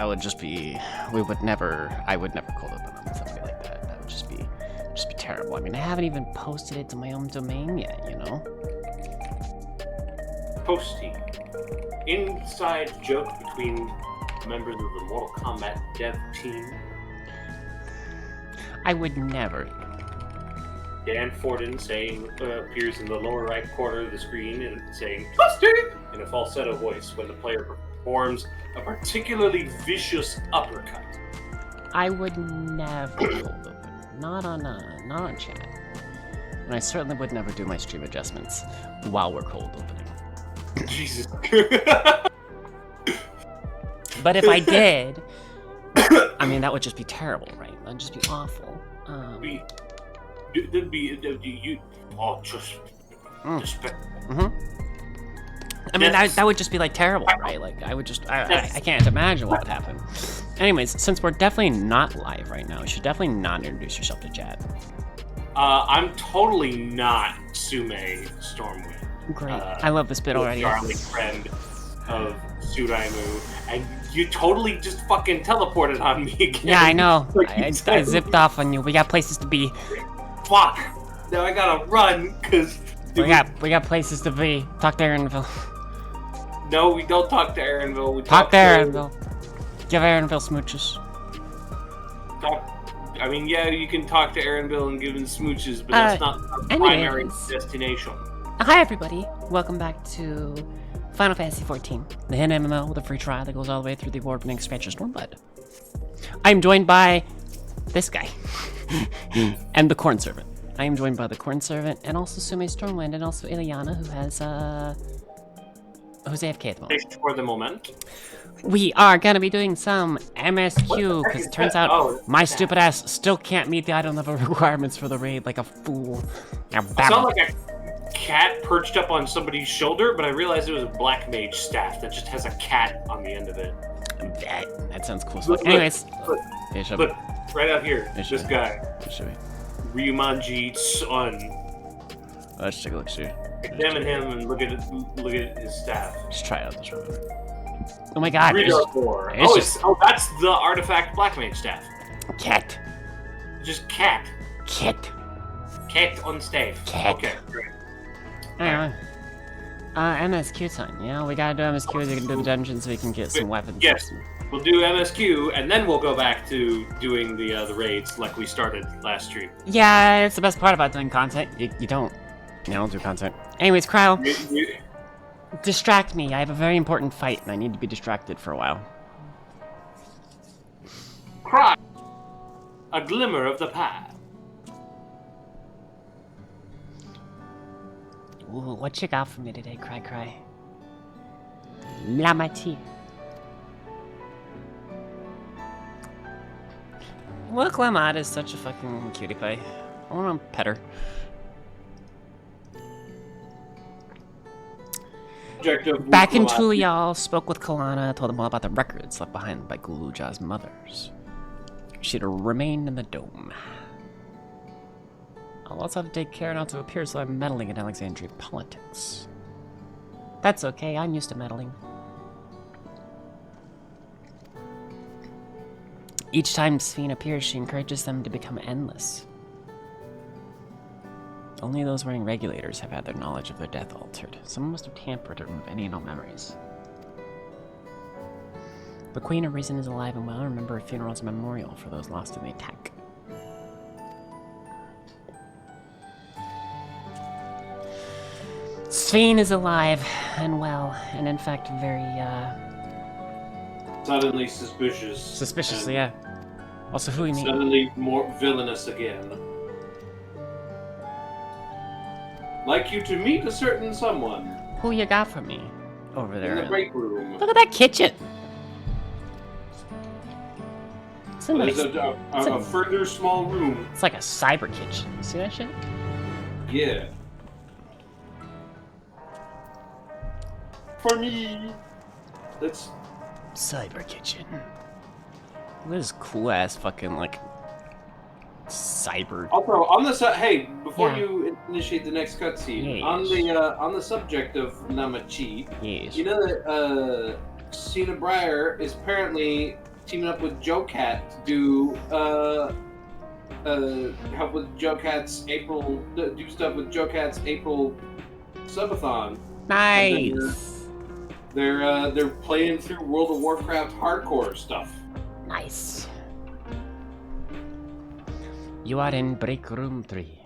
That would just be. I would never cold open on something like that. That would just be terrible. I mean, I haven't even posted it to my own domain yet, you know? Posting. Inside joke between members of the Mortal Kombat dev team. I would never. Dan Forden appears in the lower right corner of the screen and saying "Twister" in a falsetto voice when the player performs a particularly vicious uppercut. I would never cold open. Not on chat. And I certainly would never do my stream adjustments while we're cold opening. Jesus. But if I did, I mean, that would just be terrible, right? That'd just be awful. I mean, that would just be like terrible, right? Like, I can't imagine what would happen. Anyways, since we're definitely not live right now, you should definitely not introduce yourself to chat. I'm totally not Sume Stormwind. Great. I love this bit already. Darling friend of Suraimu, and you totally just fucking teleported on me again. Yeah, I know. I zipped off on you. We got places to be. Fuck. Now I gotta run, cause we got places to be. Talk to Aaronville. No, we don't talk to Aaronville. We talk to Aaronville. Give Aaronville smooches. I mean, yeah, you can talk to Aaronville and give him smooches, but that's not our primary destination. Hi, everybody. Welcome back to Final Fantasy XIV, the hidden MMO with a free trial that goes all the way through the award-winning expansion Stormblood. I'm joined by this guy and the Corn Servant. I am joined by the Corn Servant and also Sume Stormwind and also Ileana, who's AFK at the moment. For the moment. We are gonna be doing some MSQ because it turns out my stupid ass still can't meet the item level requirements for the raid like a fool. I saw like a cat perched up on somebody's shoulder, but I realized it was a black mage staff that just has a cat on the end of it. That sounds cool. Anyways, look, right out here, this guy. Ryumanji Sun. Let's take a look, see. Examine him and look at his staff. Just try out this one. Oh my god. That's the artifact black mage staff. Cat. Just cat. Cat. Cat on staff. Cat. Okay, great. Anyway. MSQ time. Yeah, we gotta do MSQ so we can do the dungeons so we can get some weapons. Yes. We'll do MSQ, and then we'll go back to doing the raids like we started last stream. Yeah, it's the best part about doing content. You don't do content. Anyways, Cryo, distract me. I have a very important fight, and I need to be distracted for a while. Cry, a glimmer of the path. Ooh, what you got for me today, Cry? La Mati. Look, Lamad is such a fucking cutie pie. I want to pet her. Back in Tulial, spoke with Kalana, told them all about the records left behind by Guluja's mothers. She'd remained in the dome. I'll also have to take care not to appear so I'm meddling in Alexandria politics. That's okay, I'm used to meddling. Each time SPHEEEEEEEE appears, she encourages them to become endless. Only those wearing regulators have had their knowledge of their death altered. Someone must have tampered to remove any and all memories. The Queen of Reason is alive and well. Remember her funeral as a memorial for those lost in the attack. SPHEEEEEEE is alive and well, and in fact very, suddenly suspicious. Suspiciously, yeah. Also, who you mean? Suddenly more villainous again. Like you to meet a certain someone. Who you got for me? Over there. In the break room. Look at that kitchen! It's a nice... a further small room. It's like a cyber kitchen. You see that shit? Yeah. For me, that's... Cyber kitchen. Look at this cool ass fucking like cyber. Also, on the hey, before you initiate the next cutscene, on the subject of Namachi, you know that Cena Breyer is apparently teaming up with Joe Cat to do help with Joe Cat's April, do stuff with Joe Cat's April subathon. Nice. They're playing through World of Warcraft hardcore stuff. Nice. You are in break room 3.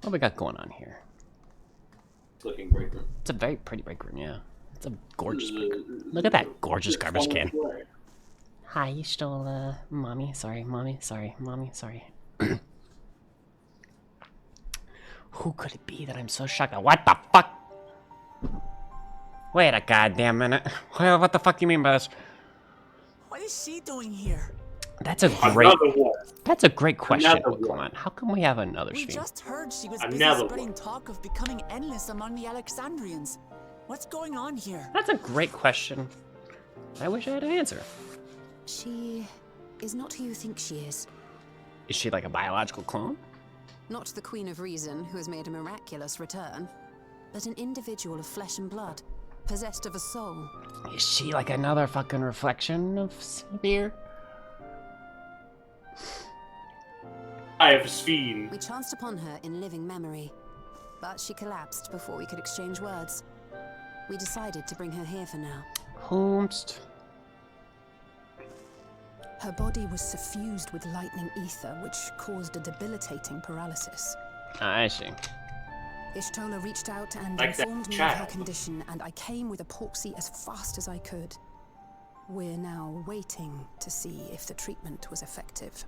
What we got going on here? It's looking break room. It's a very pretty break room, yeah. It's a gorgeous break room. Look at that gorgeous garbage can. Hi, you stole, mommy. Sorry, mommy. Sorry, mommy. Sorry. Who could it be that I'm so shocked at? What the fuck? Wait a goddamn minute. What the fuck do you mean by this? What is she doing here? That's a great question, Pokemon. How come we have another We stream? just heard she was busy spreading talk of becoming endless among the Alexandrians. What's going on here? That's a great question. I wish I had an answer. She is not who you think she is. Is she like a biological clone? Not the Queen of Reason, who has made a miraculous return, but an individual of flesh and blood, possessed of a soul. Is she like another fucking reflection of Sphere? I have a SPHEEEEEEEE. We chanced upon her in living memory, but she collapsed before we could exchange words. We decided to bring her here for now. Whomst. Her body was suffused with lightning ether, which caused a debilitating paralysis. I see. Ishtola reached out and Like informed me that of her chat. condition, and I came with a porksy as fast as I could. We're now waiting to see if the treatment was effective.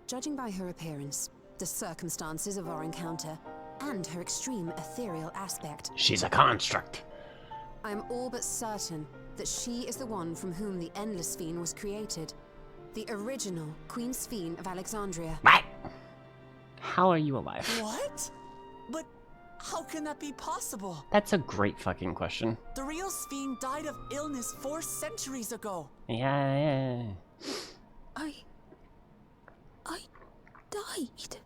Judging by her appearance, the circumstances of our encounter, and her extreme ethereal aspect, She's a construct. I am all but certain that she is the one from whom the Endless Spheene was created. The original Queen Spheene of Alexandria. What? How are you alive? What? But how can that be possible? That's a great fucking question. The real Spheene died of illness 4 centuries ago. Yeah. I died.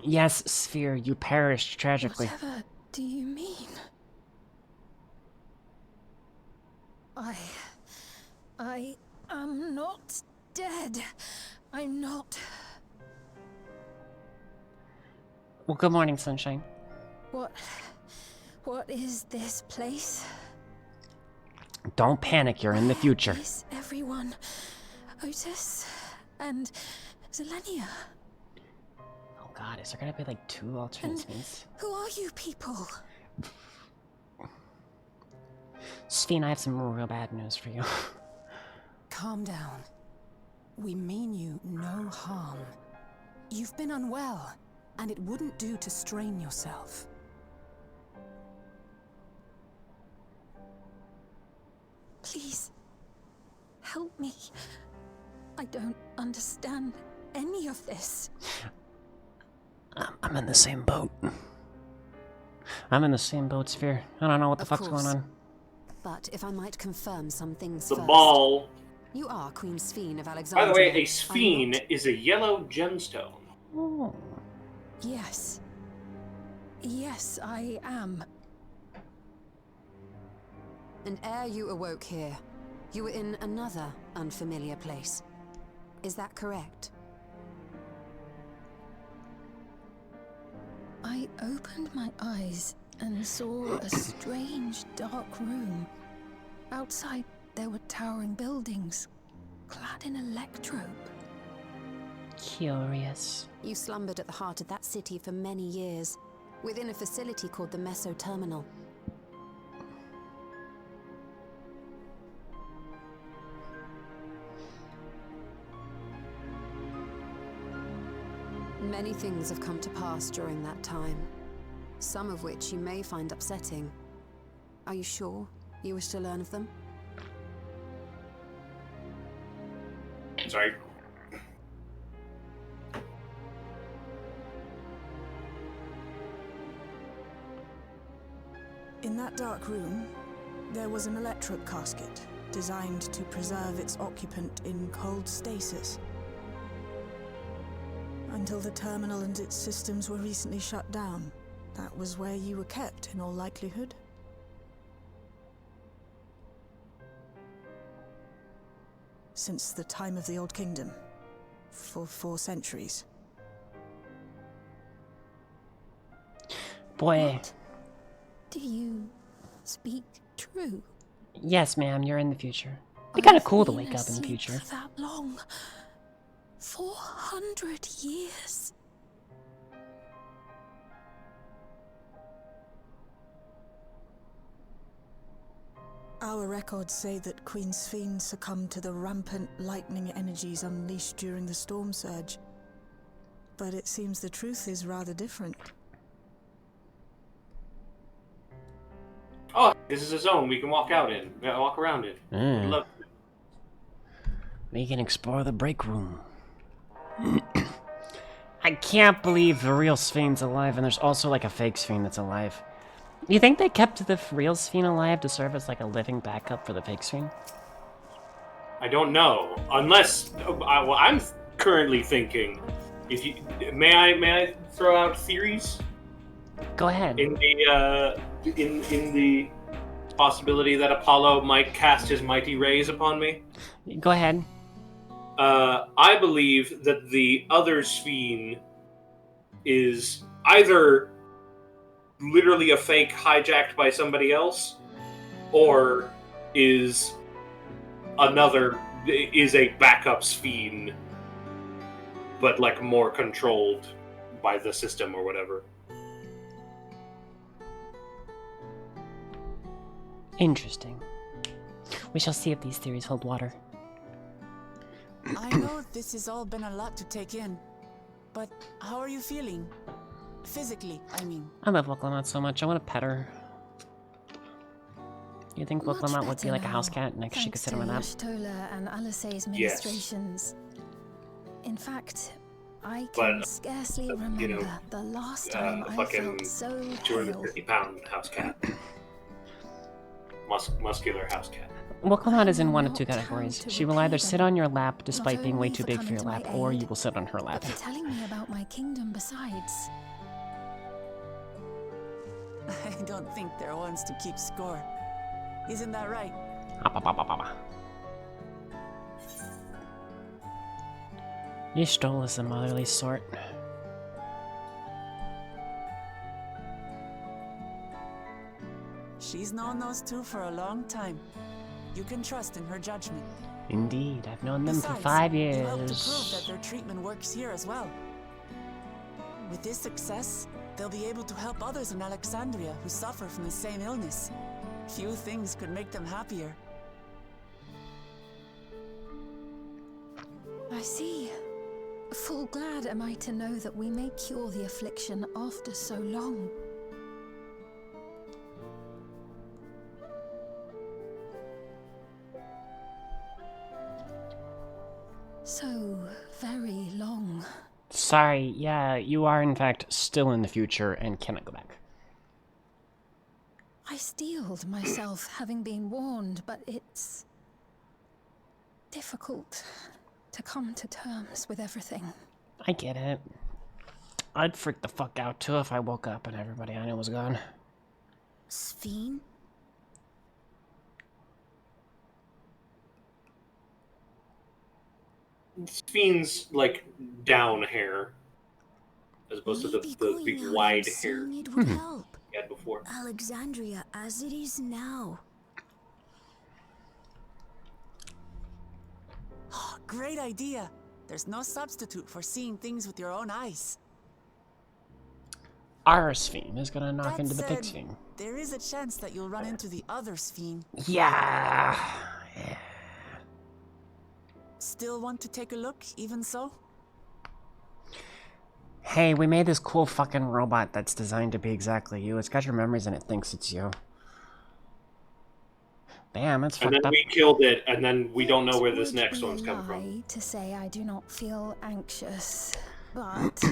Yes, Sphere, you perished tragically. Whatever do you mean? I am not dead. I'm not. Well, good morning, Sunshine. What is this place? Don't panic, you're in the future. Is everyone Otis and Zelenia? Oh god, is there gonna be like 2 alternate space? Who are you people? Sphene, I have some real bad news for you. Calm down. We mean you no harm. You've been unwell, and it wouldn't do to strain yourself. Please, help me. I don't understand any of this. I'm in the same boat. I'm in the same boat, Sphere. I don't know what the Of fuck's course. going on. But if I might confirm some things The first. ball. You are Queen Spheene of By Alexandria. the way, a I'm SPHEEEEEE not. is a yellow gemstone. Oh. Yes. Yes, I am. And ere you awoke here, you were in another unfamiliar place. Is that correct? I opened my eyes and saw a strange, dark room. Outside, there were towering buildings, clad in electrope. Curious. You slumbered at the heart of that city for many years, within a facility called the Meso Terminal. Many things have come to pass during that time, some of which you may find upsetting. Are you sure you wish to learn of them? Sorry. In that dark room, there was an electrope casket designed to preserve its occupant in cold stasis. Until the terminal and its systems were recently shut down. That was where you were kept, in all likelihood. since the time of the Old Kingdom. For 4 centuries. Boy. What? Do you speak true? Yes, ma'am, you're in the future. It'd be kind of cool to wake up in the Asleep future. for that long. 400 years. Our records say that Queen Sphene succumbed to the rampant lightning energies unleashed during the storm surge. But it seems the truth is rather different. Oh, this is a zone we can walk out in. Walk around in. Would love to. We can explore the break room. I can't believe the real Sphene's alive, and there's also like a fake Sphene that's alive. You think they kept the real Sphene alive to serve as like a living backup for the fake Sphene? I don't know, unless well, I'm currently thinking. If you may I throw out theories Go ahead. in the possibility that Apollo might cast his mighty rays upon me? Go ahead. I believe that the other Sphene is either literally a fake hijacked by somebody else, or is a backup Sphene, but like more controlled by the system or whatever. Interesting. We shall see if these theories hold water. I know this has all been a lot to take in, but how are you feeling? Physically, I mean. I love Woklamot so much. I want to pet her. You think Much Woklamot would be better like a house now, cat and she could sit on my lap? thanks to Yashtola and Alisae's Yes. ministrations. In fact, I But, can scarcely remember you know, the last time I fucking felt so hale. 250-pound house cat. Muscular house cat. Woklamot is in I'm one of not 2 proud categories. to She will repay either sit them, on your lap despite not being way only too for big for coming your to my lap, or aid, you will sit on her lap. but for telling me about my kingdom besides. I don't think they're ones to keep score. Isn't that right? Y'shtola is the motherly sort. She's known those two for a long time. You can trust in her judgment. Indeed, I've known them for Besides, 5 you help to prove that years. their treatment works here as well. With this success, they'll be able to help others in Alexandria who suffer from the same illness. Few things could make them happier. I see. Full glad am I to know that we may cure the affliction after so long. So very long. Sorry, yeah, you are in fact still in the future and cannot go back. I steeled myself having been warned, but it's difficult to come to terms with everything. I get it. I'd freak the fuck out too if I woke up and everybody I knew was gone. Sphene? Sphene's like down hair, as opposed to the big wide hair It would help. he had before. Alexandria as it is now. Great idea. There's no substitute for seeing things with your own eyes. Our Sphene is gonna knock That into the big said, Sphene. there is a chance that you'll run into the other Sphene. Yeah. Still want to take a look, even so? Hey, we made this cool fucking robot that's designed to be exactly you. It's got your memories and it thinks it's you. Damn, it's And fucked then up. we killed it, and then we don't know where this It next would one's be a coming from. lie to say I do not feel anxious, but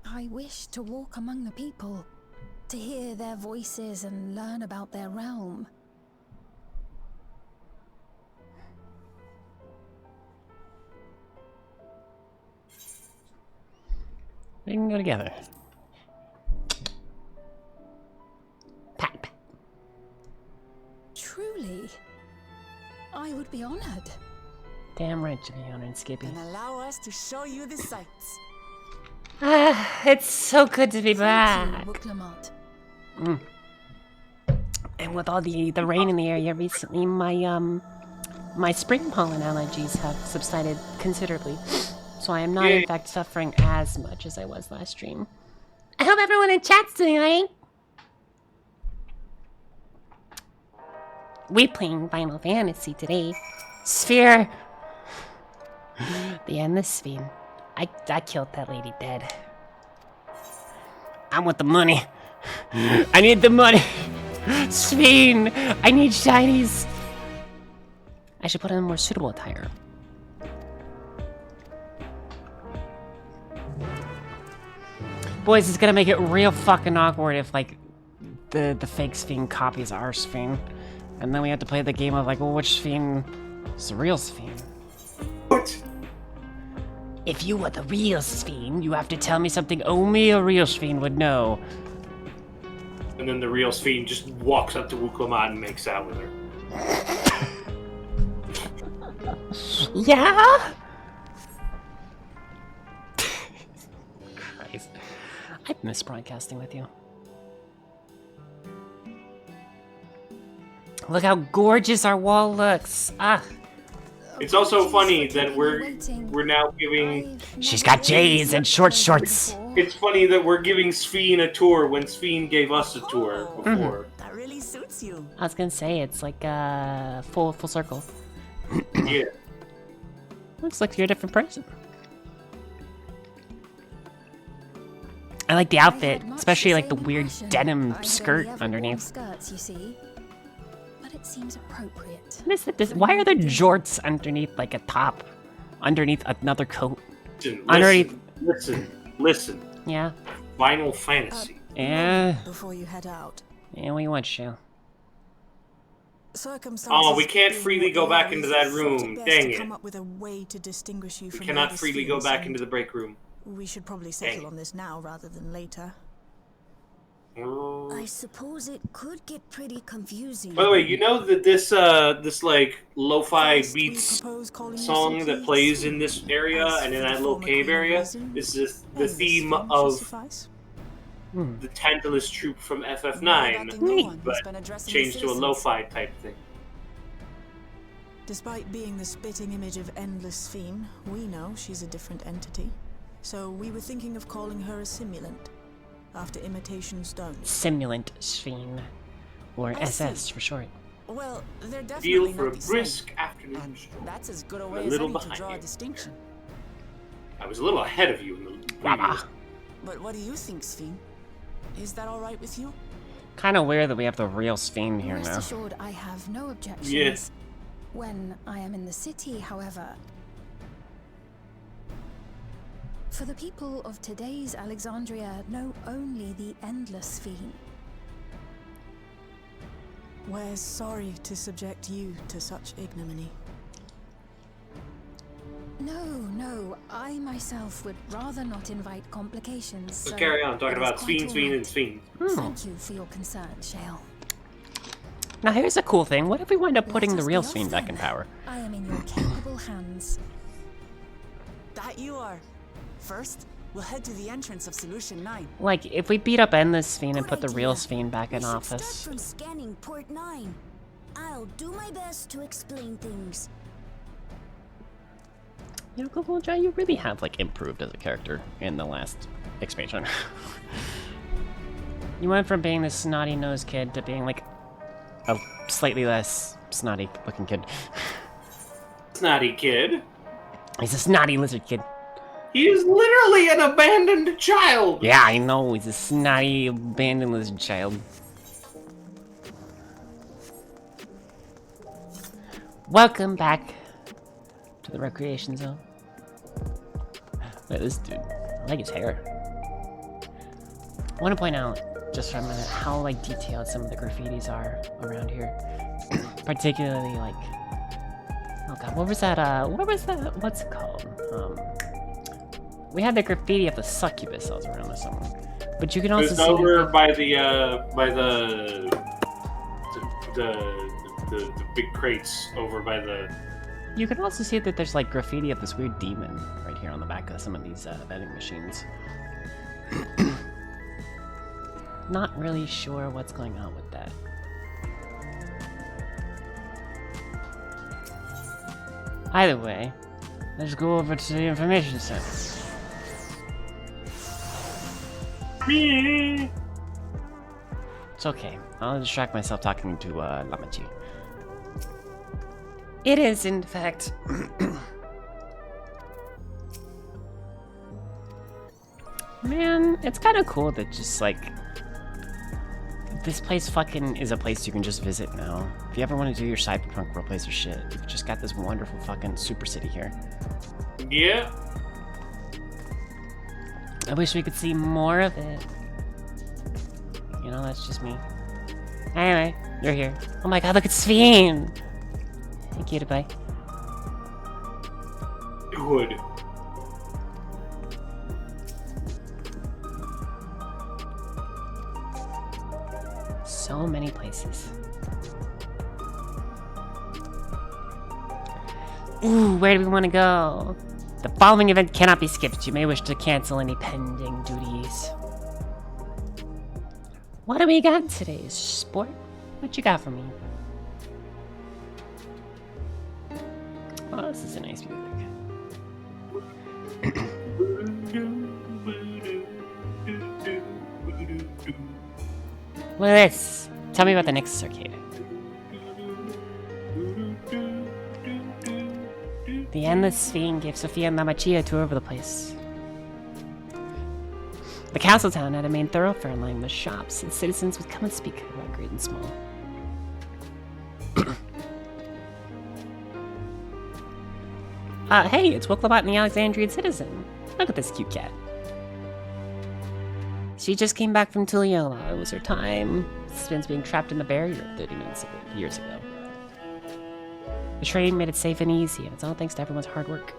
I wish to walk among the people, to hear their voices and learn about their realm. We can go together. Pat, pat. Truly, I would be honored. Damn right to be honored, Skippy. And allow us to show you the sights. Ah, it's so good to be Thank back. you, Wooklamot. And with all the rain in the area recently, my spring pollen allergies have subsided considerably. So I am not, in fact, suffering as much as I was last stream. I hope everyone in chat's doing alright. We playing Final Fantasy today. Sphere. The Endless Fiend. I killed that lady dead. I want the money. I need the money. Sphere. I need shinies. I should put on a more suitable attire. Boys, it's gonna make it real fucking awkward if, like, the fake Sphere copies our Sphere. And then we have to play the game of, like, well, which Sphere is the real Sphere? What? If you are the real Sphere, you have to tell me something only a real Sphere would know. And then the real Sphere just walks up to Wooklamot and makes out with her. Yeah? Christ. I miss broadcasting with you. Look how gorgeous our wall looks. Ah. It's also funny that we're now giving. She's got J's and short shorts. It's funny that we're giving Sphere a tour when Sphere gave us a tour before. That really suits you. I was gonna say it's like full circle. Yeah. Looks like you're a different person. I like the outfit, especially like the weird denim skirt underneath. Skirts, you see. But it seems appropriate. What is it? Why are there jorts underneath like a top? Underneath another coat? Listen. Yeah. Final Fantasy. Yeah. Before you head out. Yeah, what you want, Shale? Oh, we can't freely go back into that room. Dang it. Come up with a way to distinguish you We from cannot other freely go spheres, back into the break room. We should probably settle on this now rather than later. I suppose it could get pretty confusing. By the way, you know that this like lo-fi beats song that plays in this area and in that little cave area is the theme of the Tantalus troop from FF9, but changed to a lo-fi type thing. Despite being the spitting image of Endless Fiend, we know she's a different entity. So we were thinking of calling her a simulant, after Imitation Stone. Simulant Sphere. Or SS for short. Well, they're definitely Feel for a not the brisk same. afternoon And stroll. that's as good a A way as little any to behind draw you. a distinction. I was a little ahead of you in the previous. But what do you think, Sphere? Is that all right with you? Kind of weird that we have the real Sphere here Rest now. assured, I have no objections. Yes. When I am in the city, however. For the people of today's Alexandria know only the Endless Fiend. We're sorry to subject you to such ignominy. No, I myself would rather not invite complications. Let's so carry on talking it is about quite Sphere, all and Sphere. Thank you for your concern, Shale. Now here's a cool thing. What if we wind up putting Let the us real be off Sphere back then. in power? I am in your capable hands. That you are. First, we'll head to the entrance of Solution 9. Like, if we beat up Endless Sphere and put the Good real idea. Sphere back in We should office. start from scanning port 9. I'll do my best to explain things. You know, Gogoja, you really have, like, improved as a character in the last expansion. You went from being this snotty-nosed kid to being, like, a slightly less snotty-looking kid. Snotty kid. He's a snotty lizard kid. He is literally an abandoned child. Yeah, I know. He's a snotty, abandoned lizard child. Welcome back to the recreation zone. Look at this dude. I like his hair. I want to point out, just for a minute, how like detailed some of the graffitis are around here. Particularly like, oh god, what was that? What's it called? We had the graffiti of the succubus that was around this somewhere. But you can also It was see over by the big crates over by the You can also see that there's like graffiti of this weird demon right here on the back of some of these vending machines. Not really sure what's going on with that. Either way, let's go over to the information center. Me. It's okay. I'll distract myself talking to Lamachi. It is, in fact. Man, it's kind of cool that just like this place fucking is a place you can just visit now. If you ever want to do your cyberpunk roleplays or shit, you've just got this wonderful fucking super city here. Yeah. I wish we could see more of it. You know, that's just me. Anyway, you're here. Oh my god, look at Sphene! Hey, cutie pie. Good. So many places. Ooh, where do we want to go? The following event cannot be skipped. You may wish to cancel any pending duties. What do we got today, sport? What you got for me? Oh, this is a nice music. Look at this. Tell me about the next arcade. The Endless Sphene gave Sophia and Lamachi a tour of the place. The castle town had a main thoroughfare lined with shops, and citizens would come and speak about great and small. Hey, it's Woklabot and the Alexandrian Citizen. Look at this cute cat. She just came back from Tuliola. It was her time since being trapped in the barrier 30 years ago. The train made it safe and easy, and it's all thanks to everyone's hard work.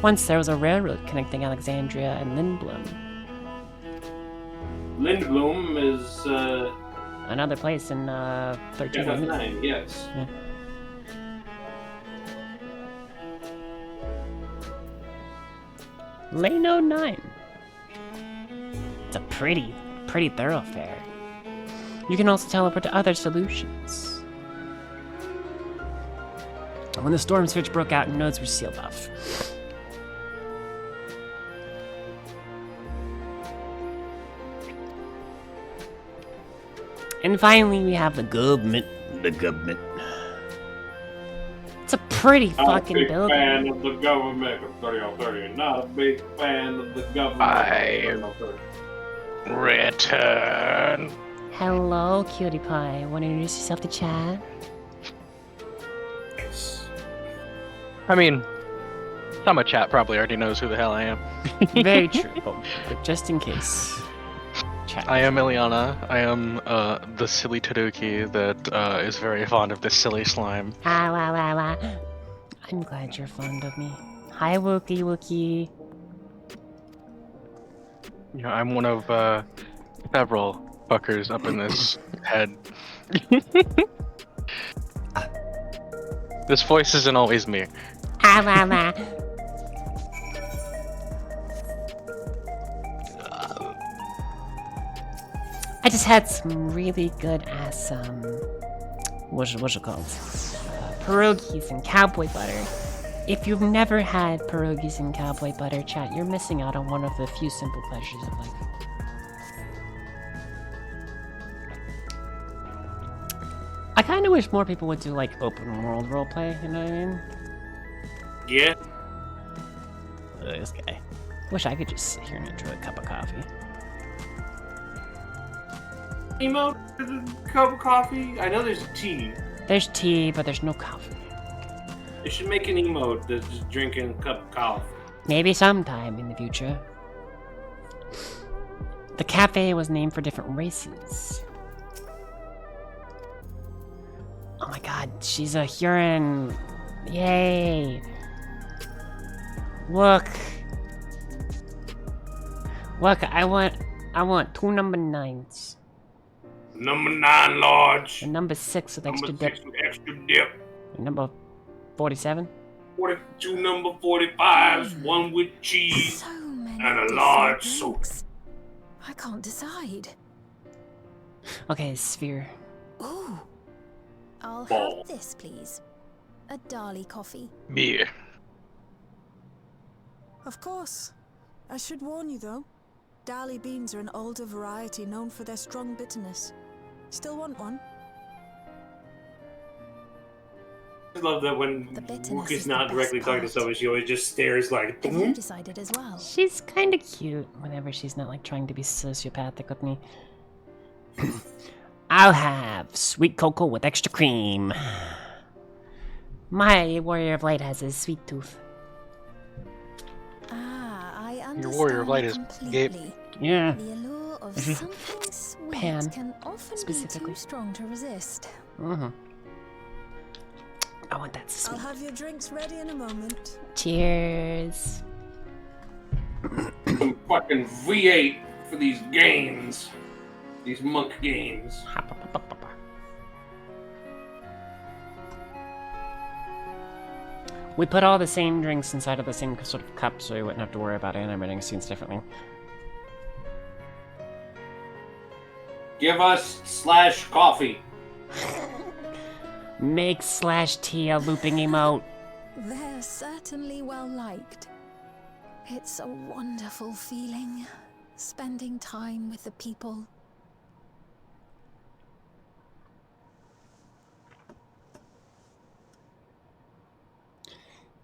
Once there was a railroad connecting Alexandria and Lindblom. Lindblom is Another place in 13. FF9, yes. Yeah. Lane 09. It's a pretty thoroughfare. You can also teleport to other solutions. When the storm switch broke out, nodes were sealed off. And finally, we have the government. The government. It's a pretty fucking building. Not a big fan of the government of 30-30. Not a big fan of the government of 30-30. Return. Hello, cutie pie. Want to introduce yourself to chat? Yes. I mean, some of chat probably already knows who the hell I am. Very true. But just in case. Chat. I am Ileana. I am the silly Taduki that is very fond of this silly slime. I'm glad you're fond of me. Hi, Wookie. Yeah, I'm one of several fuckers up in this head. This voice isn't always me. I just had some really good ass, what's it called? Pierogies and cowboy butter. If you've never had pierogies and cowboy butter, chat, you're missing out on one of the few simple pleasures of life. I kind of wish more people would do, like, open world roleplay, you know what I mean? Yeah. This guy. Wish I could just sit here and enjoy a cup of coffee. Emote, cup of coffee. I know there's tea. There's tea, but there's no coffee. They should make an emote that's just drinking a cup of coffee. Maybe sometime in the future. The cafe was named for different races. Oh my god, she's a Huron. Yay. Look. Look, I want 2 number 9s. Number 9 large. And number 6 with Number extra 6 dip. with extra dip. And number 47? 42 number 45s, one with cheese, So many and a different large soda. drinks. I can't decide. Okay, sphere. Ooh. I'll Ball. have this, please. A Dali coffee. Me. Of course. I should warn you though. Dali beans are an older variety known for their strong bitterness. Still want one? I love that when The bitterness Wook is is the not best directly talking to part. someone, she always just stares like, Have you decided as well? She's kind of cute whenever she's not like trying to be sociopathic with me. I'll have sweet cocoa with extra cream. My warrior of light has a sweet tooth. Ah, I understand Your warrior of light is completely. Yeah. The allure of Mhm. something sweet Pan, can often specifically. be too strong to resist. Mm-hmm. I want that I'll sweet. have your drinks ready in a moment. Cheers. some fucking V8 for these games. These monk games. We put all the same drinks inside of the same sort of cup so we wouldn't have to worry about animating scenes differently. Give us / coffee. Make /T a looping emote. They're certainly well liked. It's a wonderful feeling, spending time with the people.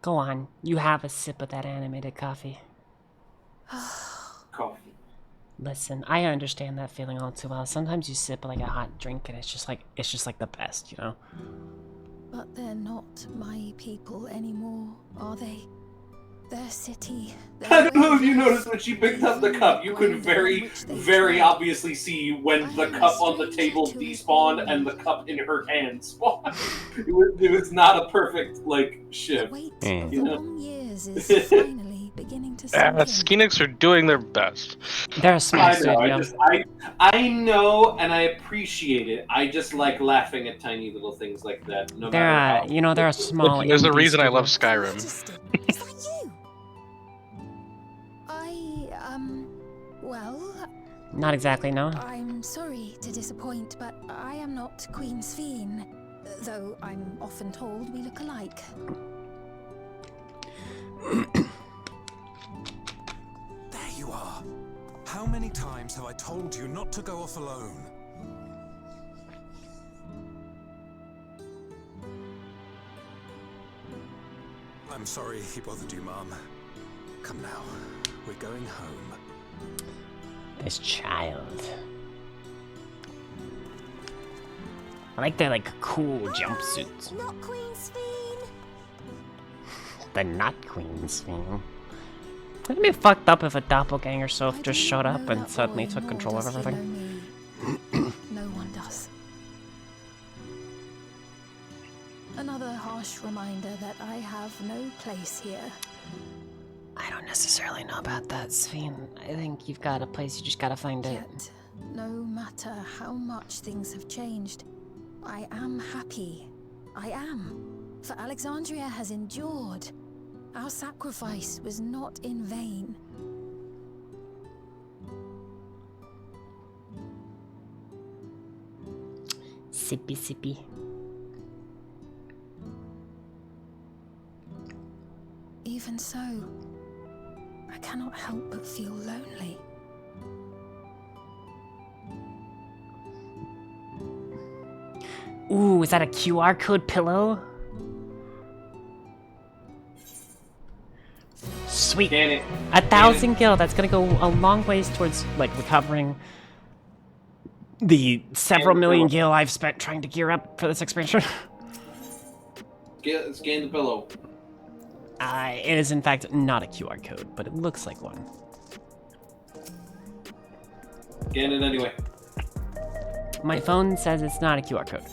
Go on, you have a sip of that animated coffee. Coffee. Listen, I understand that feeling all too well. Sometimes you sip like a hot drink and it's just like the best, you know? But they're not my people anymore, are they? Their city. I don't know if you noticed when she picked up the cup, you could very obviously see when the cup on the table despawned and the cup in her hand spawned. It was not a perfect, like, shift. Wait, Mm. the You know? long years is finally beginning to sink in. Skeeniks are doing their best. They're a small I know, studio. I know and I appreciate it. I just like laughing at tiny little things like that, no They're matter how. you know, they're a small There's a indie reason I studio. love Skyrim. Majesty, is that you? Well, Not exactly, no. I'm sorry to disappoint, but I am not Queen Sphene, though I'm often told we look alike. There you are. How many times have I told you not to go off alone? I'm sorry he bothered you, Mom. Come now, we're going home. This child. I like their like cool jumpsuits. Not Queen Sphene. The not Queen's theme. It'd be fucked up if a doppelganger I self just do showed know up and that suddenly boy, took nor control of does he everything. know me. No one does. Another harsh reminder that I have no place here. I don't necessarily know about that, Sphene. I think you've got a place, you just gotta find it. Yet, no matter how much things have changed, I am happy. I am. For Alexandria has endured. Our sacrifice was not in vain. Sippy sippy. Even so, I cannot help but feel lonely. Ooh, is that a QR code pillow? Sweet. Can it? 1,000 gil. That's gonna go a long ways towards like recovering the several million gil I've spent trying to gear up for this expansion. Scan the pillow. It is in fact not a QR code, but it looks like one. Scan it anyway. My phone says it's not a QR code.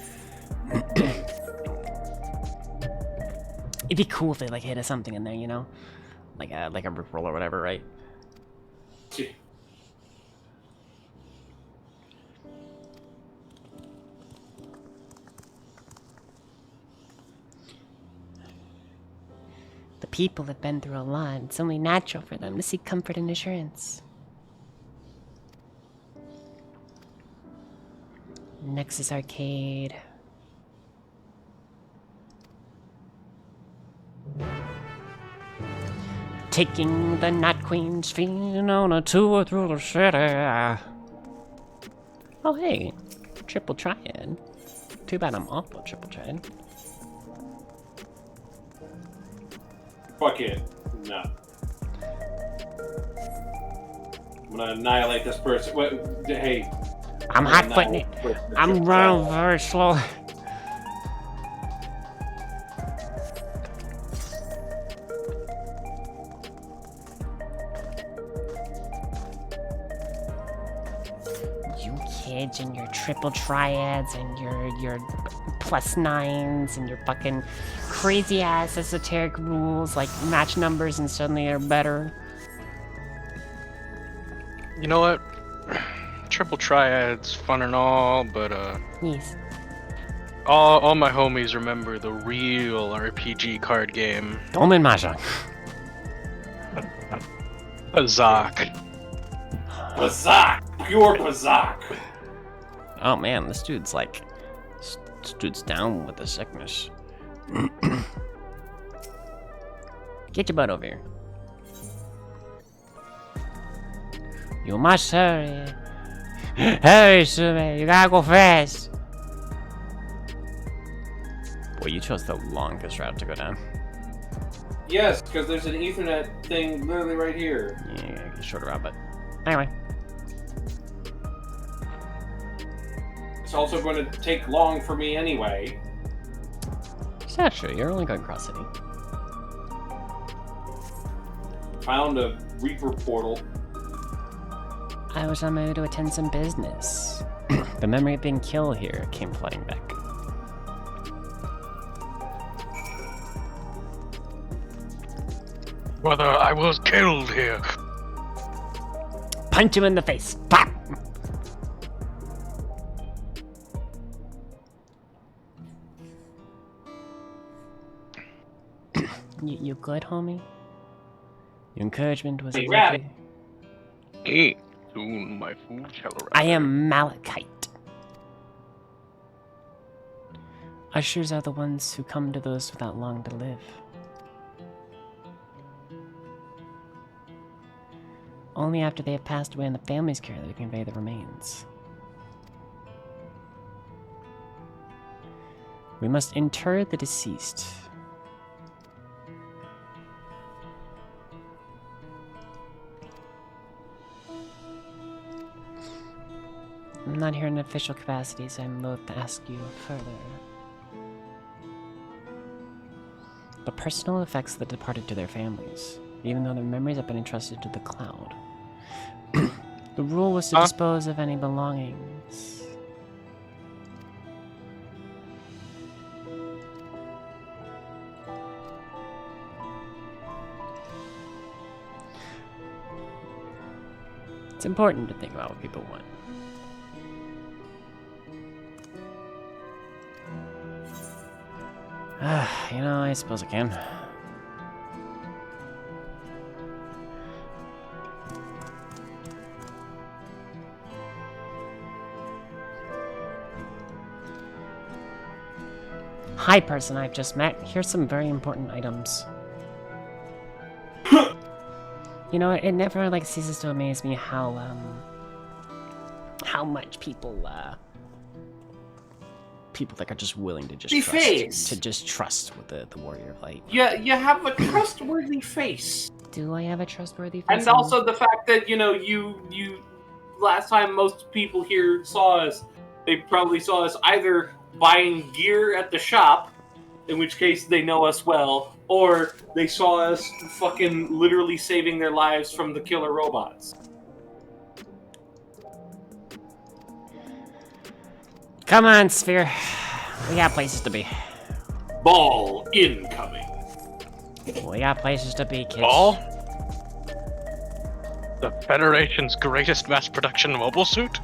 It'd be cool if they like hit something in there, you know, like a rickroll or whatever, right? Gee. people have been through a lot. It's only natural for them to seek comfort and assurance. Nexus Arcade. Taking the Night Queen's feet on a tour through the city. Oh hey, triple triad. Too bad I'm off of triple triad. Fuck it. No. I'm gonna annihilate this person. What? Hey. I'm hot-footing it. I'm running very slow. You kids and your triple triads and your +9s and your fucking crazy ass esoteric rules like match numbers and suddenly they're better. You know what? Triple triads, fun and all, but Yes. all my homies remember the real RPG card game. Dolmen Mahjong. Azak. Bazak! Pure Bazak! Oh man, this dude's like, this dude's down with the sickness. Get your butt over here. You must hurry. Hurry, Sube, you gotta go fast. Boy, you chose the longest route to go down. Yes, because there's an Ethernet thing literally right here. Yeah, shorter route, but anyway. It's also going to take long for me anyway. It's not true, you're only going cross city. Found a Reaper portal. I was on my way to attend some business. The memory of being killed here came flooding back. Whether I was killed here. Punch him in the face. Pop! You good, homie? Your encouragement was Hey, a Rabbit. Hey, soon my food shall arrive. I am Malachite. Ushers are the ones who come to those without long to live. Only after they have passed away in the family's care do they convey the remains. We must inter the deceased. I'm not here in official capacity, so I'm loath to ask you further. The personal effects of the departed to their families, even though their memories have been entrusted to the cloud. The rule was to dispose of any belongings. It's important to think about what people want. You know, I suppose I can. Hi, person I've just met. Here's some very important items. You know, it never like ceases to amaze me how much people like are just willing to just trust with the warrior of light. Yeah, you have a trustworthy face. Do I have a trustworthy face? And also the fact that, you know, you last time most people here saw us, they probably saw us either buying gear at the shop, in which case they know us well, or they saw us fucking literally saving their lives from the killer robots. Come on, Sphere. We got places to be. Ball incoming. We got places to be, kids. Ball? The Federation's greatest mass production mobile suit?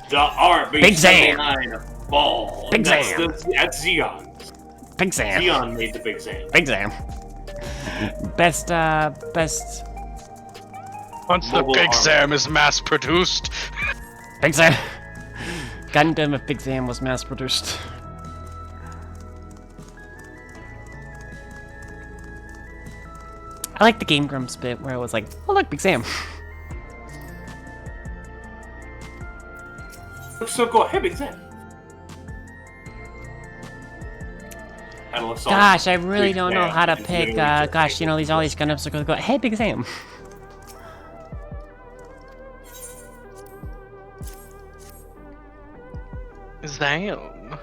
The RB-79 Ball. Big Zam. That's Xeon. Big Zam. Xeon made the Big Zam. Big Zam. Best. Once the Mobile Big armor. Sam is mass produced. Big Sam. Gundam if Big Sam was mass produced. I like the Game Grumps bit where it was like, oh look, Big Sam. Looks so cool. Hey, Big Sam. Battle of Salt. Gosh, I really Big don't know Sam how to is pick. literally just Gosh, you know, all these Gundams are going to go, hey, Big Sam. Zam.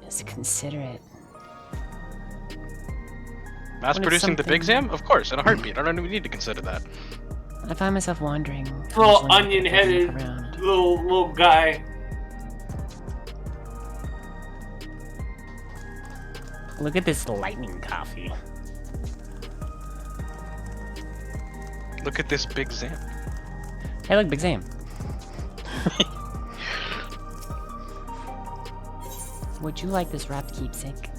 Just consider it. Mass When it's producing the Big something- Sam? Of course, in a heartbeat. I don't even need to consider that. I find myself wandering. Little constantly onion-headed around. little guy. Look at this lightning coffee. Look at this Big Sam. Hey, look, Big Sam. Would you like this wrapped keepsake?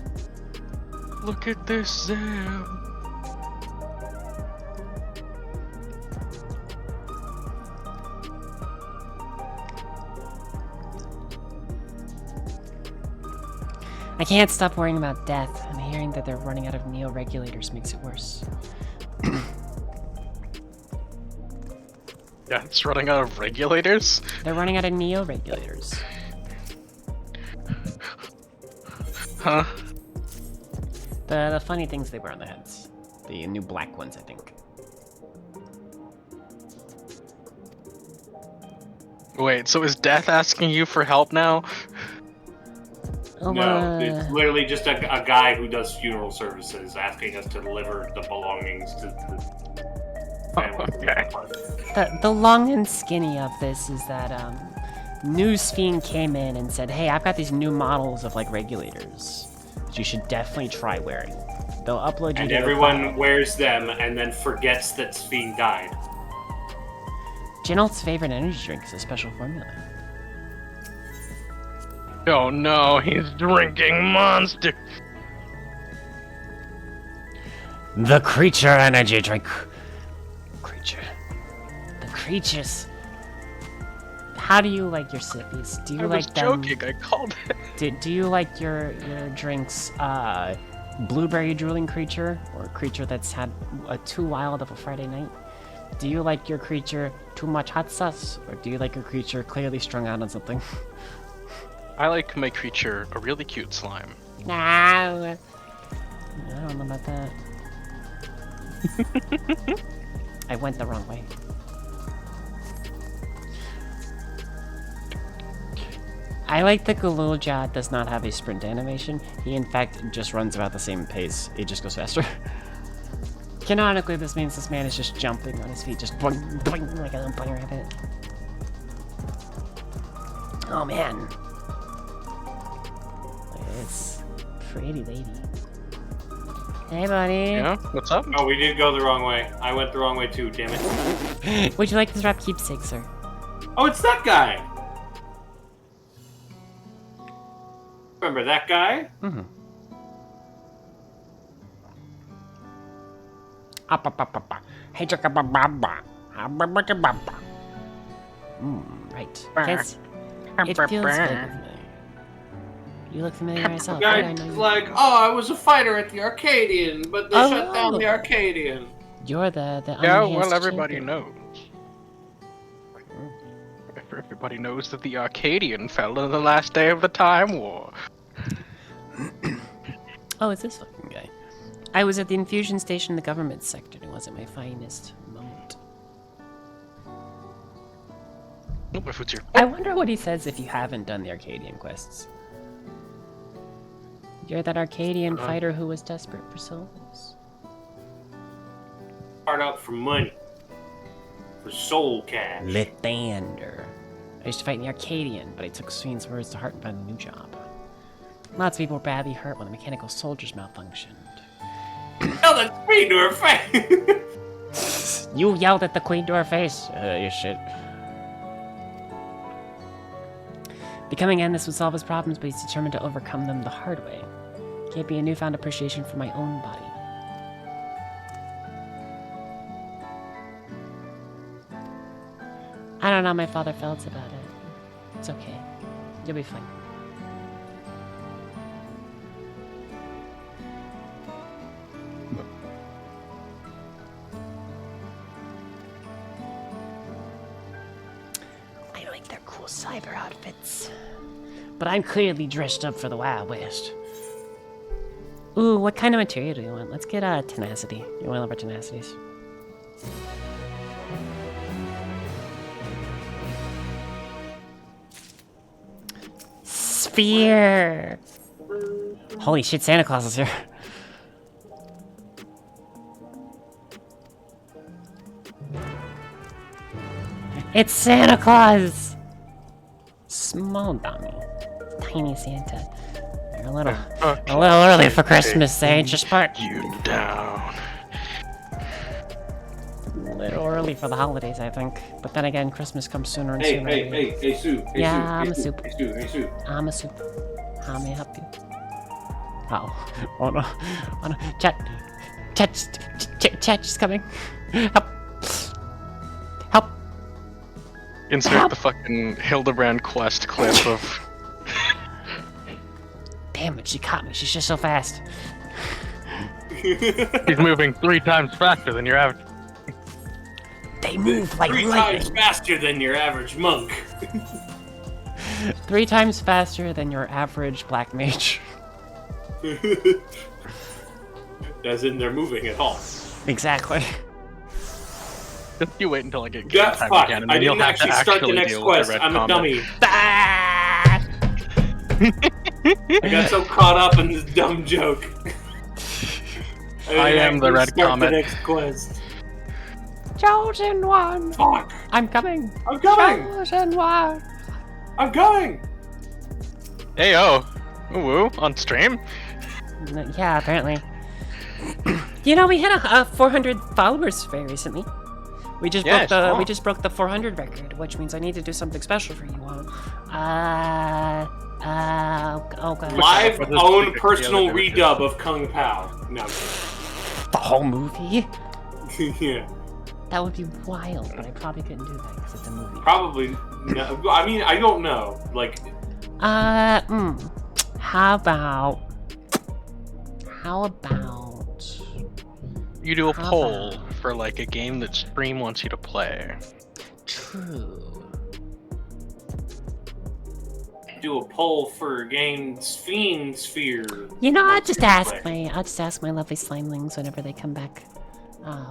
Look at this Sam. I can't stop worrying about death, and hearing that they're running out of neo-regulators makes it worse. Yeah, it's running out of regulators. They're running out of neo-regulators. Huh? The funny things they wear on the heads. The new black ones, I think. Wait, so is Death asking you for help now? Oh, No, it's literally just a guy who does funeral services asking us to deliver the belongings to the family. Okay. the long and skinny of this is that Newsfiend came in and said, hey, I've got these new models of like regulators that you should definitely try wearing. They'll upload you And to their everyone file. wears them and then forgets that Sphene died. Jinolt's favorite energy drink is a special formula. Oh no, he's drinking monster. The creature energy drink. Creature. The creatures. How do you like your sippies? Do you I was like them? joking, I called it. Do you like your drinks blueberry drooling creature, or a creature that's had a too wild of a Friday night? Do you like your creature too much hot sauce, or do you like your creature clearly strung out on something? I like my creature a really cute slime. No. I don't know about that. I went the wrong way. I like that Galulja does not have a sprint animation. He, in fact, just runs about the same pace. It just goes faster. Canonically, this means this man is just jumping on his feet, just boing, boing, like a little bunny rabbit. Oh, man. Look at this pretty lady. Hey, buddy. Yeah, what's up? Oh, we did go the wrong way. I went the wrong way too, damn it. Would you like this wrap keepsake, sir? Oh, it's that guy! Remember that guy? Mm-hmm. Hey, right. Yes. It feels vaguely familiar. You look familiar yourself. The How did I guy's know you? like, oh, I was a fighter at the Arcadian, but they shut down the Arcadian. You're the Yeah, unenhanced well, everybody champion. knows. Everybody knows that the Arcadian fell on the last day of the Time War. Oh, it's this fucking guy. I was at the infusion station in the government sector, and it wasn't my finest moment. Oh, my foot's here. I wonder what he says if you haven't done the Arcadian quests. You're that Arcadian fighter who was desperate for souls. Hard out for money. For soul cash. Lithander. I used to fight in the Arcadian, but I took Sween's words to heart and found a new job. Lots of people were badly hurt when the mechanical soldiers malfunctioned. Tell that Queen to her face! You yelled at the queen to her face. You shit. Becoming Endless would solve his problems, but he's determined to overcome them the hard way. gave me a newfound appreciation for my own body. I don't know how my father felt about it. It's okay. You'll be fine. I like their cool cyber outfits. But I'm clearly dressed up for the Wild West. Ooh, what kind of material do you want? Let's get tenacity. You want all of our tenacities. Sphere! Holy shit, Santa Claus is here. It's Santa Claus! Small dummy. Tiny Santa. They're a little early for Christmas, eh? Just part. You down. A little early for the holidays, I think. But then again, Christmas comes sooner and sooner. Hey, Sue. Yeah, I'm a soup. Hey, Sue. I'm a soup. How may I help you? Oh no. Oh no. Chat is coming. Help. Insert the fucking Hildebrand quest clip of... Damn it, she caught me. She's just so fast. He's moving 3 times faster than your average... They move like 3 lightning. times faster than your average monk. 3 times faster than your average black mage. As in, they're moving at all. Exactly. Just you wait until I get Yeah, time fuck. again, and I then you'll didn't have to actually start the actually next deal with quest. the red I'm a comet. dummy. Ah! I got so caught up in this dumb joke. I am the red start comet. The next quest. Chosen one. Fuck. I'm coming. I'm coming. Chosen one. I'm going. Hey, oh. Ooh, woo, on stream? Yeah, apparently. You know, we hit a 400 followers very recently. We just broke the 400 record, which means I need to do something special for you all. Oh god. Live own personal redub of Kung Pao. No. The whole movie? Yeah. That would be wild, but I probably couldn't do that because it's a movie. Probably. No. I mean, I don't know. Like. How about you do a poll for like a game that Stream wants you to play. True. Do a poll for game Sphere. You know, I'll just ask my lovely slimelings whenever they come back.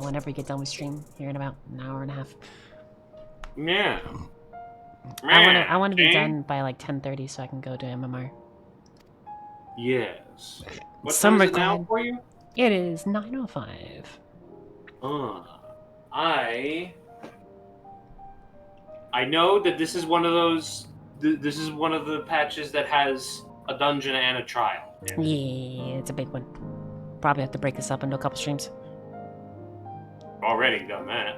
Whenever we get done with stream here in about an hour and a half. Yeah. I want to be done by like 10:30 so I can go to MMR. Yes. What time is it now for you? It is 9:05. I know that this is one of those. This is one of the patches that has a dungeon and a trial. Yeah, it's a big one. Probably have to break this up into a couple streams. Already done that.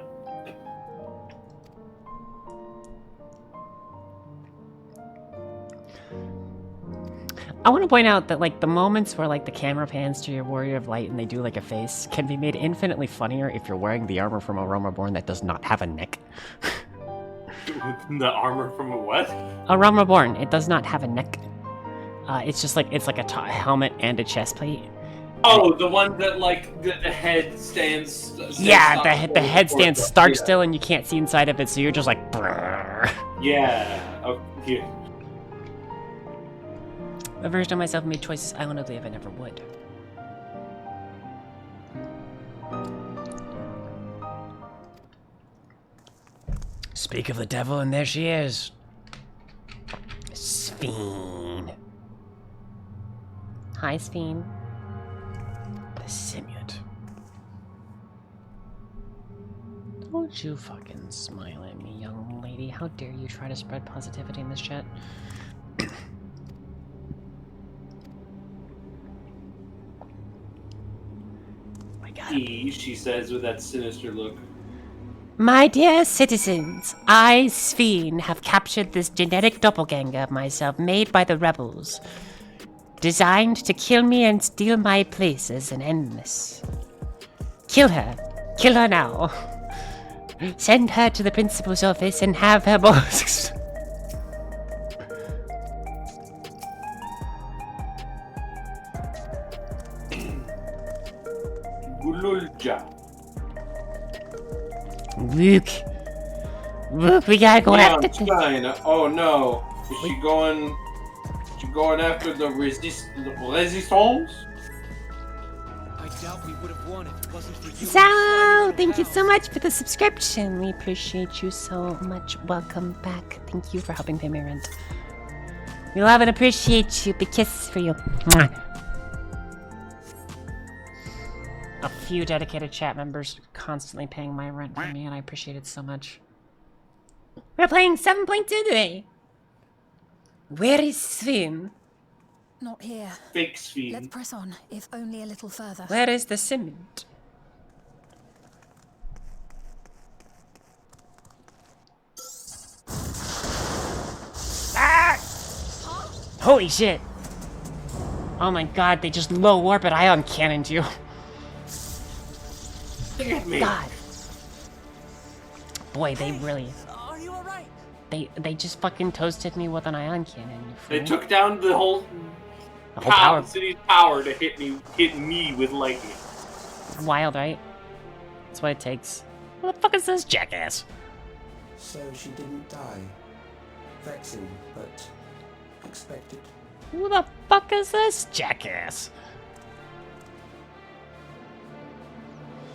I want to point out that like the moments where like the camera pans to your warrior of light and they do like a face can be made infinitely funnier if you're wearing the armor from Aroma Born that does not have a neck. The armor from a what? Aroma Born, it does not have a neck. It's just like it's like a helmet and a chest plate. Oh, the one that like the head stands. Yeah, the head stands stark still and you can't see inside of it, so you're just like. Brrr. Yeah. Oh, yeah. A version of myself made choices I want to live I never would. Speak of the devil, and there she is. Sphene. Hi, Sphene. The Simiut. Don't you fucking smile at me, young lady. How dare you try to spread positivity in this chat? She says with that sinister look. My dear citizens, I, Sphene, have captured this genetic doppelganger of myself made by the rebels. designed to kill me and steal my place as an endless. Kill her. Kill her now. Send her to the principal's office and have her boss. Gululja. Look, we gotta go after this. China. Oh no. Is she going after the resistance? I doubt we would have won if it wasn't for you. So, thank you so much for the subscription. We appreciate you so much. Welcome back. Thank you for helping pay my rent. We love and appreciate you. Big kiss for you. Mwah. A few dedicated chat members constantly paying my rent for me, and I appreciate it so much. We're playing 7.2 today. Where is Sven? Not here. Fake Sven. Let's press on, if only a little further. Where is the cement? Ah! Holy shit! Oh my god, they just low orbit ion cannoned you. God. Boy, they really... Are you alright? They just fucking toasted me with an ion cannon. You They fool. took down the whole power. city's power to hit me with lightning. Wild, right? That's what it takes. What the fuck is this jackass? So she didn't die. Vexing, but expected. Who the fuck is this jackass?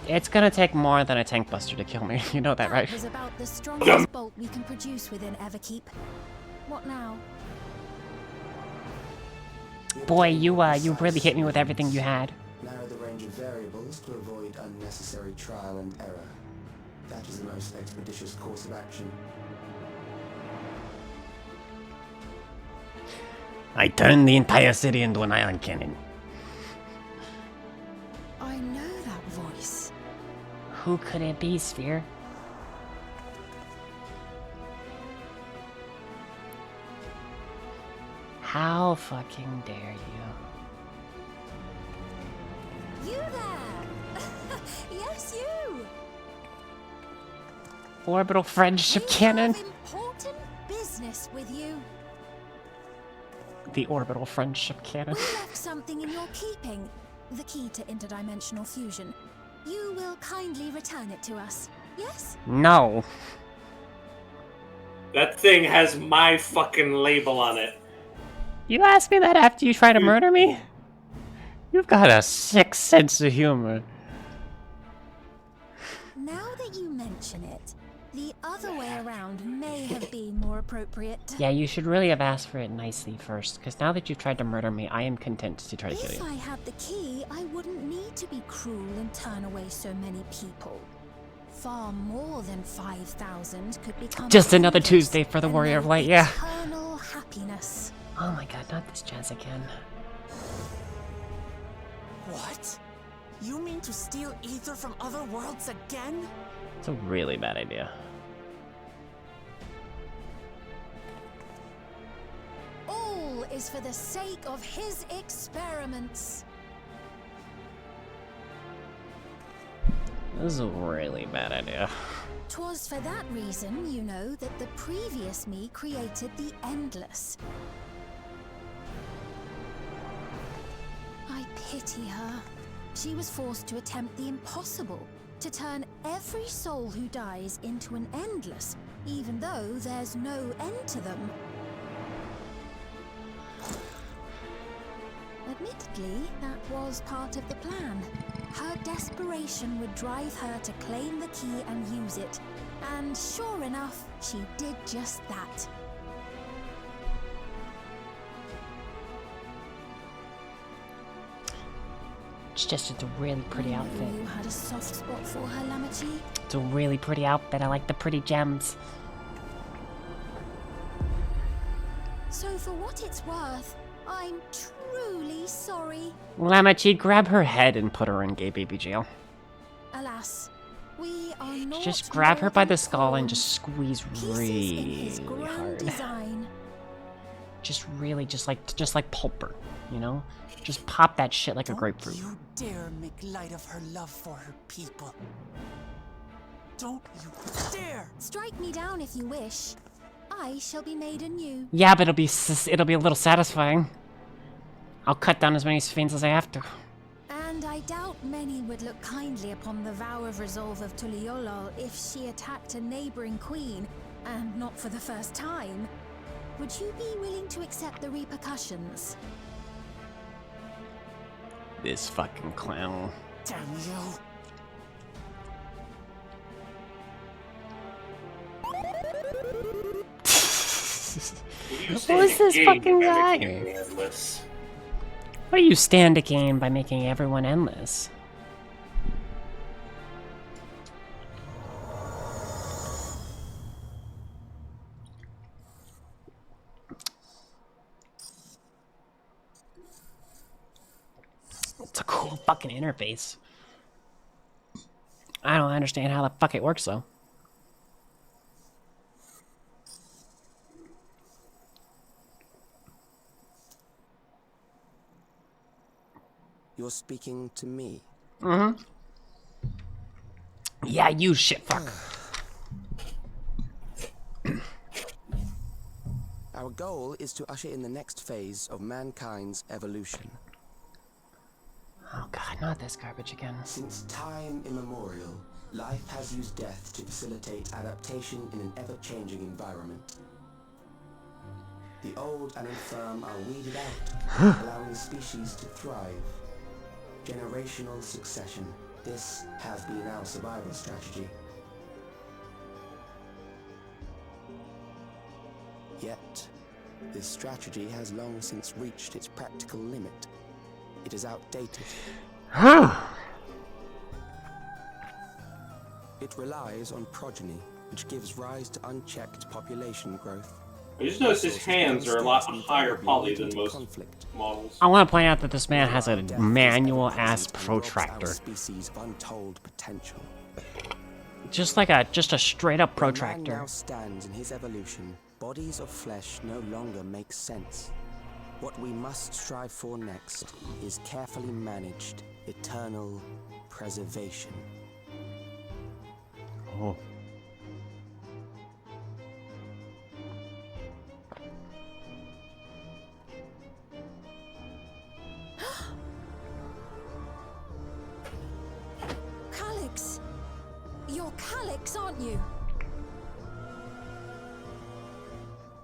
It's gonna take more than a tank buster to kill me. You know that, right? That was about the strongest bolt we can produce within Everkeep. What now? Boy, you really hit me with everything you had. Narrow the range of variables to avoid unnecessary trial and error. That is the most expeditious course of action. I turned the entire city into an ion cannon. I know that voice. Who could it be, Sphere? How fucking dare you? You there! Yes, you! Orbital friendship We cannon? have important business with you. The orbital friendship cannon. We left something in your keeping. The key to interdimensional fusion. You will kindly return it to us, yes? No. That thing has my fucking label on it. You asked me that after you tried to murder me? You've got a sick sense of humor. Now that you mention it, the other way around may have been more appropriate. Yeah, you should really have asked for it nicely first, because now that you've tried to murder me, I am content to try to kill If you. I had the key, I wouldn't need to be cruel and turn away so many people. Far more than 5,000 could become Just another hundreds, Tuesday for the and Warrior of know Light, yeah. Eternal happiness. Oh my god, not this jazz again. What? You mean to steal ether from other worlds again? It's a really bad idea. All is for the sake of his experiments. This is a really bad idea. 'Twas for that reason, you know, that the previous me created the Endless. I pity her. She was forced to attempt the impossible, to turn every soul who dies into an Endless, even though there's no end to them. Admittedly, that was part of the plan. Her desperation would drive her to claim the key and use it. And sure enough, she did just that. It's a really pretty I knew outfit. You had a soft spot for her, Lamachi. It's a really pretty outfit. I like the pretty gems. So for what it's worth, I'm truly sorry. Lamachi, grab her head and put her in gay baby jail. Alas, we are not Just grab her by more the skull than and just squeeze pieces in his really grand hard. design. Just really, just like pulp her, you know? Just pop that shit like a Don't grapefruit. you dare make light of her love for her people. Don't you dare! Strike me down if you wish. I shall be made anew. Yeah, but it'll be a little satisfying. I'll cut down as many Spheens as I have to. And I doubt many would look kindly upon the vow of resolve of Tuliolol if she attacked a neighboring queen, and not for the first time. Would you be willing to accept the repercussions? This fucking clown. Damn you! Who is this fucking guy? What do you stand to gain by making everyone endless? It's a cool fucking interface. I don't understand how the fuck it works though. You're speaking to me. Mm-hmm. Yeah, you shit fuck. Our goal is to usher in the next phase of mankind's evolution. Oh god, not this garbage again. Since time immemorial, life has used death to facilitate adaptation in an ever-changing environment. The old and infirm are weeded out, allowing the species to thrive. Generational succession. This has been our survival strategy. Yet, this strategy has long since reached its practical limit. It is outdated. It relies on progeny, which gives rise to unchecked population growth. I just noticed his hands are a lot higher poly than most models. I want to point out that this man has a manual-ass protractor. Species of untold potential. Just a straight-up protractor. Man now stands in his evolution. Bodies of flesh no longer make sense. What we must strive for next is carefully managed, eternal preservation. Oh. Calyx! You're Calyx, aren't you?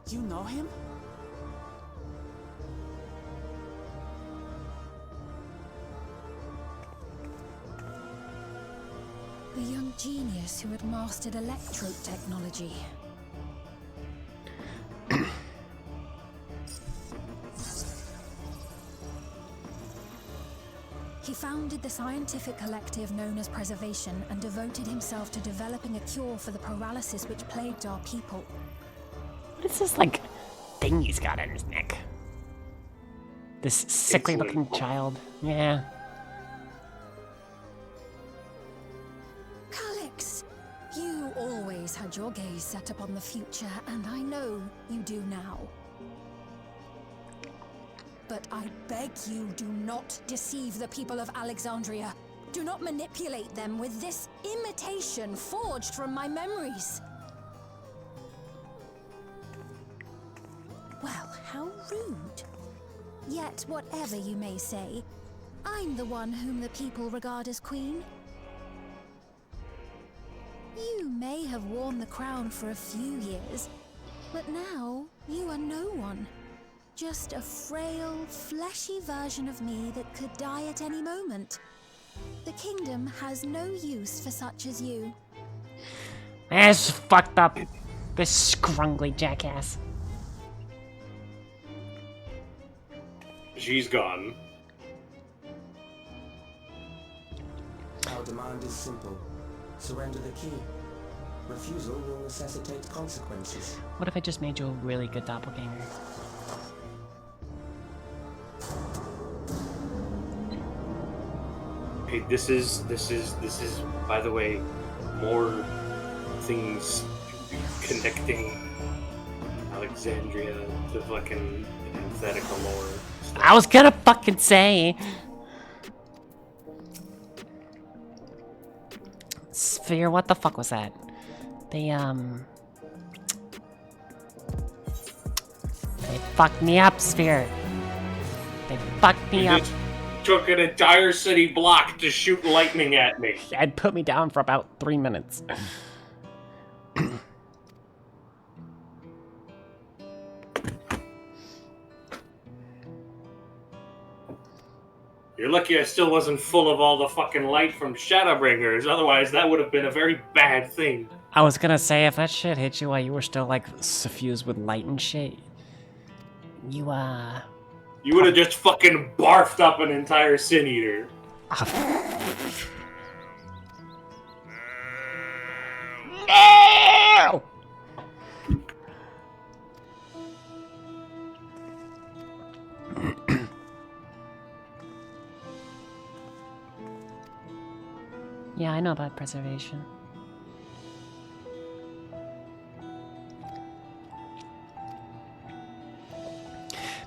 You know him? The young genius who had mastered electrode technology. He founded the scientific collective known as Preservation and devoted himself to developing a cure for the paralysis which plagued our people. What is this, like, thing he's got on his neck? This sickly-looking child. Yeah. Calyx, you always had your gaze set upon the future, and I know you do now. But I beg you, do not deceive the people of Alexandria. Do not manipulate them with this imitation forged from my memories. Well, how rude. Yet, whatever you may say, I'm the one whom the people regard as queen. You may have worn the crown for a few years, but now you are no one. Just a frail, fleshy version of me that could die at any moment. The kingdom has no use for such as you. That's fucked up. This scrungly jackass. She's gone. Our demand is simple. Surrender the key. Refusal will necessitate consequences. What if I just made you a really good doppelganger? Hey, this is by the way more things connecting Alexandria to fucking antithetical lore. stuff. I was gonna fucking say. Sphere, what the fuck was that? They fucked me up, Sphere. They fucked me up. Took an entire city block to shoot lightning at me. And put me down for about 3 minutes. You're lucky I still wasn't full of all the fucking light from Shadowbringers, otherwise that would have been a very bad thing. I was gonna say, if that shit hit you while you were still, like, suffused with light and shit, you would have just fucking barfed up an entire Sin Eater. No! Yeah, I know about preservation.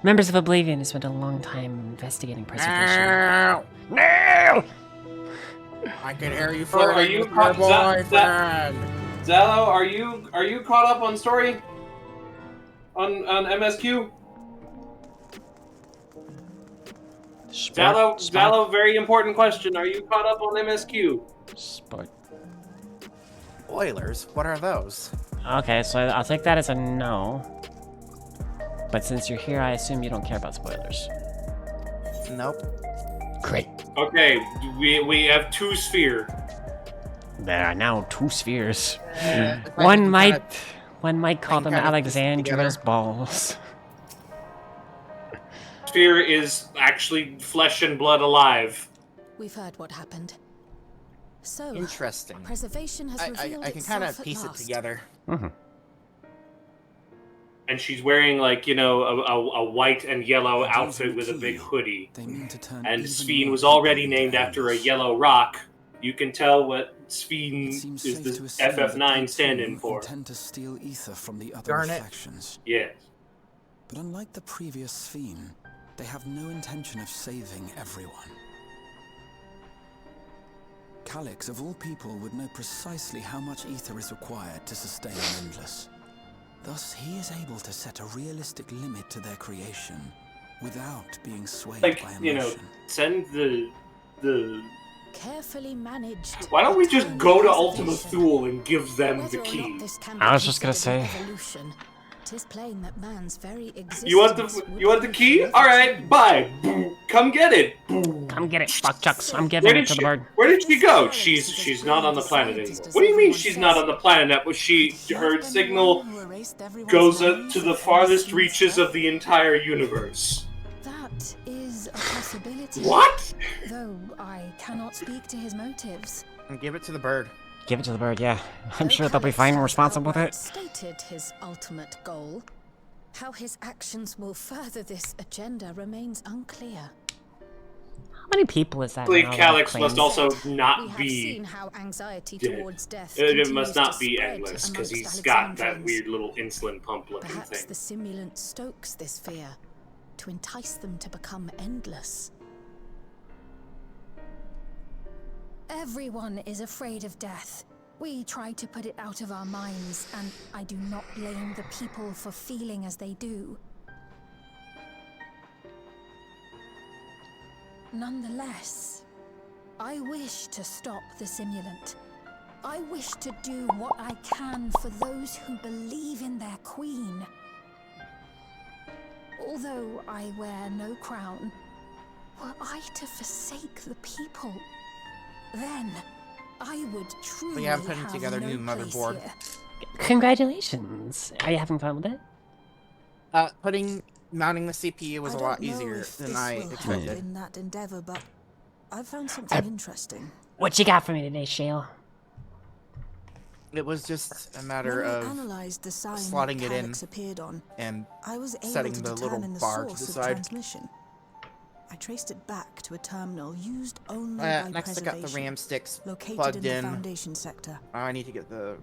Members of Oblivion have spent a long time investigating preservation. No! I can hear you So are flirting you with my boyfriend. Zalo, are you caught up on story? On MSQ? Zalo, very important question. Are you caught up on MSQ? Sport. Spoilers? What are those? Okay, so I'll take that as a no. But since you're here, I assume you don't care about spoilers. Nope. Great. Okay, we have 2 sphere. There are now 2 spheres. One might call them Alexandria's balls. Sphere is actually flesh and blood alive. We've heard what happened. So Interesting. Preservation has revealed I can kind of itself at piece it last. together. Mm-hmm. And she's wearing, like, you know, a white and yellow outfit with a big hoodie. And Sphene was already named after a yellow rock. You can tell what Sphene is the FF9 stand-in for. Intend to steal ether from the other Darn it. factions. Yes. But unlike the previous Sphene, they have no intention of saving everyone. Calyx, of all people, would know precisely how much ether is required to sustain an endless. Thus, he is able to set a realistic limit to their creation without being swayed by emotion. You know, send the... Carefully managed. Why don't we just go to Ultima Thule and give them the key? I was just gonna say. Tis plain that man's very existence You want the key? Alright, bye. Come get it. Come get it, fuck chucks. I'm giving it to the bird. Where did she go? She's not on the planet anymore. What do you mean she's not on the planet? Her signal goes to the farthest reaches of the entire universe. That is a possibility. What? Though I cannot speak to his motives. And give it to the bird. Give it to the bird, yeah. I'm sure they'll be fine and responsible with it. Stated his ultimate goal. How his actions will further this agenda remains unclear. How many people is that? I believe now Calyx that must claims- also We not have be seen how anxiety dead. towards death It continues must to not be spread endless, because amongst he's got that Alexandrians. weird little insulin pump looking Perhaps thing. the simulant stokes this fear to entice them to become endless. Everyone is afraid of death. We try to put it out of our minds, and I do not blame the people for feeling as they do. Nonetheless, I wish to stop the simulant. I wish to do what I can for those who believe in their queen. Although I wear no crown, were I to forsake the people, then I would truly Yeah, I'm putting have together a no new place motherboard. here. Congratulations. Are you having fun with it? Mounting the CPU was I a lot don't know easier if than this I will help expected. in that endeavor, but I've found something interesting. What you got for me today, Shale? It was just a matter When I of analyzed the sign slotting it in Calyx appeared on, and I was able setting to the little determine the bar to source the of side. transmission. I traced it back to a terminal used only by Next, I got the preservation, RAM sticks located plugged in in. the Foundation sector. I need to get the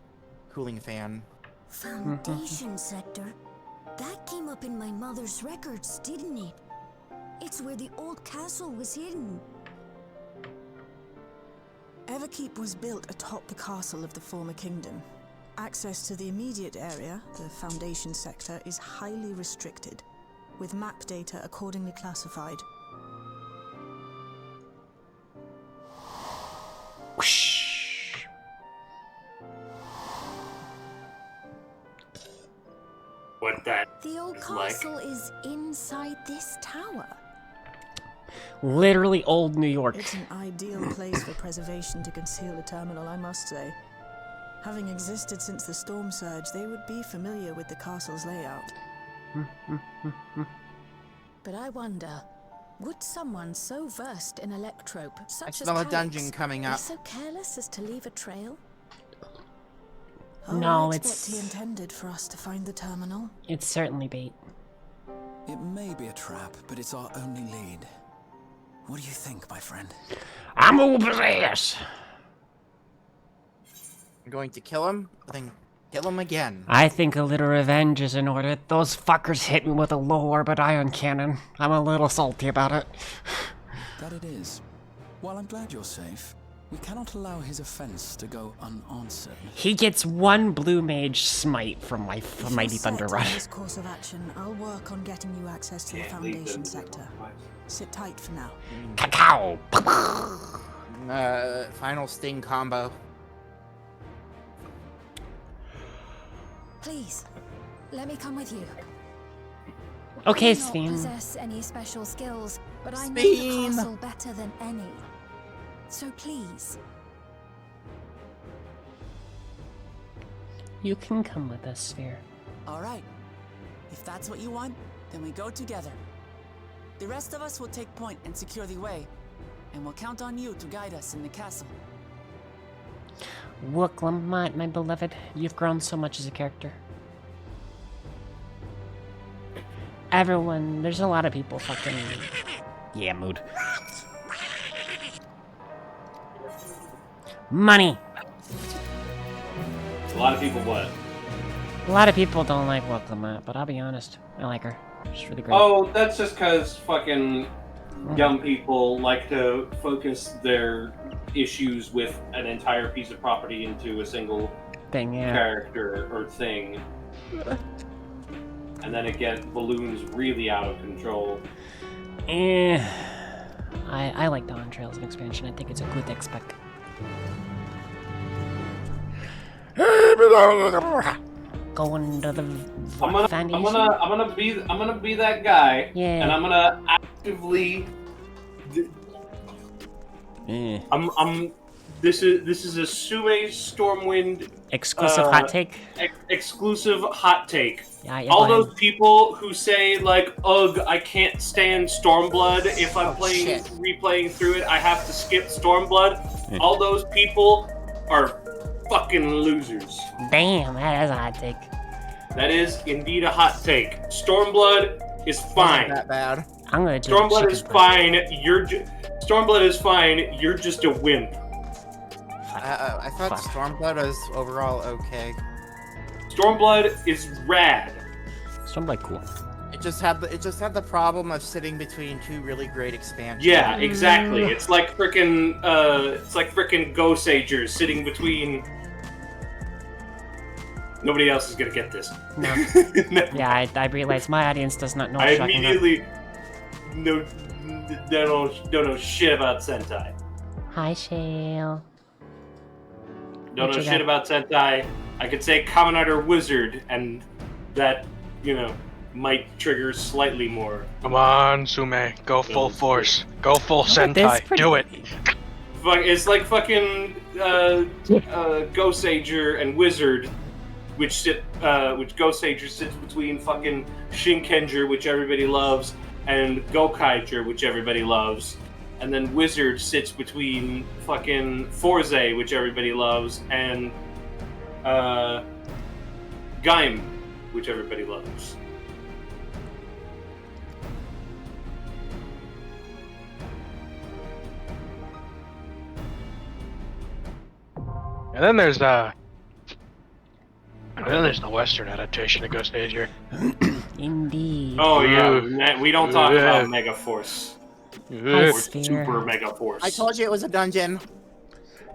cooling fan. Foundation sector? That came up in my mother's records, didn't it? is where the old castle was hidden. Everkeep was built atop the castle of the former kingdom. Access to the immediate area, the Foundation sector, is highly restricted, with map data accordingly classified. What that The old is like. castle is inside this tower. Literally old New York. It's an ideal place for preservation to conceal a terminal, I must say. Having existed since the storm surge, they would be familiar with the castle's layout. But I wonder, would someone so versed in electrope, such I as smell a Calyx, dungeon coming be up. so careless as to leave a trail? Oh, No, I it's- expect he intended for us to find the terminal. It's certainly bait. It may be a trap, but it's our only lead. What do you think, my friend? I'm over this. I'm going to kill him, then kill him again. I think a little revenge is in order. Those fuckers hit me with a low-orbit ion cannon. I'm a little salty about it. That it is. While I'm glad you're safe, we cannot allow his offense to go unanswered. He gets one blue mage smite from my If Mighty you're Thunder set Run. on this course of action, I'll work on getting you access to the Can't leave Foundation them sector. Sit tight for now. Cacao! Final sting combo. Please, let me come with you. Okay, I do not Sven. possess any special skills, but I know the Sven! castle better than any. So please, You can come with us, Sphere. All right. If that's what you want, then we go together. The rest of us will take point and secure the way, and we'll count on you to guide us in the castle. Wooklamot, my beloved, you've grown so much as a character. Everyone, there's a lot of people fucking... Yeah, mood. Money! A lot of people what? A lot of people don't like Wooklamot, but I'll be honest, I like her. She's really great. Oh, that's just because fucking young people like to focus their issues with an entire piece of property into a single Thing, yeah. character or thing. And then it gets balloons really out of control. I like dawntrail as an expansion. I think it's a good spec. Going to the I'm gonna be that guy, Yeah. and I'm gonna actively. This is a Sume Stormwind Exclusive hot take. exclusive hot take. Yeah, All go ahead. those people who say like, "Ugh, I can't stand Stormblood. If I'm shit. replaying through it, I have to skip Stormblood." All those people are fucking losers. Damn, that is a hot take. That is indeed a hot take. Stormblood is fine. Not that bad. I'm gonna do Stormblood chicken is breast. fine. Stormblood is fine. You're just a wimp. I thought Fuck. Stormblood was overall okay. Stormblood is rad. Stormblood cool. It just had the problem of sitting between two really great expansions. Yeah, exactly. It's like frickin' Go Sagers sitting between. Nobody else is gonna get this. No. No. Yeah, I realize my audience does not know. I shocking enough. immediately don't know shit about Sentai. Hi, Shale. Don't What know you shit got? about Sentai. I could say Kamen Rider Wizard, and that, might trigger slightly more. Come on, Sume. Go full Those- force. Go full this Sentai. pretty- Do it. It's like fucking Go Sager and Wizard, which Go Sager sits between fucking Shinkenger, which everybody loves, and Gokaiger, which everybody loves. And then Wizard sits between fucking Forze, which everybody loves, and Gaim, which everybody loves. And then there's the Western adaptation of Ghost Ager. Indeed. Oh yeah, we don't talk about Mega Force. Hi, Or Sphere. Super Mega Force. I told you it was a dungeon.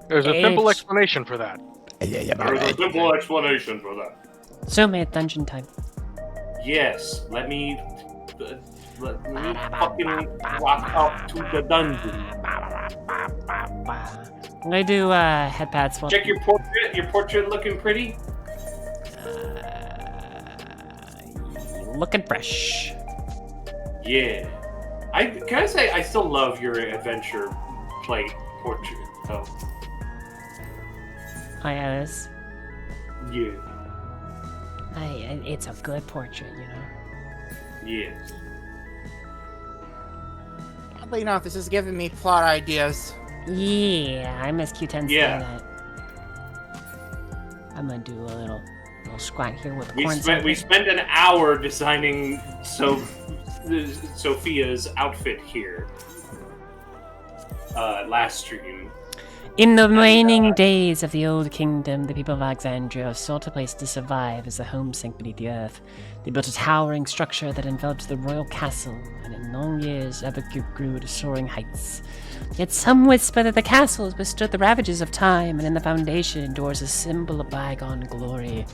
There's a simple explanation for that. There's a simple explanation for that. So, man, dungeon time. Yes, let me fucking walk up to the dungeon. I'm gonna do head pad swap. Check your portrait. Your portrait looking pretty. Looking fresh. Yeah. Can I say I still love your adventure plate portrait though. Oh yeah, it is. Yeah. It's a good portrait, you know. Yes. Oddly enough, this is giving me plot ideas. Yeah, I miss Q10 Yeah. that. I'm gonna do a little squat here with We corn. spent an hour designing Sophia's outfit here. Last stream. In the waning days of the Old Kingdom, the people of Alexandria sought a place to survive as the home sank beneath the earth. They built a towering structure that enveloped the royal castle, and in long years ever grew to soaring heights. Yet some whisper that the castle has withstood the ravages of time, and in the foundation endures a symbol of bygone glory.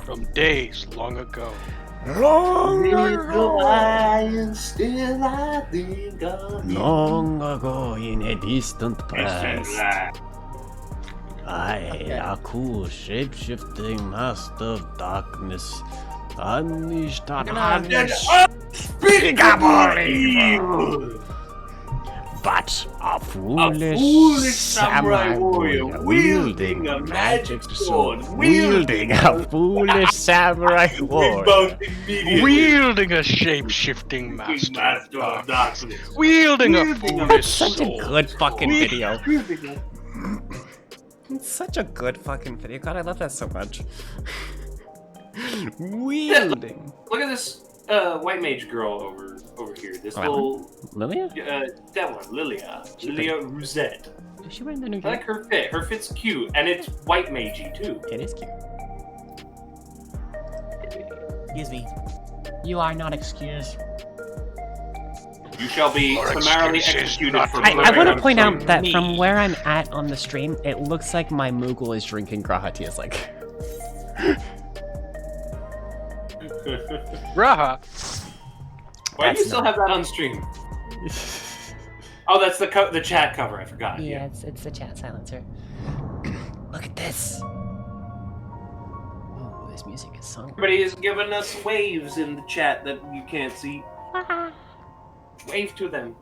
From days long ago. Long ago in a distant past, I, a cool shape-shifting master of darkness, unleashed on unspeakable evil. But a foolish samurai warrior wielding a magic sword, wielding a foolish samurai warrior, Wielding a shape-shifting master of darkness. Wielding a foolish Such a sword. good fucking video. It's such a good fucking video. God, I love that so much. Wielding. Look at this white mage girl over here. This little Lilia? that one, Lilia Rosette. Is she wearing the new I like her fit. Her fit's cute, and it's white magey too. It is cute. Excuse me. You are not excused. You shall be summarily executed for I want to point out from that me. from where I'm at on the stream, it looks like my Moogle is drinking Graha Tears. Like, Raha. Why do you still have that on stream? Oh, that's the chat cover. I forgot. yeah, it's the chat silencer. Look at this. Oh, this music is sung. Everybody is giving us waves in the chat that you can't see. Wave to them.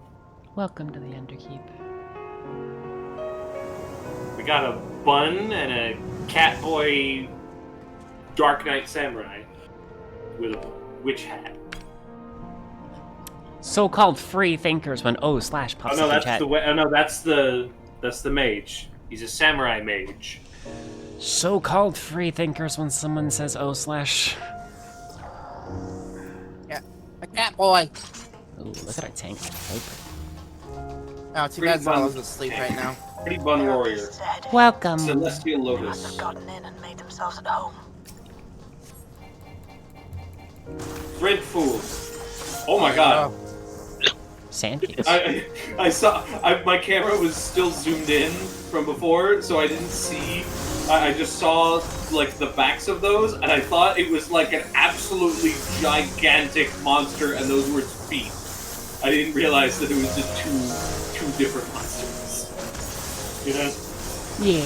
Welcome to the Underkeep. We got a bun and a Catboy Dark Knight Samurai with a witch hat. So-called free thinkers when pops Oh up no, in that's chat. the way. Oh no, that's the mage. He's a samurai mage. So-called free thinkers when someone says Yeah, a cat boy. Ooh, look at our tank. So pretty. Oh, too bad Zolo's asleep right now. Pretty bun warrior. Welcome. Celestial Lotus. Must have gotten in and made themselves at home. Red Fool. Oh my god. Sandcase. I saw. My camera was still zoomed in from before, so I didn't see. I just saw like the backs of those, and I thought it was like an absolutely gigantic monster, and those were its feet. I didn't realize that it was just two different monsters. You know? Yeah.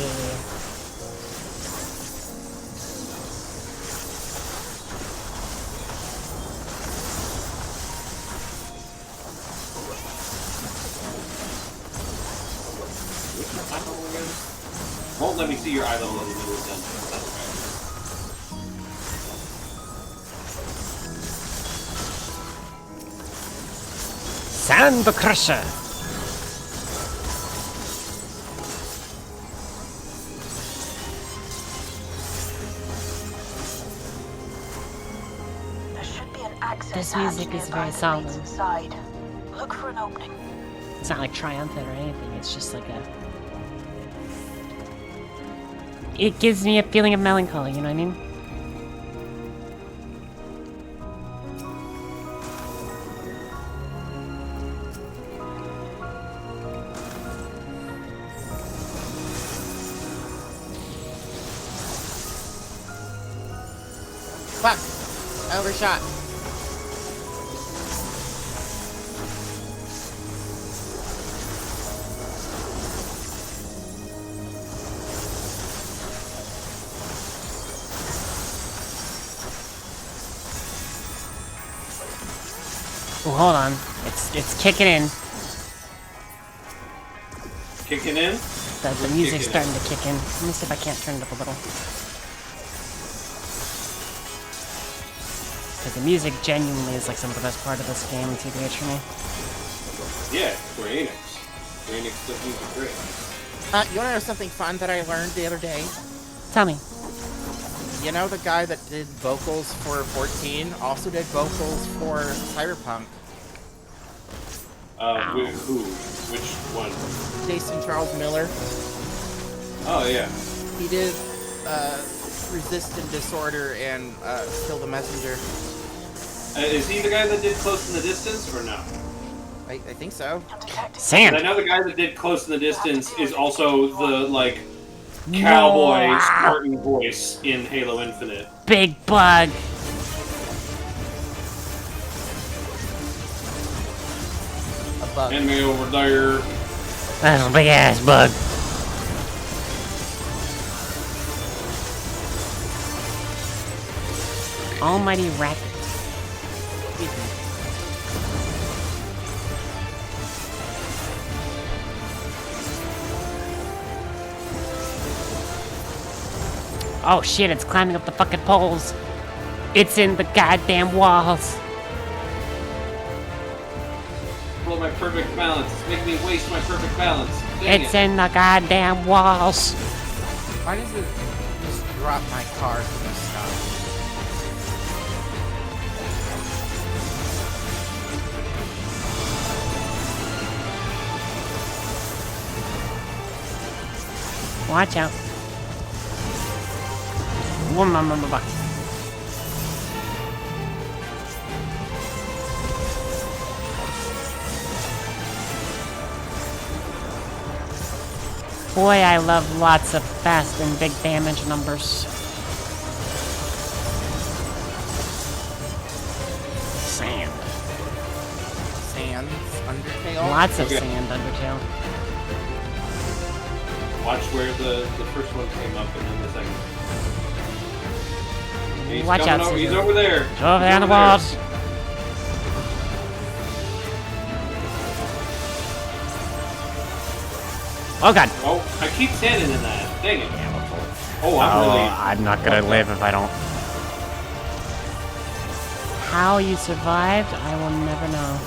Won't let me see your island while the middle is done. Sand Crusher. There should be an access This hatch music is nearby very that solemn. leads inside. Look for an opening. It's not like triumphant or anything. It's just like a it gives me a feeling of melancholy, you know what I mean? Fuck! I overshot. Oh, hold on. It's kicking in. Kicking in? The music's starting to kick in. Let me see if I can't turn it up a little. Because the music genuinely is like some of the best part of this game, TBH for me. Yeah, Square Enix. Square Enix does music great. You wanna know something fun that I learned the other day? Tell me. You know the guy that did vocals for 14 also did vocals for Cyberpunk? Who? Which one? Jason Charles Miller. Oh, yeah. He did, Resistant Disorder and, Kill the Messenger. Is he the guy that did Close in the Distance, or no? I think so. Sand! I know the guy that did Close in the Distance is also the, like, cowboy Spartan voice in Halo Infinite. Big bug! A bug. Enemy over there. That's a big ass bug. Almighty racket. Oh shit, it's climbing up the fucking poles. It's in the goddamn walls. Pull my perfect balance. It's making me waste my perfect balance. Dang It's it. in the goddamn walls. Why does it just drop my car from the sky? Watch out. Boy, I love lots of fast and big damage numbers. Sand. Sand. Undertale? Lots of sand, Undertale. Watch where the first one came up and then the second. He's Watch coming out, over. He's Caesar. over there. He's over there on the walls. Oh god. Oh, I keep standing in that. Dang it. Oh, I'm not gonna live if I don't. How you survived, I will never know.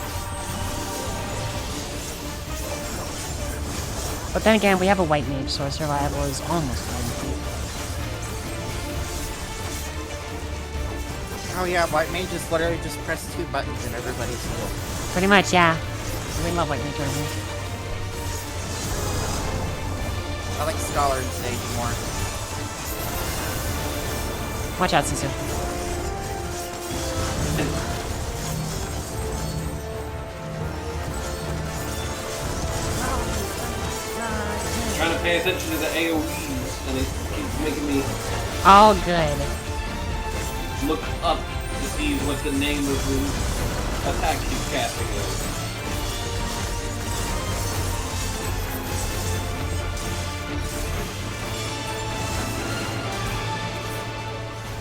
But then again, we have a white mage, so our survival is almost guaranteed. Oh yeah, white mages literally just press 2 buttons and everybody's healed. Pretty much, yeah. We love white mage right here. I like Scholar and Sage more. Watch out, Sisu. Trying to pay attention to the AoEs, and it keeps making me All good. look up to see what the name of the attack he's casting is.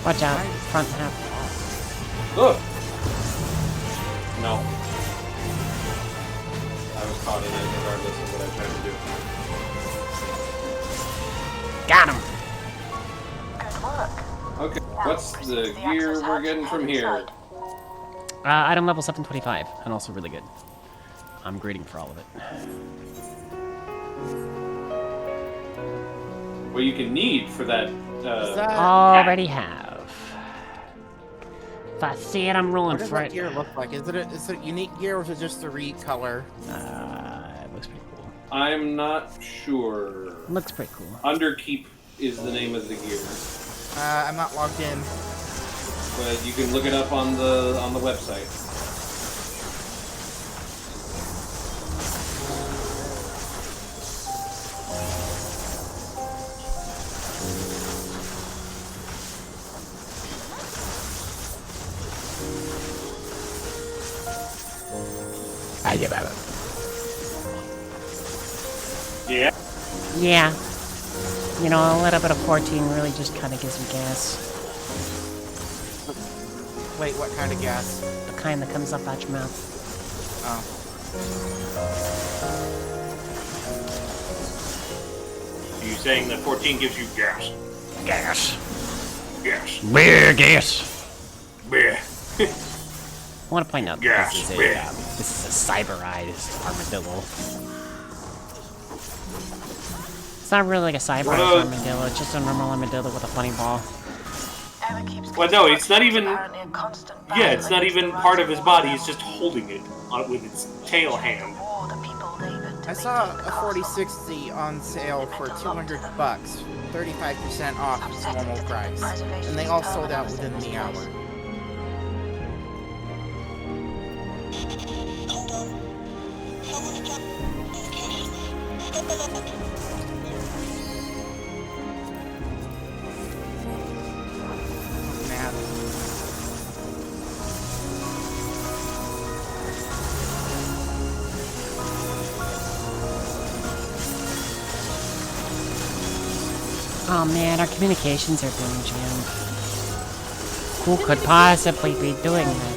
Watch out, front half. Look! No. I was caught in it regardless of what I tried to do. Got him! Okay, what's the gear we're getting from here? Item level 725, and also really good. I'm grading for all of it. What you can need for that, Already have. If I see it, I'm rolling What does for that it. gear look like? Is it a unique gear or is it just a recolor? It looks pretty cool. I'm not sure. Looks pretty cool. Underkeep is the name of the gear. I'm not logged in. But you can look it up on the website. Yeah. Yeah. You know, a little bit of 14 really just kind of gives me gas. Wait, what kind of gas? The kind that comes up out your mouth. Oh. Are you saying that 14 gives you gas? Gas. Gas. Beer gas. Beer. I want to point out that Gas. this is a cyberized armadillo. It's not really like a cyberized armadillo, it's just a normal armadillo with a funny ball. Well, no, it's not even... Yeah, it's not even part of his body, it's just holding it with its tail hand. I saw a 4060 on sale for $200, 35% off its normal price, and they all sold out within the hour. Oh man, our communications are being jammed. Who could possibly be doing that?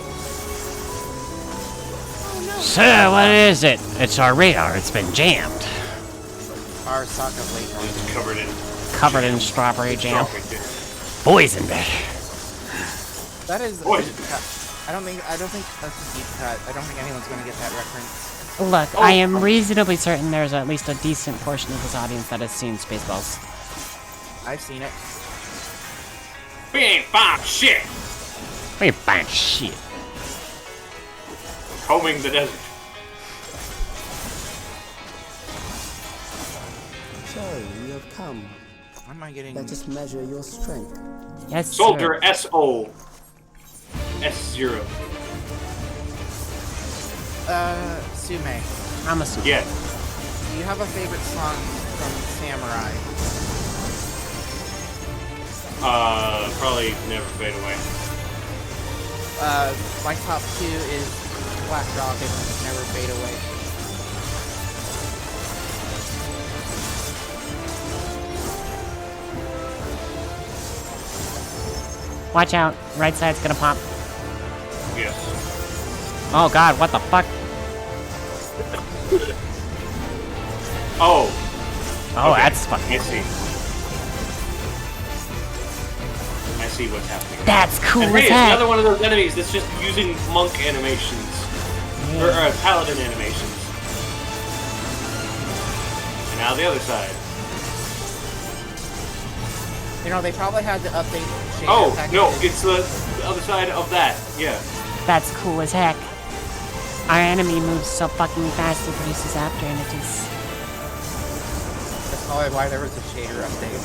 Sir, what is it? It's our radar. It's been jammed. Our socket later. It's Covered in strawberry jam. Poisoned it. That is a deep cut. I don't think that's a deep cut. I don't think anyone's gonna get that reference. Look, I am reasonably certain there's at least a decent portion of this audience that has seen Spaceballs. I've seen it. We ain't found shit! We ain't found shit. Combing the desert. So, you have come. Why am I getting... Let us measure your strength. Yes, Soldier sir. S.O. S0. Sume. I'm a super. Yeah. Do you have a favorite song from Samurai? Probably Never Fade Away. My top 2 is Black Rock and Never Fade Away. Watch out, right side's gonna pop. Yes. Oh god, what the fuck? Oh. Oh, Okay. that's fucking I cool. see. I see what's happening. That's cool And as hey, it's heck. another one of those enemies that's just using monk animations. Or paladin animations. And now the other side. You know, they probably had to update shader Oh, packages. no, it's the other side of that. Yeah. That's cool as heck. Our enemy moves so fucking fast it produces after entities. That's probably why there was a shader update.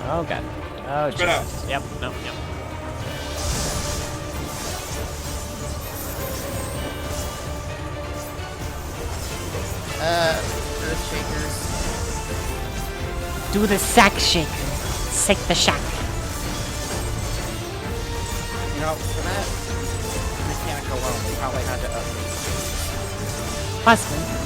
Oh god. Oh Spread out. Jesus. Yep, nope, yep. Earth shakers. Do the sack shaker. Shake the shack. You know, for that mechanic alone, they probably had to update shakers. Possibly.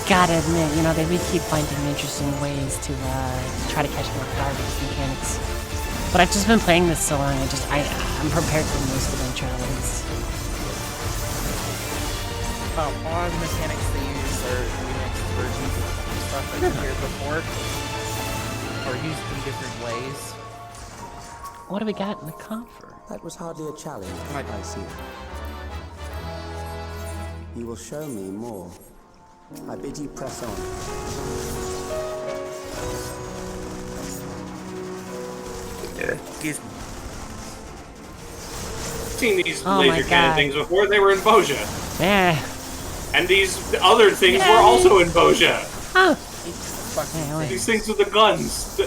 gotta admit, you know, they really keep finding interesting ways to try to catch me off guard with these mechanics. But I've just been playing this so long, I'm prepared for most eventualities. A lot of the mechanics they use are remixed versions of stuff that I've heard before, or used in different ways. What do we got in the coffer? That was hardly a challenge, I see. You will show me more. I bid you press on. Excuse me. Seen these laser cannon things before. They were in Boja. Yeah. And these other things were also in Boja. Huh. These things with the guns.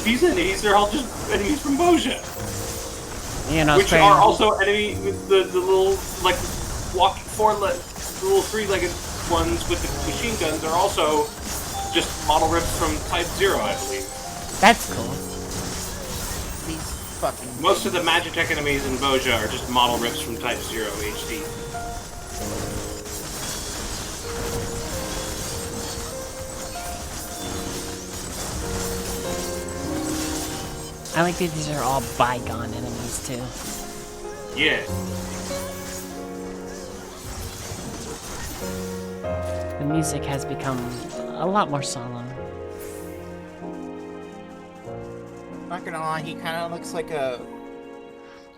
These enemies are all just enemies from Boja. You know, which are also enemy with the little like walking the little three-legged ones with the machine guns are also just model rips from Type 0, I believe. That's cool. These fucking... Most of the Magitech enemies in Boja are just model rips from Type 0 HD. I like that these are all bygone enemies, too. Yeah. The music has become a lot more solemn. Not gonna lie, he kind of looks like a...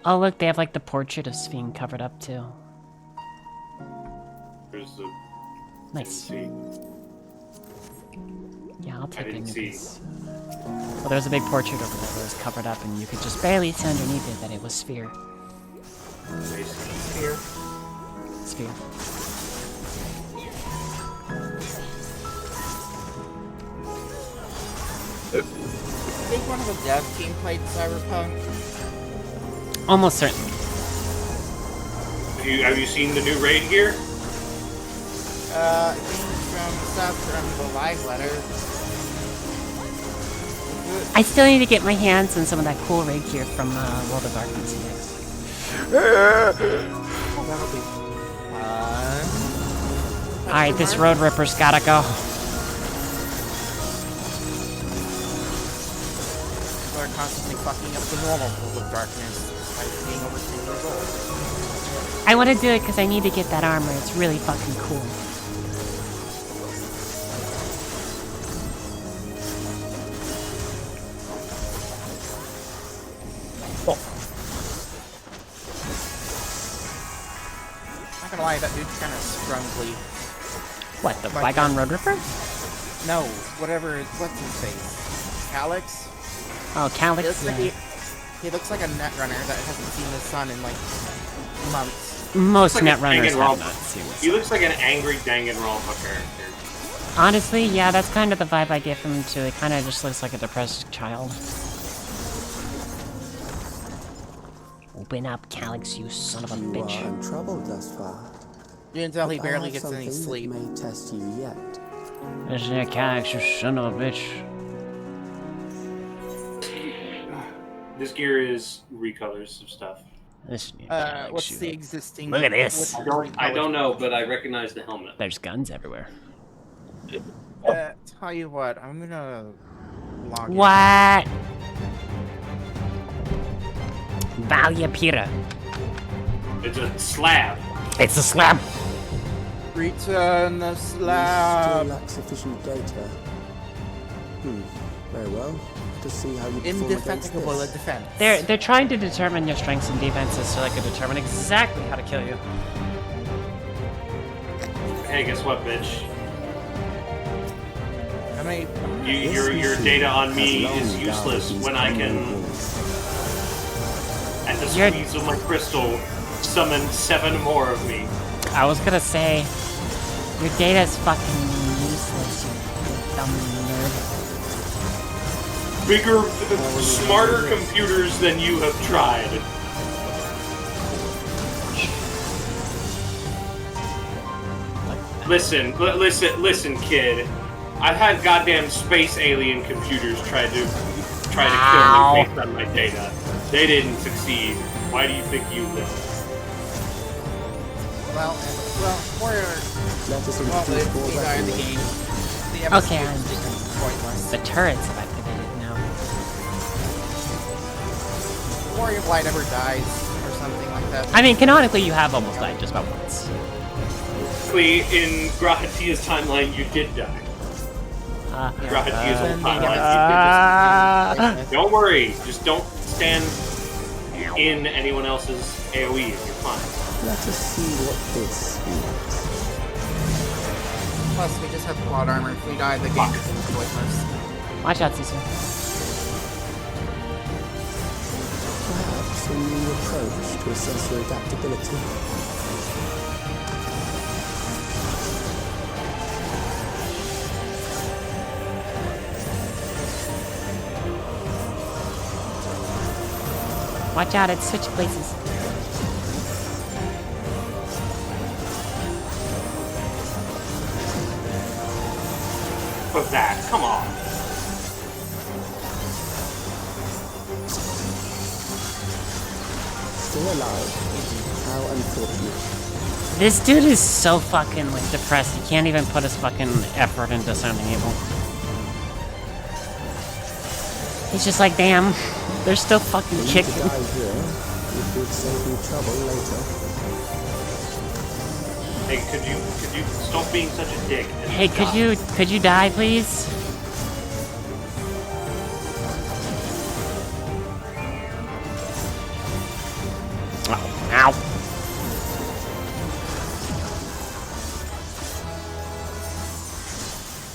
Oh look, they have like the portrait of Sphene covered up too. There's the... Nice. Yeah, I'll take any of these. Well, there's a big portrait over there that was covered up and you could just barely see underneath it that it was Sphere. Sphere. Sphere. I think one of the dev team played Cyberpunk. Almost certainly. Have you seen the new raid here? I think from stuff from the live letter. I still need to get my hands on some of that cool raid gear from World of Darkness. That'll be fun. Alright, this Road Ripper's gotta go. People are constantly fucking up the normal World of Darkness despite being over 10 years old. I want to do it because I need to get that armor. It's really fucking cool. Not gonna lie, that dude's kind of scrumbly. What, the Bygone Road Ripper? No, whatever, what's his face? Calyx? Oh, Calyx, He looks like a netrunner that hasn't seen the sun in like months. Most like netrunners have not seen this. He looks like an angry Danganronpa character. Honestly, yeah, that's kind of the vibe I get from him too. It kind of just looks like a depressed child. Open up, Calyx, you son of a bitch. You are in trouble thus far. You can tell he But barely I have gets any something sleep. that may test you yet. Listen here, Calyx, you son of a bitch. This gear is recolors of stuff. Listen, What's the existing... Look at this. I don't know, but I recognize the helmet. There's guns everywhere. Tell you what, I'm gonna log in. What? Valia Pira. It's a slab. It's a slab. Return the Still slab. lack sufficient data. Very well. To see how you perform against Indefatigable this. defense. They're trying to determine your strengths and defenses so they can determine exactly how to kill you. Hey, guess what, bitch? How many... Your data on me is useless when I can, at the squeeze of my crystal, summon 7 more of me. I was gonna say, your data is fucking useless, you dumb nerd. Bigger, smarter computers than you have tried. Listen, kid. I've had goddamn space alien computers try to kill me based on my data. They didn't succeed. Why do you think you will? Well, Warrior won't die in the game. The Okay, pointless. the turrets have activated now. Warrior Blight ever dies or something like that. I mean, canonically, you have almost died just about once. Actually, in Grahatia's timeline, you did die. Grahatia's old timeline, you did just... Don't worry, just don't stand in anyone else's AoE and you're fine. Let us see what this is. Plus, we just have plot armor. If we die, the game becomes pointless. Watch out, Sisu. Perhaps a new approach to assess your adaptability. Watch out, it's switch places. For that, come on. Still alive. How unfortunate. This dude is so fucking like depressed. He can't even put his fucking effort into sounding evil. He's just like, damn, they're still fucking kicking. Die here, it would save you trouble later. Hey, could you stop being such a dick? Hey, could you die, please? Oh, ow.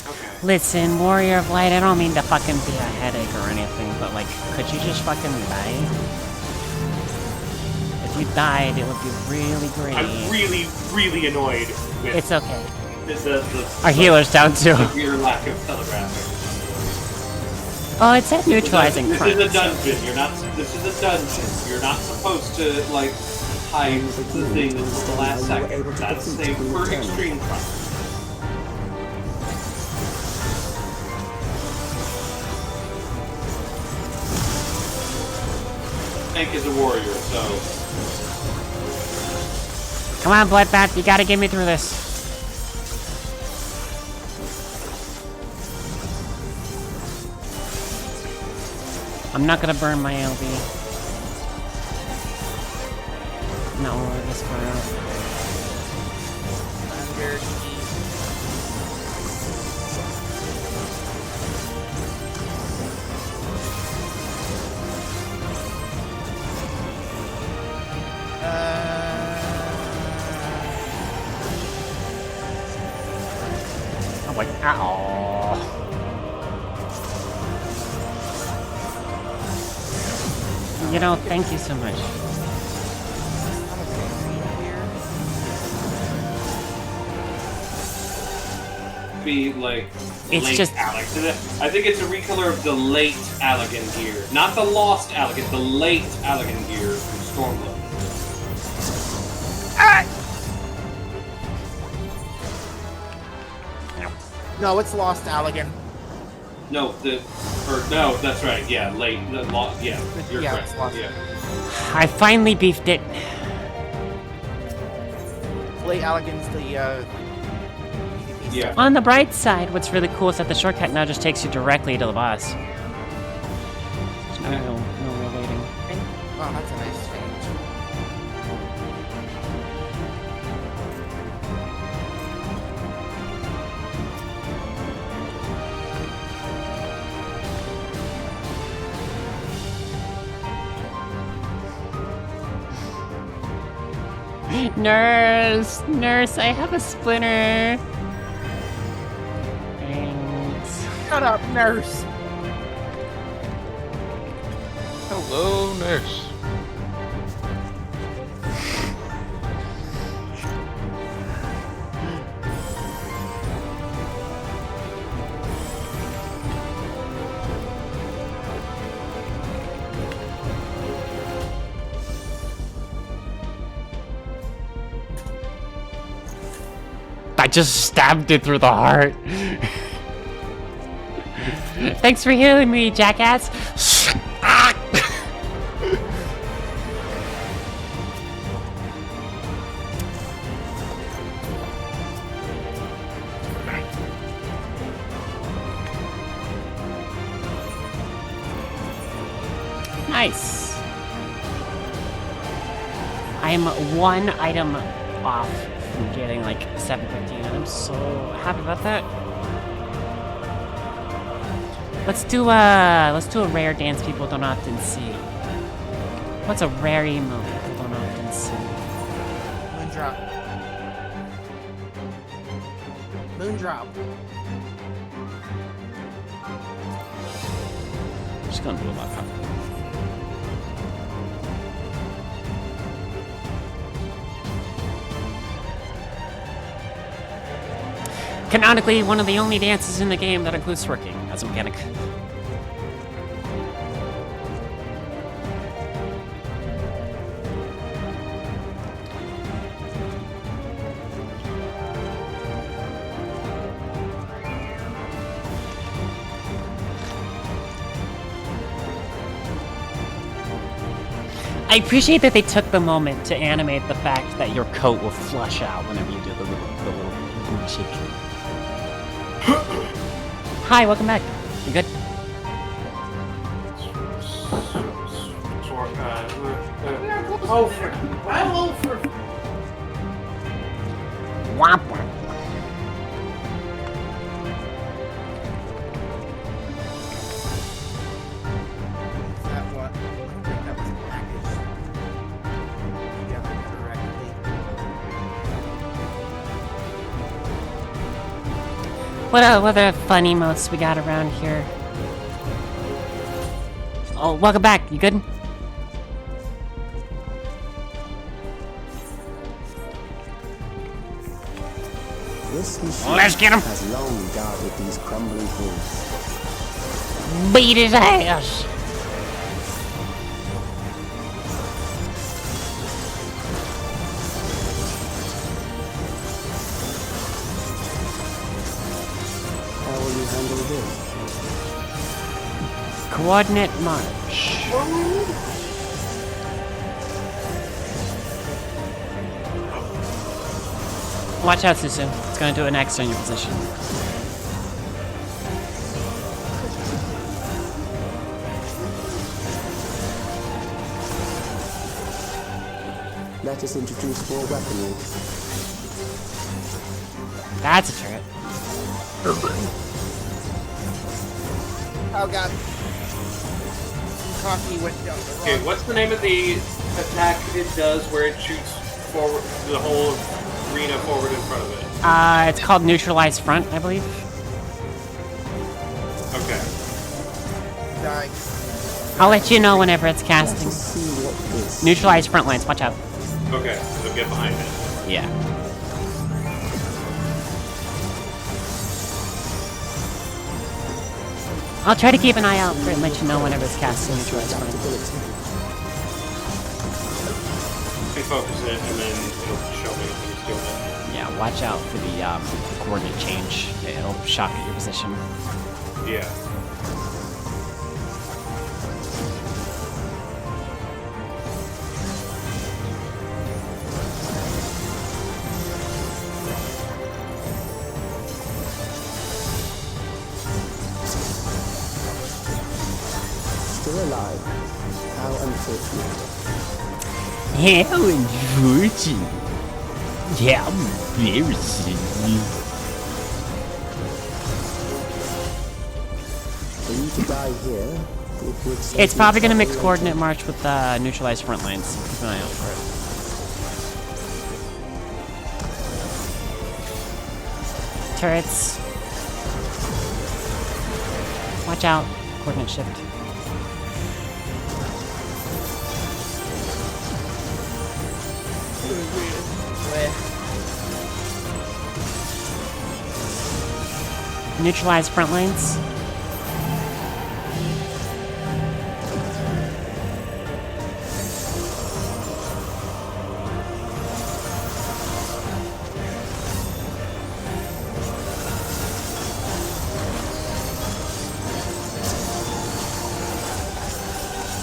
Okay. Listen, Warrior of Light, I don't mean to fucking be a headache or anything, but like, could you just fucking die? If you died, it would be really great. I'm really annoyed with It's okay. the Our healer's down too. severe lack of telegraphing. Oh, it said neutralizing This crime. is a dungeon. This is a dungeon. You're not supposed to like hide the thing until the last second. That's safe for extreme crime. Tank is a warrior, so. Come on, Bloodbath, you gotta get me through this. I'm not gonna burn my LB. Not while we're this far out. I'm like, ow. You know, thank you so much. Be like It's late just- Alex. I think it's a recolor of the late Allegan gear, not the lost Allegan, the late Allegan gear from Stormblood. No, it's Lost Allegan. No, that's right. Yeah, late. Yeah, you're Yeah, correct. it's lost. Yeah. I finally beefed it. Late Allegan's the Yeah. On the bright side, what's really cool is that the shortcut now just takes you directly to the boss. There's no real waiting. Oh, that's a nice change. Nurse, I have a splinter. Thanks. Shut up, nurse! Hello, nurse. I just stabbed it through the heart. Thanks for healing me, jackass. Nice. I'm one item off from getting like 715, and I'm so happy about that. Let's do a rare dance people don't often see. What's a rare emote people don't often see? Moondrop. Moondrop. Just gonna do a lot of Canonically, one of the only dances in the game that includes twerking as a mechanic. I appreciate that they took the moment to animate the fact that your coat will flush out whenever you do the little booty shake. Hi, welcome back. You good? Womp womp. That what? I don't think that was packaged together correctly. What other fun emotes we got around here? Oh, welcome back. You good? This machine Let's get him. has long guarded these crumbling hills. Beat his ass. How will you handle this? Coordinate march. Watch out, Susu. It's gonna do an X on your position. Let us introduce more weaponry. That's a turret. Oh god. Coffee went down the wrong. Okay, what's the name of the attack it does where it shoots forward the whole arena forward in front of it? It's called neutralize front, I believe. Okay. Die. I'll let you know whenever it's casting. See what this Neutralize front lines. Watch out. Okay, so get behind it. Yeah. I'll try to keep an eye out for it and let you know whenever it's casting neutralize front. Focus it, and then it'll show me when it's doing it. Yeah, watch out for the coordinate change. It'll shock at your position. Yeah. still alive? How unfortunate. How unfortunate. How embarrassing. For you to die here, it would It's probably going to mix coordinate march with neutralize front lines. So keep an eye out for it. Turrets. Watch out. Coordinate shift. Neutralize front lines.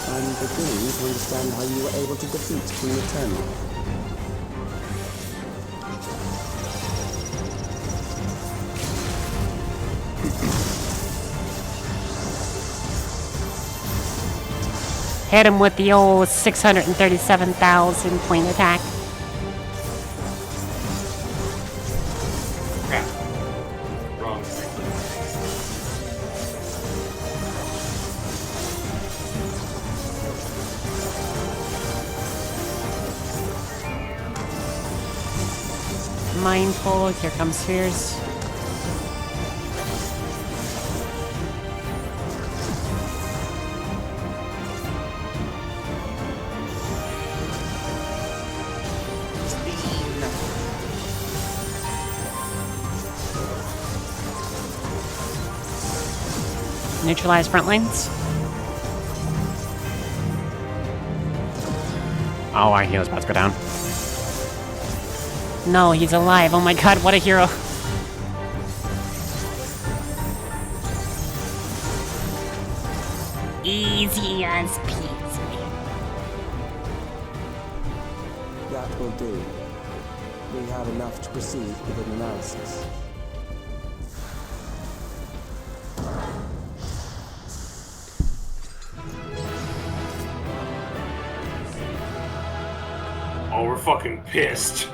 I'm beginning to understand how you were able to defeat Queen Eternal. Hit him with the old 637,000 point attack. Crap. Wrong thing. Mindful, here comes Spheres. Neutralize front lines. Oh, our hero's about to go down. No, he's alive. Oh my god, what a hero. Easy as peasy. That will do. We have enough to proceed with an analysis. Oh, we're fucking pissed.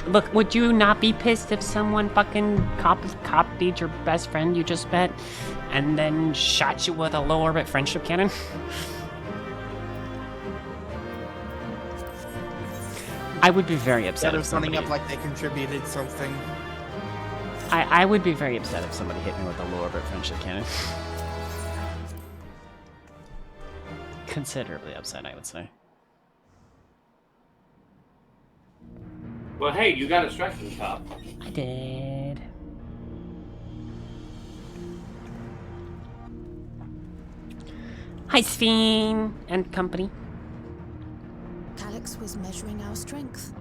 Look, would you not be pissed if someone fucking copied your best friend you just met and then shot you with a low orbit friendship cannon? I would be very upset if somebody... running up like they contributed something. I would be very upset if somebody hit me with a low orbit friendship cannon. Considerably upset, I would say. Well, hey, you got a striking top. I did. Hi, Sphene and company. Alex was measuring our strength.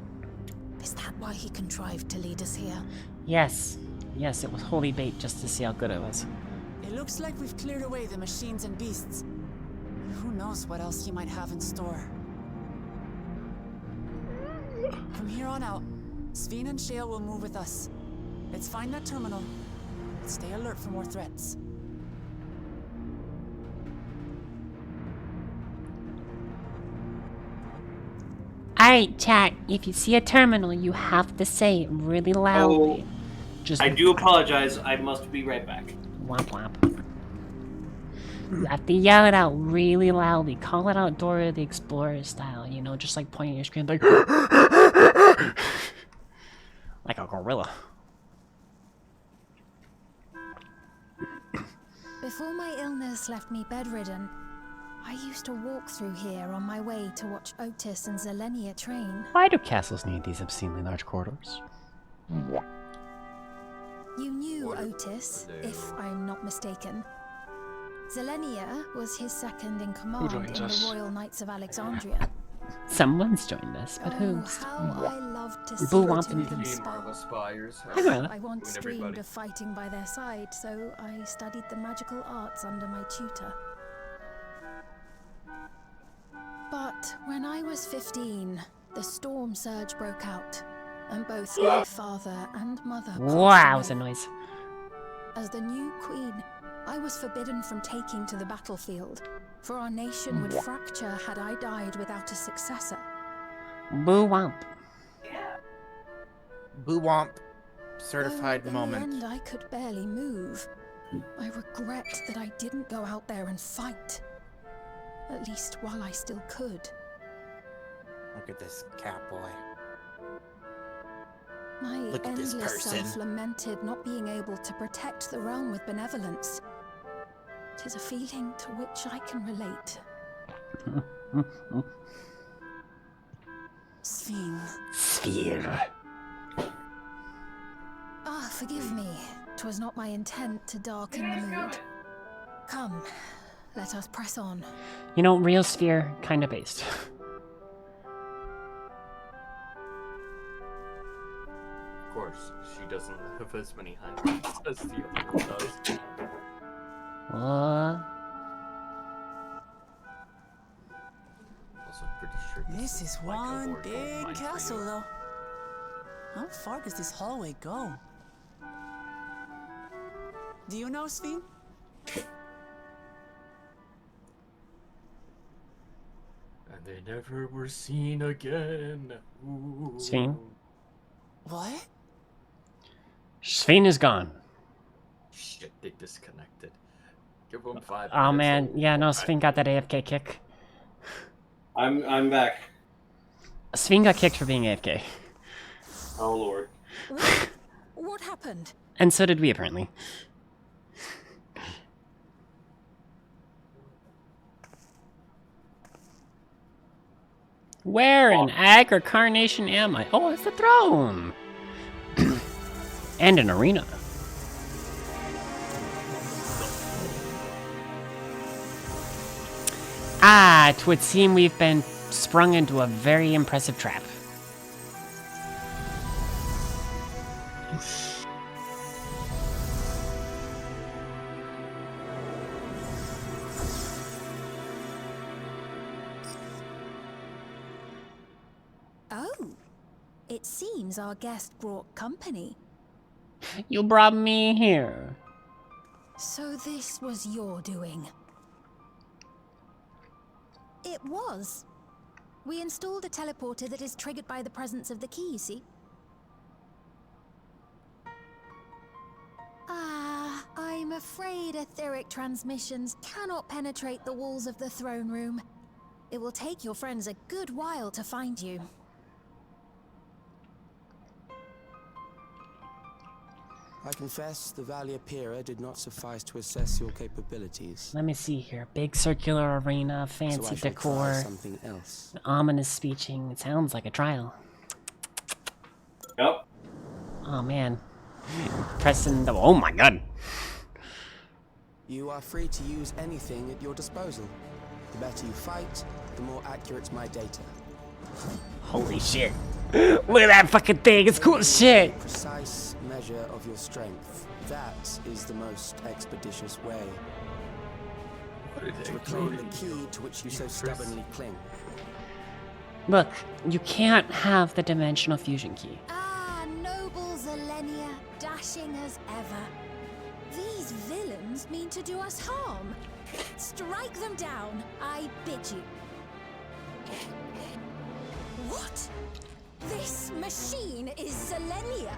Is that why he contrived to lead us here? Yes. Yes, it was holy bait just to see how good I was. It looks like we've cleared away the machines and beasts. Who knows what else he might have in store. From here on out, Sphene and Shale will move with us. Let's find that terminal. Stay alert for more threats. Alright, chat. If you see a terminal, you have to say it really loudly. Oh, I do apologize. I must be right back. Womp womp. You have to yell it out really loudly. Call it out Dora the Explorer style, you know, just like pointing your screen like... like a gorilla. Before my illness left me bedridden, I used to walk through here on my way to watch Otis and Zelenia train. Why do castles need these obscenely large corridors? You knew Otis, if I'm not mistaken. Zelenia was his second in command in the Royal Knights of Alexandria. Someone's joined us, but who? How I loved to see Boo the Womp two and of them Boo. spar. I once dreamed of fighting by their side, so I studied the magical arts under my tutor. But when I was 15, the storm surge broke out, and both my father and mother Wow, was a noise. As the new queen, I was forbidden from taking to the battlefield, for our nation would fracture had I died without a successor. Boo Womp. Boo Womp. Certified moment. In the end, I could barely move. I regret that I didn't go out there and fight. At least while I still could. Look at this cat boy. My Look at this endless person. self lamented not being able to protect the realm with benevolence. 'Tis a feeling to which I can relate. Sphene. Sphere. Ah, forgive me. 'Twas not my intent to darken the mood. Come, let us press on. You know, real Sphere, kinda based. Of course, she doesn't have as many highlights as the other one does. What? Also pretty sure This is like a one Lord big Gold castle, mine for though. How far does this hallway go? Do you know, Sphene? And they never were seen again. Ooh. SPHEEEEEEEE. What? SPHEEEEEEEE is gone. Shit, they disconnected. Give them 5 Oh minutes. man, they'll yeah, come no, back. SPHEEEEEEE got that AFK kick. I'm back. SPHEEEEEEE got kicked for being AFK. Oh lord. What happened? And so did we, apparently. Where in Agri Carnation am I? Oh, it's the throne! And an arena. Ah, it would seem we've been sprung into a very impressive trap. Oh, it seems our guest brought company. You brought me here. So this was your doing? It was. We installed a teleporter that is triggered by the presence of the key, you see? Ah, I'm afraid etheric transmissions cannot penetrate the walls of the throne room. It will take your friends a good while to find you. I confess the Valiopeira did not suffice to assess your capabilities. Let me see here. Big circular arena, So fancy I shall decor, try something else. ominous speeching. It sounds like a trial. Yep. Oh man. Pressing the. Oh my god. You are free to use anything at your disposal. The better you fight, the more accurate my data. Holy shit. Look at that fucking thing. It's cool as shit. Precise measure of your strength. That is the most expeditious way to reclaim the key to which you so stubbornly cling. Look, you can't have the dimensional fusion key. Ah, noble Zilenia, dashing as ever. These villains mean to do us harm. Strike them down, I bid you. What? This machine is Zilenia.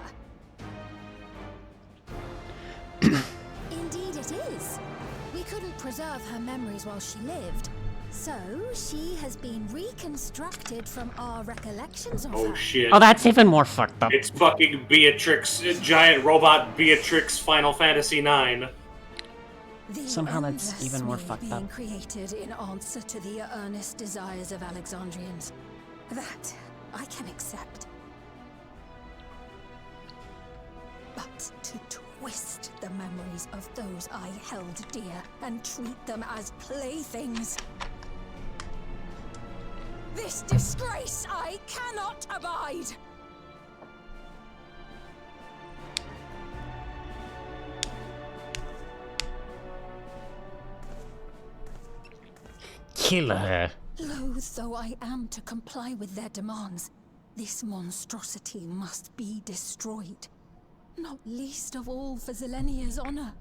Indeed it is. We couldn't preserve her memories while she lived. So, she has been reconstructed from our recollections of her. Oh shit. Oh, that's even more fucked up. It's fucking Beatrix, giant robot Beatrix Final Fantasy IX. Somehow that's endless even more me fucked being up. created in answer to the earnest desires of Alexandrians. That I can accept. But to twist the memories of those I held dear and treat them as playthings. This disgrace I cannot abide! Kill her. Loath though I am to comply with their demands, this monstrosity must be destroyed. Not least of all for Zilenia's honor.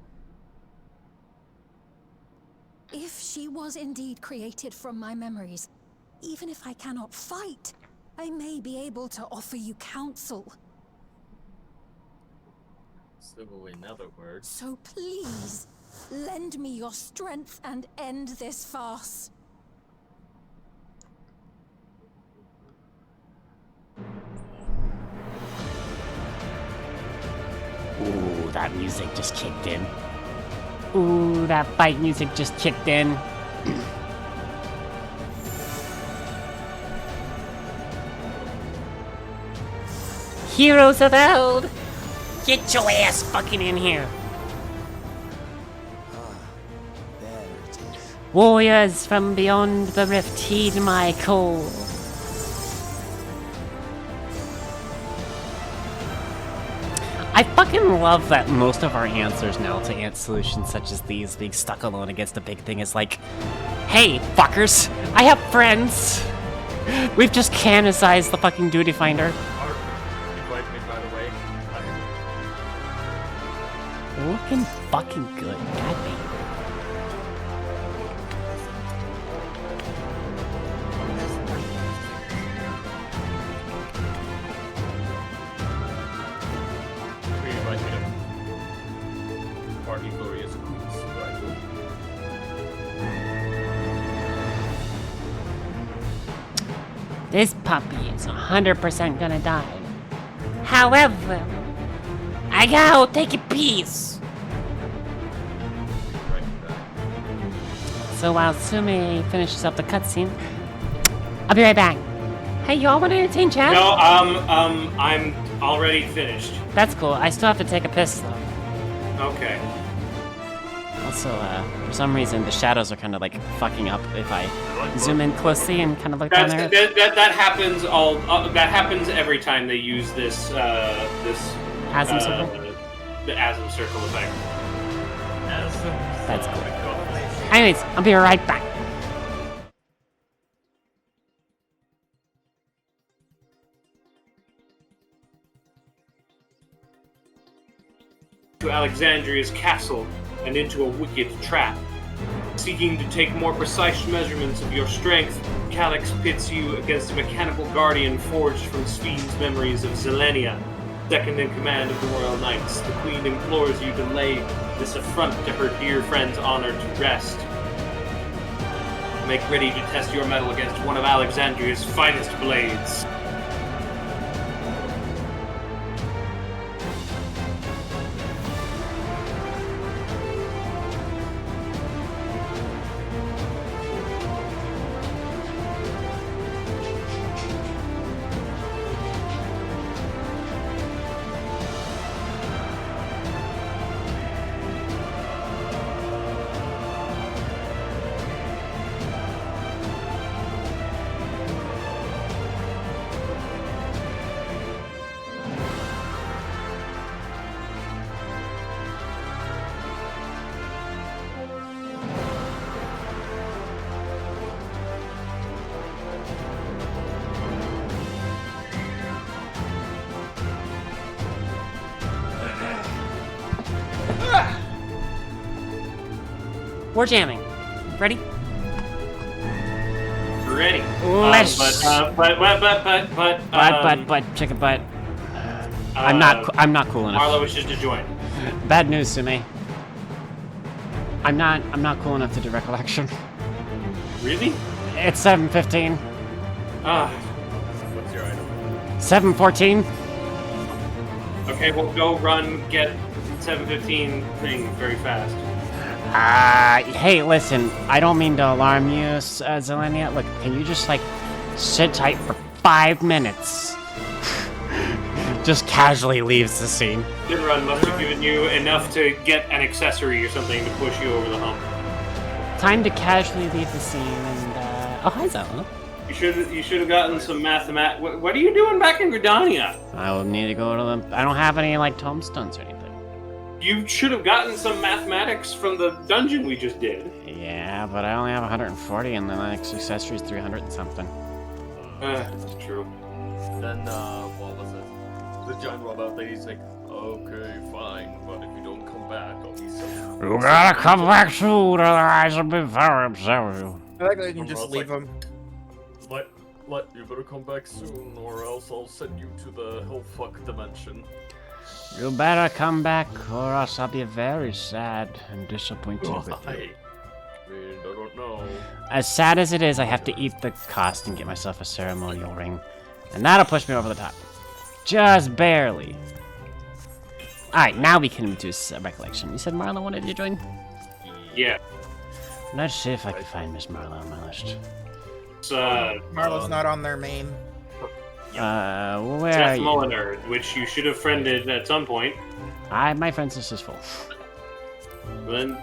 If she was indeed created from my memories, even if I cannot fight, I may be able to offer you counsel. So, in other words... So please, lend me your strength and end this farce. Ooh, that music just kicked in. Ooh, that fight music just kicked in. Heroes of old! Get your ass fucking in here! There it is. Warriors from beyond the rift, heed my call. I fucking love that most of our answers now to ant solutions such as these, being stuck alone against a big thing, is like, hey, fuckers, I have friends! We've just canonicized the fucking duty finder. Invite me, by the way. Looking fucking good, goddamn. This puppy is 100% gonna die. However, I gotta take a piece. So while Sumi finishes up the cutscene, I'll be right back. Hey, y'all want to entertain chat? No, I'm already finished. That's cool. I still have to take a piss though. Okay. Also, for some reason, the shadows are kind of like fucking up if I zoom in closely and kind of look down there. That happens that happens every time they use this Asm circle? The Asm circle effect. That's cool. Anyways, I'll be right back. To Alexandria's castle and into a wicked trap. Seeking to take more precise measurements of your strength, Calyx pits you against a mechanical guardian forged from Spheen's memories of Zelenia, second in command of the Royal Knights. The Queen implores you to lay this affront to her dear friend's honor to rest. Make ready to test your mettle against one of Alexandria's finest blades. We're jamming. Ready? Ready. Let's. But chicken butt. I'm not cool enough. Marlo wishes to join. Bad news, Sumi. I'm not cool enough to do recollection. Really? It's 7:15. What's your item? 7:14. Okay, well go run, get 7:15 thing very fast. Hey, listen, I don't mean to alarm you, Zelenia. Look, can you just, like, sit tight for 5 minutes? Just casually leaves the scene. Din Run must have given you enough to get an accessory or something to push you over the hump. Time to casually leave the scene and, oh, hi, Zella. You should have gotten some What are you doing back in Gridania? I will need to go to the... I don't have any, like, tombstones or anything. You should have gotten some mathematics from the dungeon we just did. Yeah, but I only have 140 and the next accessory is 300 and something. That's true. Then, what was it? The giant robot lady's like, okay, fine, but if you don't come back, I'll be so... You gotta come back soon, otherwise I'll be very upset with you. I like that you can just leave him. You better come back soon, or else I'll send you to the hellfuck dimension. You better come back, or else I'll be very sad and disappointed with you. I mean, I don't know. As sad as it is, I have to eat the cost and get myself a ceremonial ring. And that'll push me over the top. Just barely. Alright, now we can do recollection. You said Marla wanted to join? Yeah. Let's see if I can find Miss Marla on my list. Marlo's not on their main. Where are Seth you? Mulliner, which you should have friended at some point. My friends list is full. Then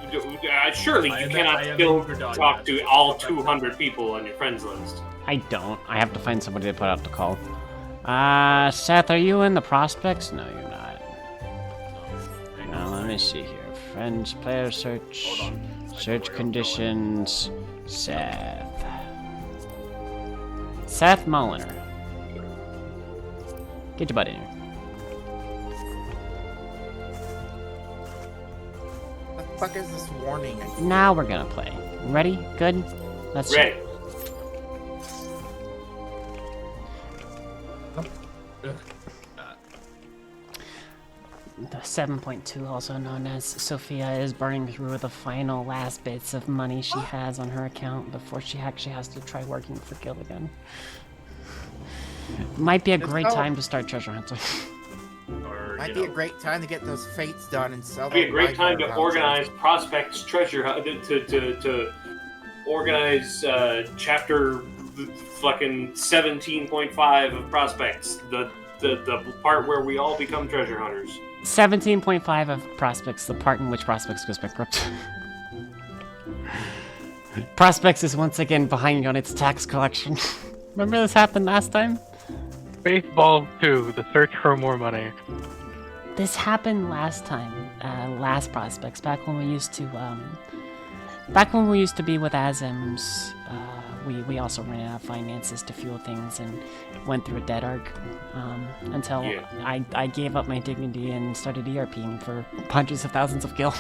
surely you cannot still talk to all 200 people on your friends list. I don't. I have to find somebody to put out the call. Seth, are you in the prospects? No, you're not. Now, let me see here. Friends, player search, search conditions, Seth. Seth Mulliner. Get your butt in here. The fuck is this warning? Now we're gonna play. Ready? Good? Let's Ready. check. 7.2, also known as Sophia, is burning through the final last bits of money she has on her account before she actually has to try working for Gil again. Might be a Just great go. time to start treasure hunting. Or, Might you be a know, great time to get those fates done and sell be a them great time to vouchers. organize prospects treasure to organize chapter fucking 17.5 of prospects, the part where we all become treasure hunters. 17.5 of prospects, the part in which prospects goes bankrupt. Prospects is once again behind on its tax collection. Remember this happened last time? Baseball 2, the search for more money. This happened last time, last prospects, back when we used to be with Azims. We also ran out of finances to fuel things and went through a dead arc until I gave up my dignity and started ERPing for hundreds of thousands of gil.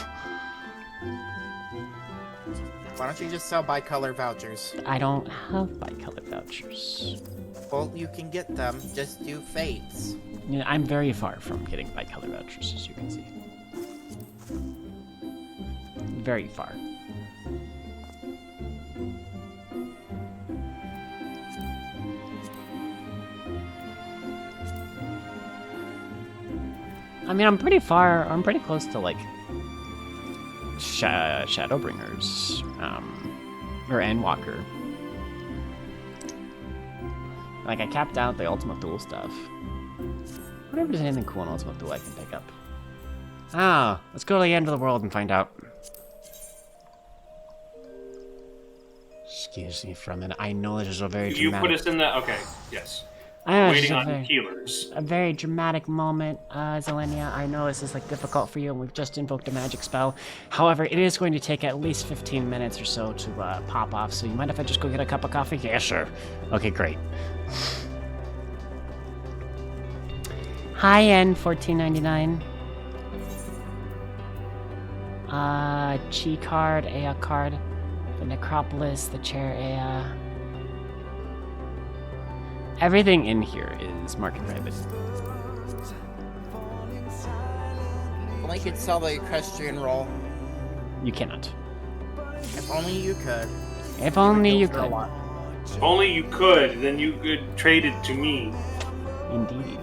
Why don't you just sell bicolor vouchers? I don't have bicolor vouchers. Well, you can get them. Just do fates. You know, I'm very far from getting bicolor vouchers, as you can see. Very far. I mean, I'm pretty far. I'm pretty close to like Shadowbringers, or Endwalker. Like, I capped out the Ultima Thule stuff. I wonder if there's anything cool in Ultima Thule I can pick up. Ah, let's go to the end of the world and find out. Excuse me for a minute. I know this is a very You dramatic... put us in the... Okay, yes. Waiting on healers. A very dramatic moment, Zelenia. I know this is like difficult for you, and we've just invoked a magic spell. However, it is going to take at least 15 minutes or so to pop off. So you mind if I just go get a cup of coffee? Yeah, sure. Okay, great. High-end $14.99. Chi card, Aya card, the Necropolis, the chair Aya. Everything in here is market private. Only could sell the equestrian roll. You cannot. If only you could. If only you could. If only you could, then you could trade it to me. Indeed.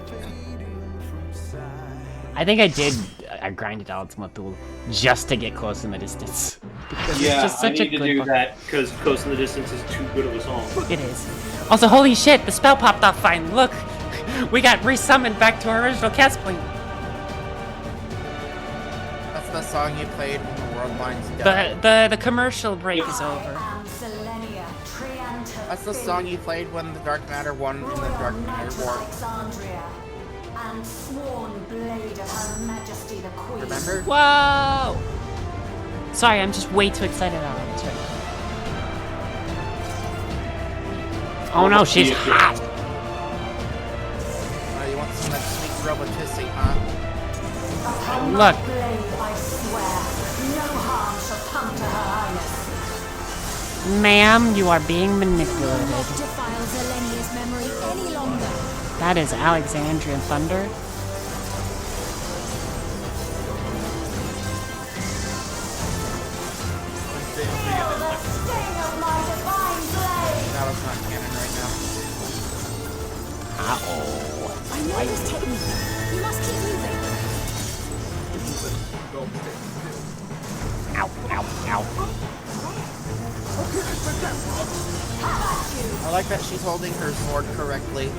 I think I did. I grinded out Ultima Thule just to get Close in the Distance. Because Yeah, it's just such I need a to good do book. that because Close in the Distance is too good of a song. It is. Also, holy shit, the spell popped off fine. Look, we got resummoned back to our original cast point. That's the song you played when the world line's done. The commercial break is over. That's the song you played when the Dark Matter won in the Dark Matter War. And sworn blade of Her Majesty the Queen. Remember? Whoa! Sorry, I'm just way too excited about this right now. Oh no, she's hot! You want some of that sweet roboticity, huh? Look. Blade, I swear, no harm shall come to Her Highness. Ma'am, you are being manipulated. Defile Zelenia's memory any longer. That is Alexandrian Thunder. That was not canon right now. Uh-oh. I know this technique. You must keep moving. Ow, ow, ow. I like that she's holding her sword correctly.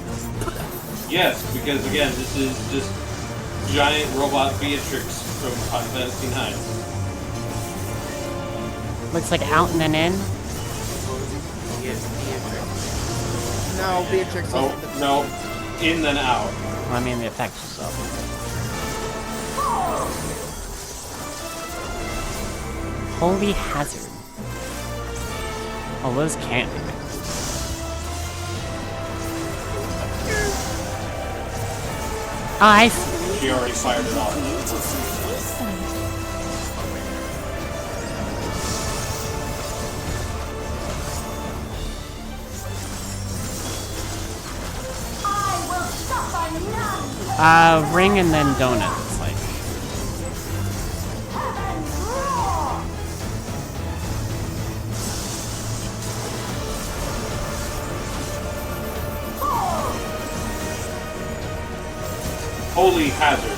Yes, because again, this is just giant robot Beatrix from Final Fantasy IX. Looks like out and then in. Yes, Beatrix. No, Beatrix Oh, isn't no. In then out. Well, I mean, the effect is up. Holy hazard. Oh, those can't be mixed. Oh, I see. She already fired it off. Ring and then donut, it's like. Holy hazard.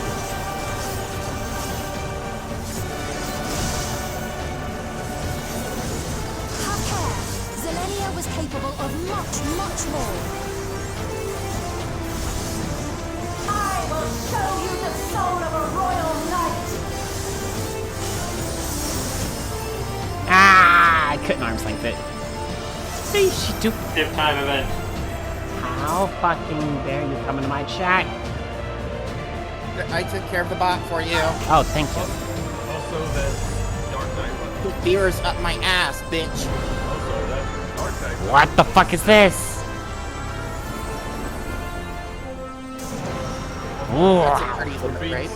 Have care! Zelenia was capable of much, much more. I will show you the soul of a royal knight! Ah! I couldn't arms length it. Hey, she do. Tip time event. How fucking dare you come into my chat? I took care of the bot for you. Oh, thank you. Also, that's Dark Knight. The beer's up my ass, bitch. Also, that's Dark Knight. What the fuck is this? That's a pretty good, right?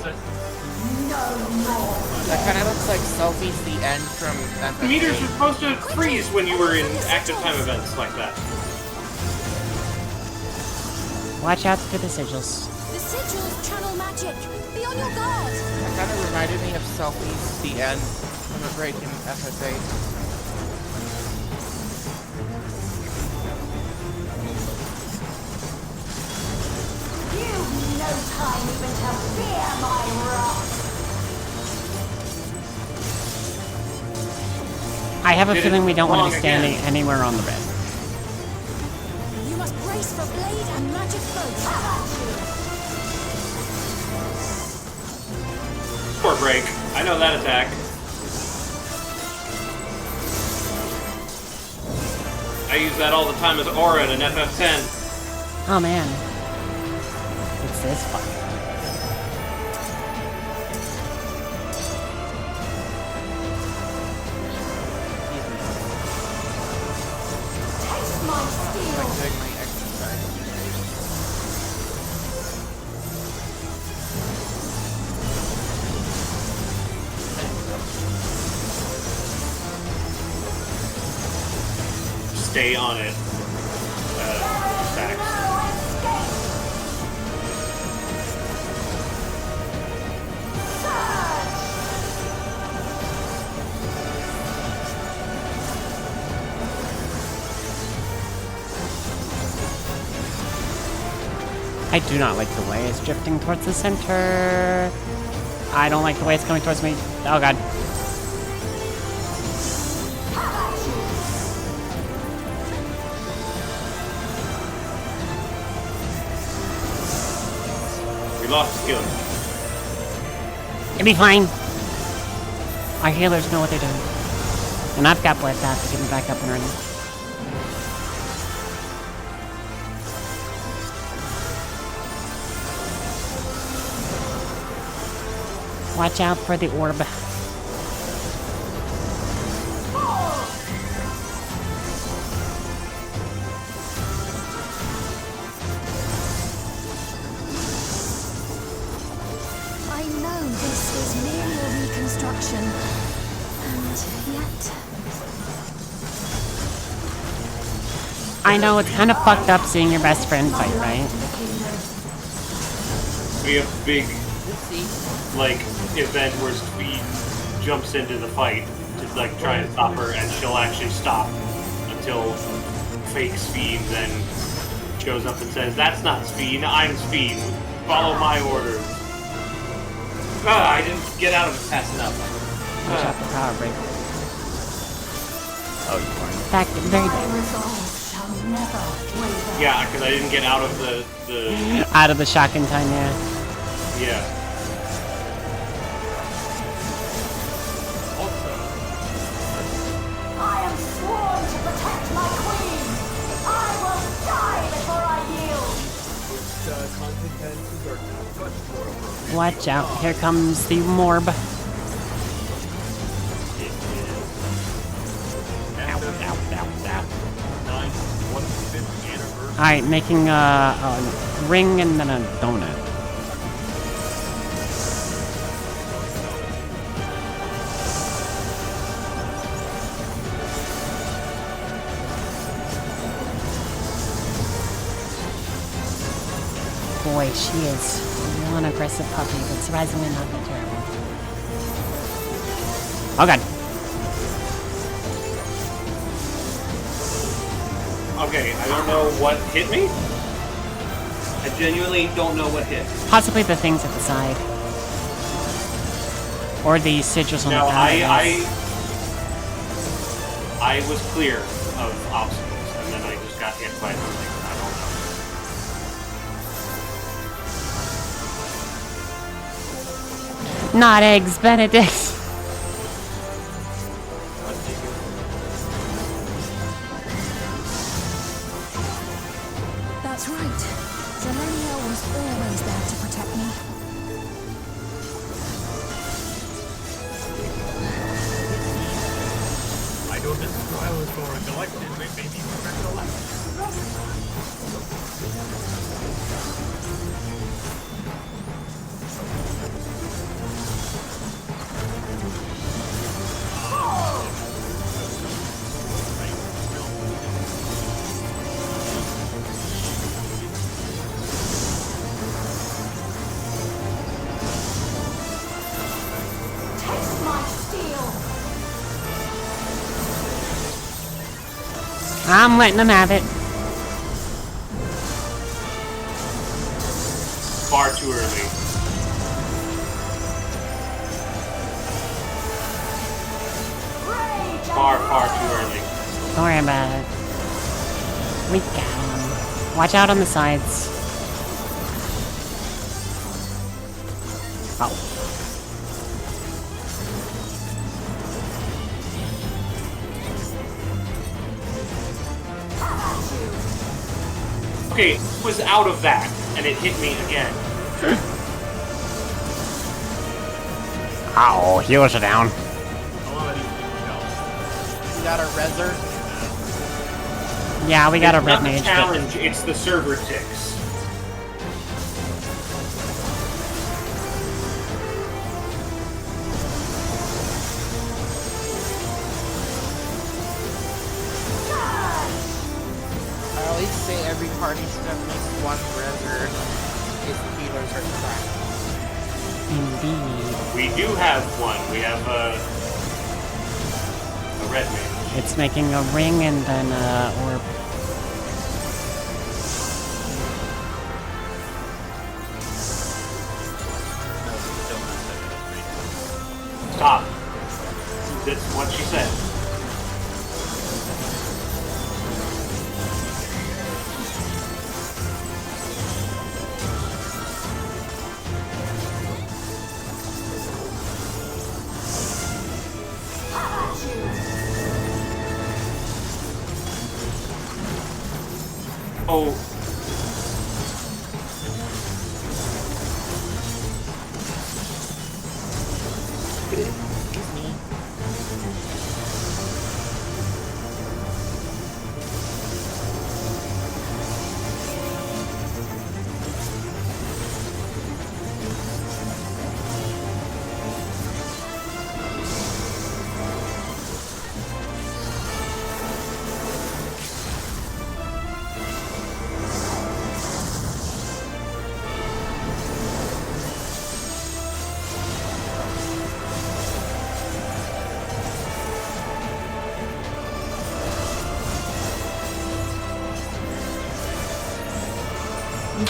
No more! That kind of looks like Selfie's the end from FFXIV. Meters were supposed to freeze when you were in active time events like that. Watch out for the sigils. The sigils channel magic! Be on your guard! That kind of reminded me of Selfie's the end from a break in FFA. You've no time even to fear my wrath! I have a feeling we don't want to be Wrong standing again. anywhere on the bed. You must brace for blade and magic both. Poor break. I know that attack. I use that all the time as aura in an FF10. Oh man. It's this fucker. Taste my steel! I'm doing my exercise. Stay on it. Stacks. I do not like the way it's drifting towards the center. I don't like the way it's coming towards me. Oh god. We lost the kill. It'll be fine. Our healers know what they're doing. And I've got blood bath to get me back up and running. Watch out for the orb. I know this is merely a reconstruction, and yet I know it's kind of fucked up seeing your best friend fight, right? We have big, like, event where Speed jumps into the fight to, like, try and stop her, and she'll actually stop until fake Speed then shows up and says, "That's not Speed, I'm Speed. Follow my orders." Ah, I didn't get out of it fast enough. Watch out the power break. Oh, you're fine. In fact, very bad. Yeah, because I didn't get out of the Out of the shock in time, yeah. yeah. I am sworn to protect my queen! I will die before I yield! Consequences are much more appropriate. Watch out, here comes the morb. Alright, making a ring and then a donut. Boy, she is one aggressive puppy, but surprisingly not that terrible. Oh god. Okay, I don't know what hit me. I genuinely don't know what hit. Possibly the things at the side. Or the sigils on the ground. I was clear of obstacles, and then I just got hit by something. I don't know. Not eggs, Benedict. That's right. Zelenia was always there to protect me. I know this trial is for a collective, but maybe protect the life. I'm letting them have it. Far too early. Far too early. Don't worry about it. We got him. Watch out on the sides. Oh. Okay, it was out of that, and it hit me again. Ow, heals are down. You got a reser? Yeah, we got a red It's not mage. the challenge, it's the server ticks. I always say every party should have at least one reser if the healers are trapped. Indeed. We do have one. We have a red mage. It's making a ring and then orb. Stop. That's what she said. Oh.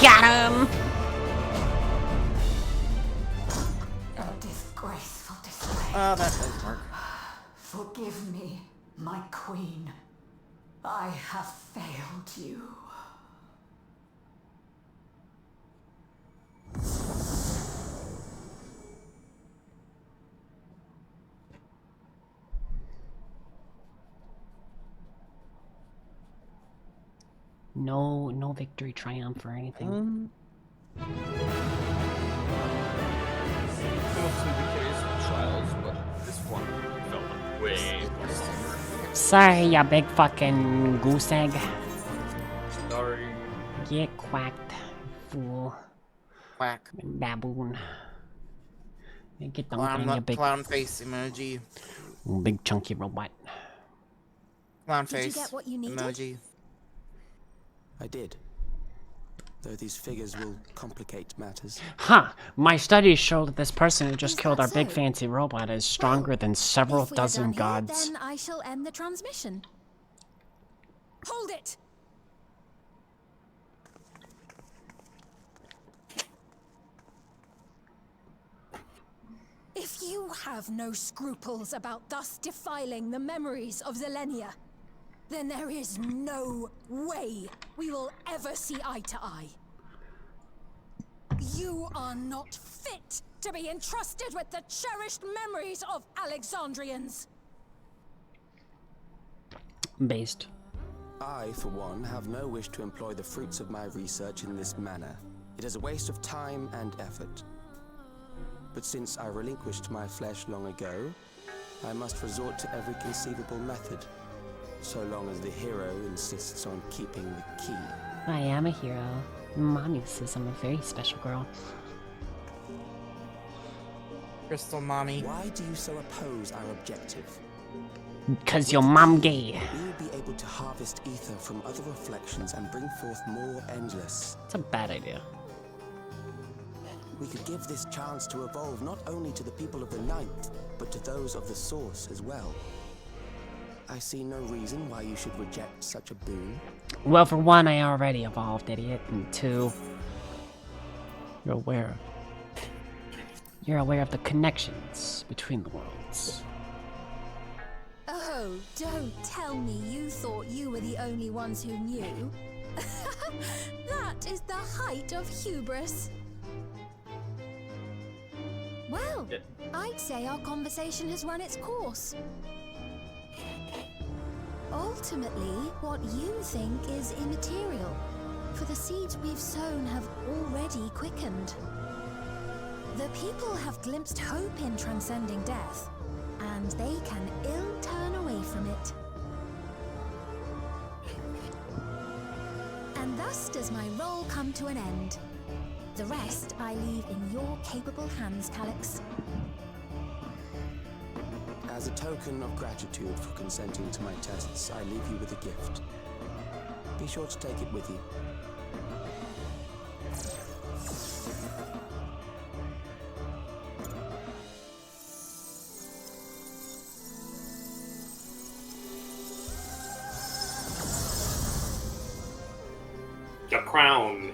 Got him! A disgraceful display. Oh, that doesn't work. Forgive me, my queen. I have failed you. No victory triumph or anything. Mostly the case with trials, but this one felt way more stronger. Sorry, ya big fucking goose egg. Sorry. Get quacked, fool. Quack. Baboon. Get dunked on, you big Clown face emoji. big chunky robot. Clown Did you face get what you needed? emoji. I did. Though these figures will complicate matters. Huh! My studies show that this person who just killed our big so? fancy robot is stronger than several If we are dozen done here, gods. then I shall end the transmission. Hold it! have no scruples about thus defiling the memories of Zelenia, then there is no way we will ever see eye to eye. You are not fit to be entrusted with the cherished memories of Alexandrians. Based. I, for one, have no wish to employ the fruits of my research in this manner. It is a waste of time and effort. But since I relinquished my flesh long ago, I must resort to every conceivable method, so long as the hero insists on keeping the key. I am a hero. Mommy says I'm a very special girl. Crystal Mommy. Why do you so oppose our objective? Because your mom gay. We will be able to harvest ether from other reflections and bring forth more endless. It's a bad idea. We could give this chance to evolve not only to the people of the Ninth, but to those of the Source as well. I see no reason why you should reject such a boon. Well, for one, I already evolved, idiot. And two, you're aware of the connections between the worlds. Oh, don't tell me you thought you were the only ones who knew. That is the height of hubris. Well, I'd say our conversation has run its course. Ultimately, what you think is immaterial, for the seeds we've sown have already quickened. The people have glimpsed hope in transcending death, and they can ill turn away from it. And thus does my role come to an end. The rest I leave in your capable hands, Calyx. As a token of gratitude for consenting to my tests, I leave you with a gift. Be sure to take it with you. The crown.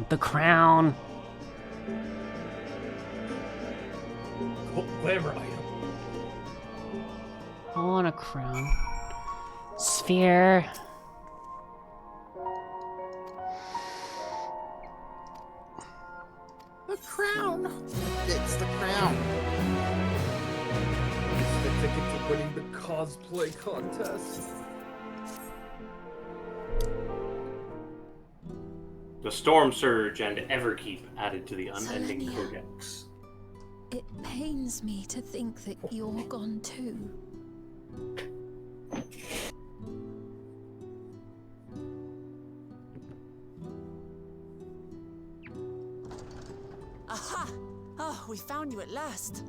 The crown. Glamour item. I want a crown. Sphere. The crown. It's the crown. It's the ticket to winning the cosplay contest. The Storm Surge and Everkeep added to the Unending Zelenia. Codex. It pains me to think that you're gone too. Aha! Oh, we found you at last.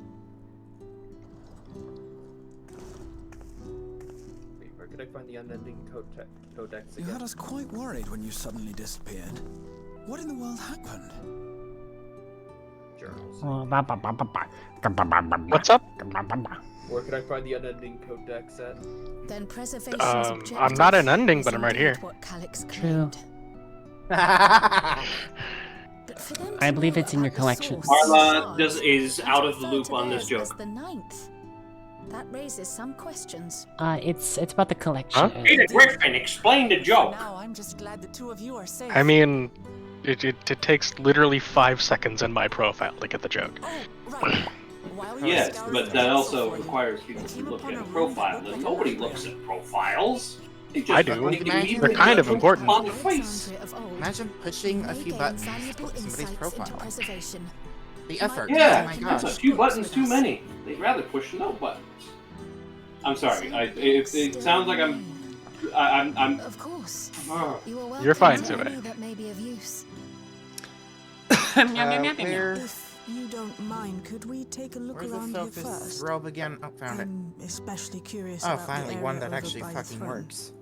Wait, where could I find the Unending Codex You again? had us quite worried when you suddenly disappeared. What in the world happened? Journals. What's up? Where could I find the Unending Codex at? Then preservation's I'm not an ending, but I'm right here. What Calyx True. claimed. But for them I to believe know it's in your about the collection. source Marla is is and out to of the refer loop to on this theirs as joke. the Ninth. That raises some questions. It's about the collection. Huh? Hey, Griffin, explain the joke. Now I'm just glad the two of you are safe. I mean, it takes literally 5 seconds in my profile to get the joke. Oh, right. While we were Yes, scouring but the that castle also for you, requires people we to came look upon at a a room profile, that looked and like a nobody library. looks at profiles. They just I do. fucking They're immediately kind of put important. on the face. Alexandria of old, Imagine pushing a they few gained buttons to valuable somebody's insights into profile. preservation. The effort. Yeah, Oh my that's a gosh. few buttons too many. They'd rather push no buttons. I'm sorry. It sounds like I'm. Of course. Uh, You are welcome You're fine, to Zoe. any that may be of use. Where, If you don't mind, could we take a look where's the around here focus first? robe again? Oh, found it. I'm especially curious Oh, about the finally, one area that over actually by the fucking throne. works.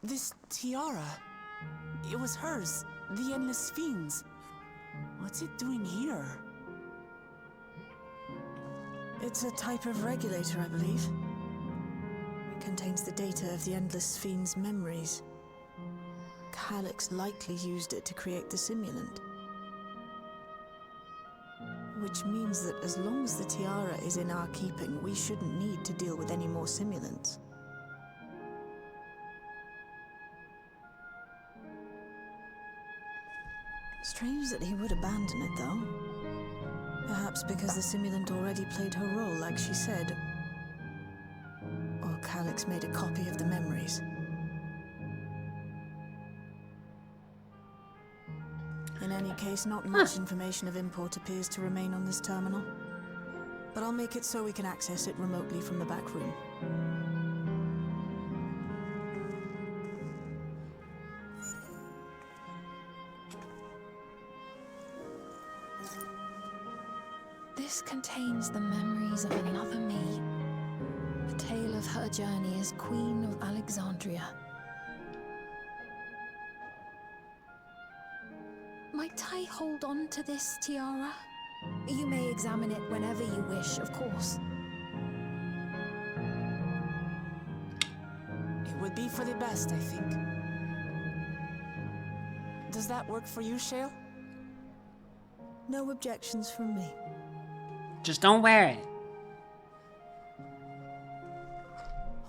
This tiara. It was hers. The Endless Fiend's. What's it doing here? It's a type of regulator, I believe. It contains the data of the Endless Fiend's memories. Calyx likely used it to create the simulant. Which means that as long as the tiara is in our keeping, we shouldn't need to deal with any more simulants. Strange that he would abandon it, though. Perhaps because the simulant already played her role, like she said. Or Calyx made a copy of the memories. In any case, not much information of import appears to remain on this terminal. But I'll make it so we can access it remotely from the back room. This contains the memories of another me. A tale of her journey as Queen of Alexandria. Might I hold on to this tiara? You may examine it whenever you wish, of course. It would be for the best, I think. Does that work for you, Shale? No objections from me. Just don't wear it.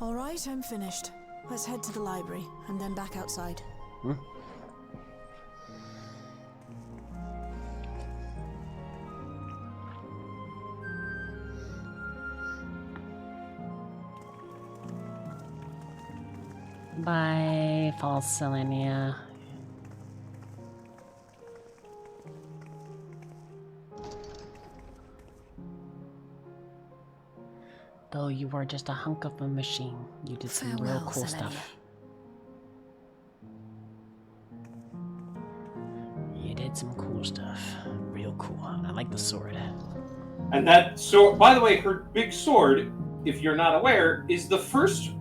All right, I'm finished. Let's head to the library and then back outside. Bye, false Selenia. Though you were just a hunk of a machine, you did some real cool stuff. You did some cool stuff. Real cool. I like the sword. And that sword, by the way, her big sword, if you're not aware, is the first.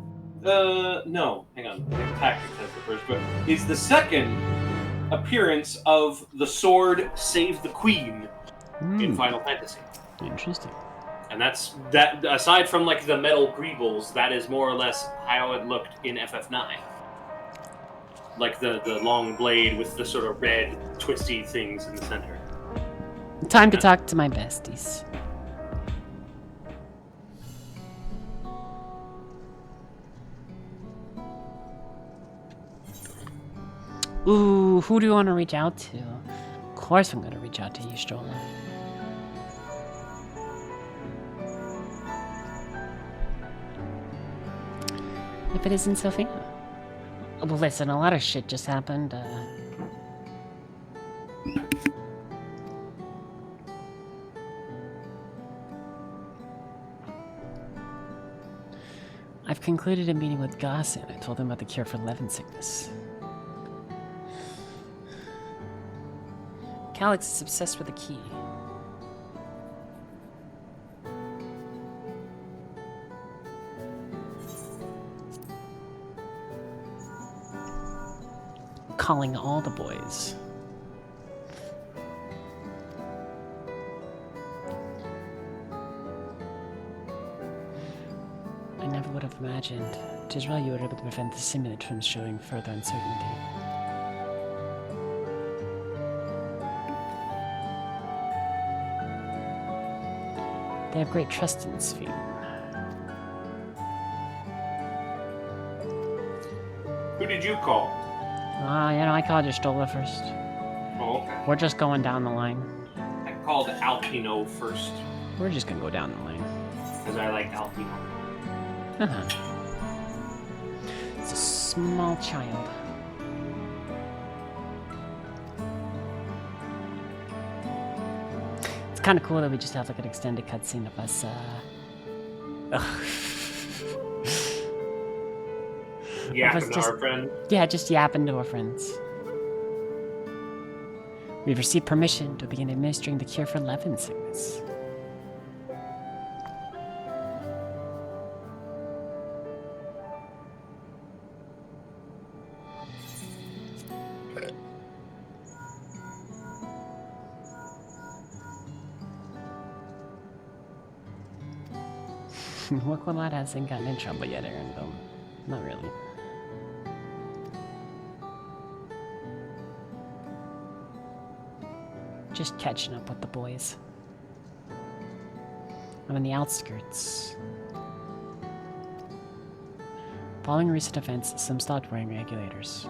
No, hang on. Tactics has the first, but is the second appearance of the sword Save the Queen in Final Fantasy. Interesting. And that's that. Aside from like the metal greebles, that is more or less how it looked in FF9. Like the long blade with the sort of red twisty things in the center. Time to talk to my besties. Ooh, who do you want to reach out to? Of course I'm going to reach out to you, Stroller. If it isn't Sophia. Well, listen, a lot of shit just happened. I've concluded a meeting with Goss, and I told him about the cure for Levin sickness. Calyx is obsessed with the key. Calling all the boys. I never would have imagined. 'Tis well you were able to prevent the simulant from showing further uncertainty. They have great trust in this fiend. Who did you call? I called you Stola first. Oh, okay. We're just going down the line. I called Alpino first. We're just gonna go down the line. Because I like Alpino. It's a small child. It's kind of cool that we just have like an extended cutscene of us, Yapping to our friend. Yeah, just yapping to our friends. We've received permission to begin administering the cure for Levin sickness. Wookwalat hasn't gotten in trouble yet, Aaron. Not really. Just catching up with the boys. I'm in the outskirts. Following recent events, some stopped wearing regulators.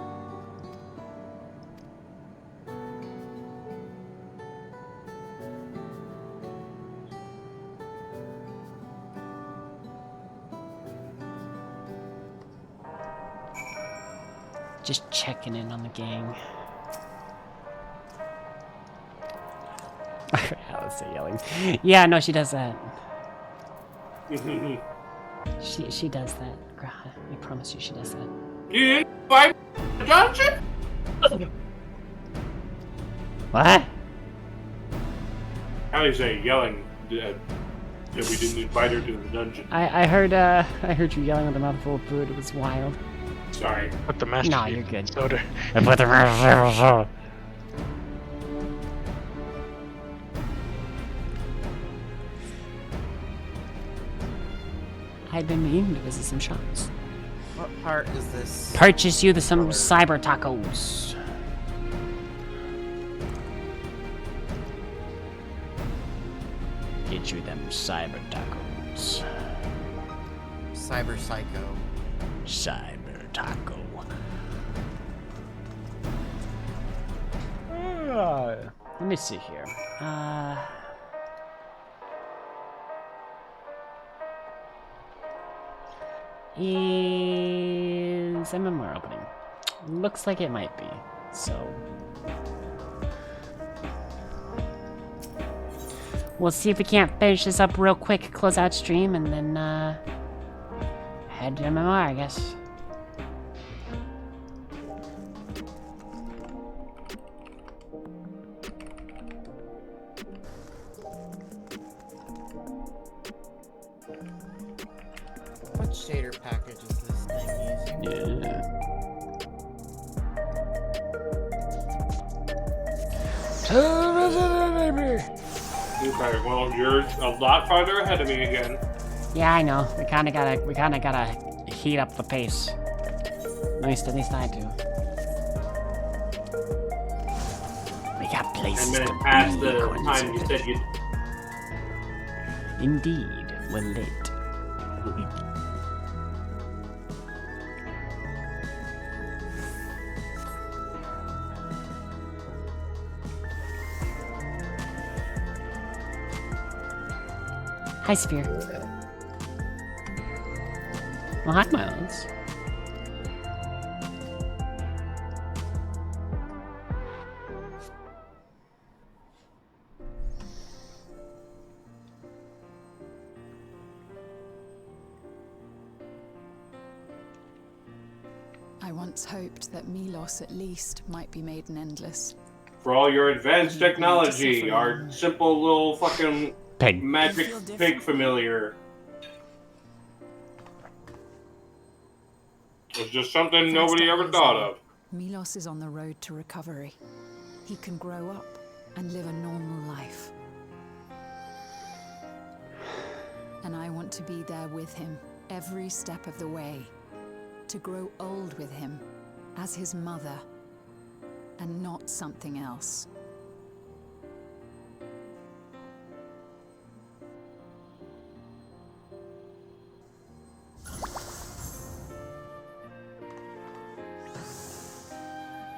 Just checking in on the gang. Alice yelling. Yeah, no, she does that. she does that. I promise you, she does that. You didn't fight Johnson? What? How do you say yelling that we didn't invite her to the dungeon? I heard you yelling with a mouthful of food. It was wild. Sorry. Put the master. No, you're good. Soda. I put the master. I've been meaning to visit some shops. What part is this? Purchase you some cyber tacos. Get you them cyber tacos. Cyber Psycho. Cyber taco. Let me see here. Is MMR opening? Looks like it might be. So we'll see if we can't finish this up real quick, close out stream, and then head to MMR, I guess. What shader package is this thing using? Yeah. Okay, well, you're a lot farther ahead of me again. Yeah, I know. We kinda gotta heat up the pace. At least I do. We got places 10 to minutes past be, the time you said you'd... Indeed, we're late. Hi, Sphere. Well, hi, Miles. I once hoped that Milos at least might be made an endless. For all your advanced technology, our simple little fucking Pig. magic pig familiar was just something nobody ever thought of. Milos is on the road to recovery. He can grow up and live a normal life. And I want to be there with him every step of the way. To grow old with him as his mother and not something else.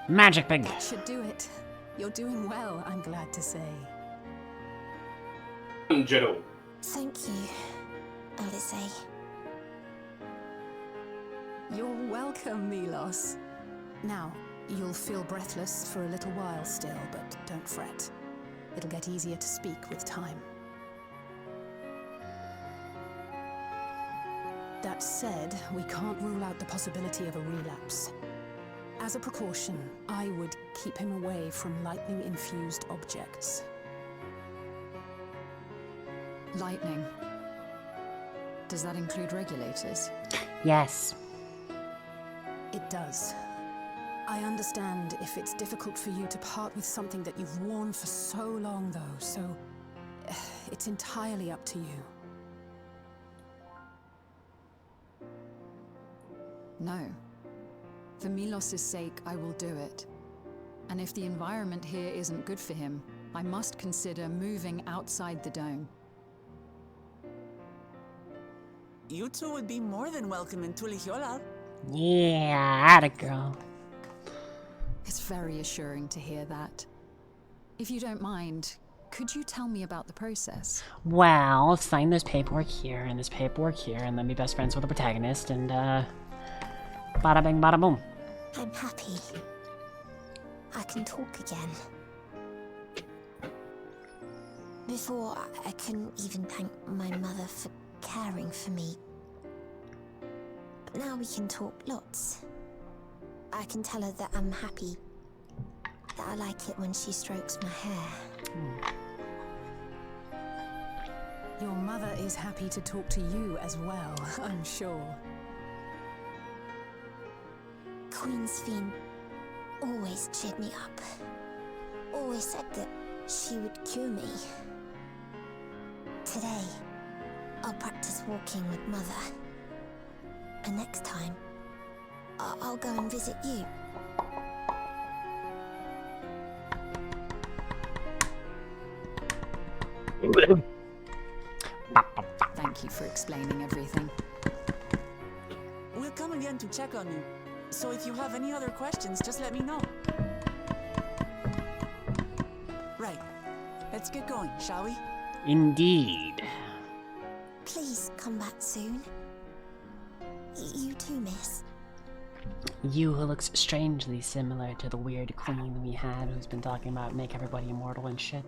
Magic pig. That should do it. You're doing well, I'm glad to say. Jitto. Thank you, Alice. You're welcome, Milos. Now, you'll feel breathless for a little while still, but don't fret. It'll get easier to speak with time. That said, we can't rule out the possibility of a relapse. As a precaution, I would keep him away from lightning-infused objects. Lightning. Does that include regulators? Yes. It does. I understand if it's difficult for you to part with something that you've worn for so long, though, so it's entirely up to you. No. For Milos' sake, I will do it. And if the environment here isn't good for him, I must consider moving outside the dome. You two would be more than welcome in Tulihiola. Yeah, atta girl. It's very assuring to hear that. If you don't mind, could you tell me about the process? Well, sign this paperwork here and this paperwork here, and then be best friends with the protagonist, and bada bing, bada boom. I'm happy. I can talk again. Before, I couldn't even thank my mother for caring for me. But now we can talk lots. I can tell her that I'm happy. That I like it when she strokes my hair. Your mother is happy to talk to you as well, I'm sure. Queen Sphene always cheered me up. Always said that she would cure me. Today, I'll practice walking with Mother. And next time, I'll go and visit you. Thank you for explaining everything. We'll come again to check on you. So if you have any other questions, just let me know. Right. Let's get going, shall we? Indeed. Please come back soon. You too, miss. You who looks strangely similar to the weird queen we had who's been talking about make everybody immortal and shit.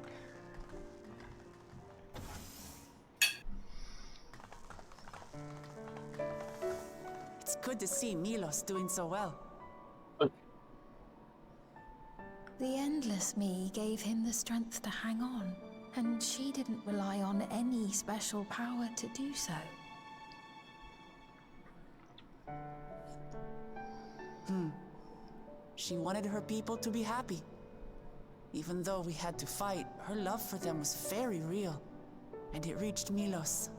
It's good to see Milos doing so well. The Endless Me gave him the strength to hang on, and she didn't rely on any special power to do so. She wanted her people to be happy. Even though we had to fight, her love for them was very real. And it reached Milos.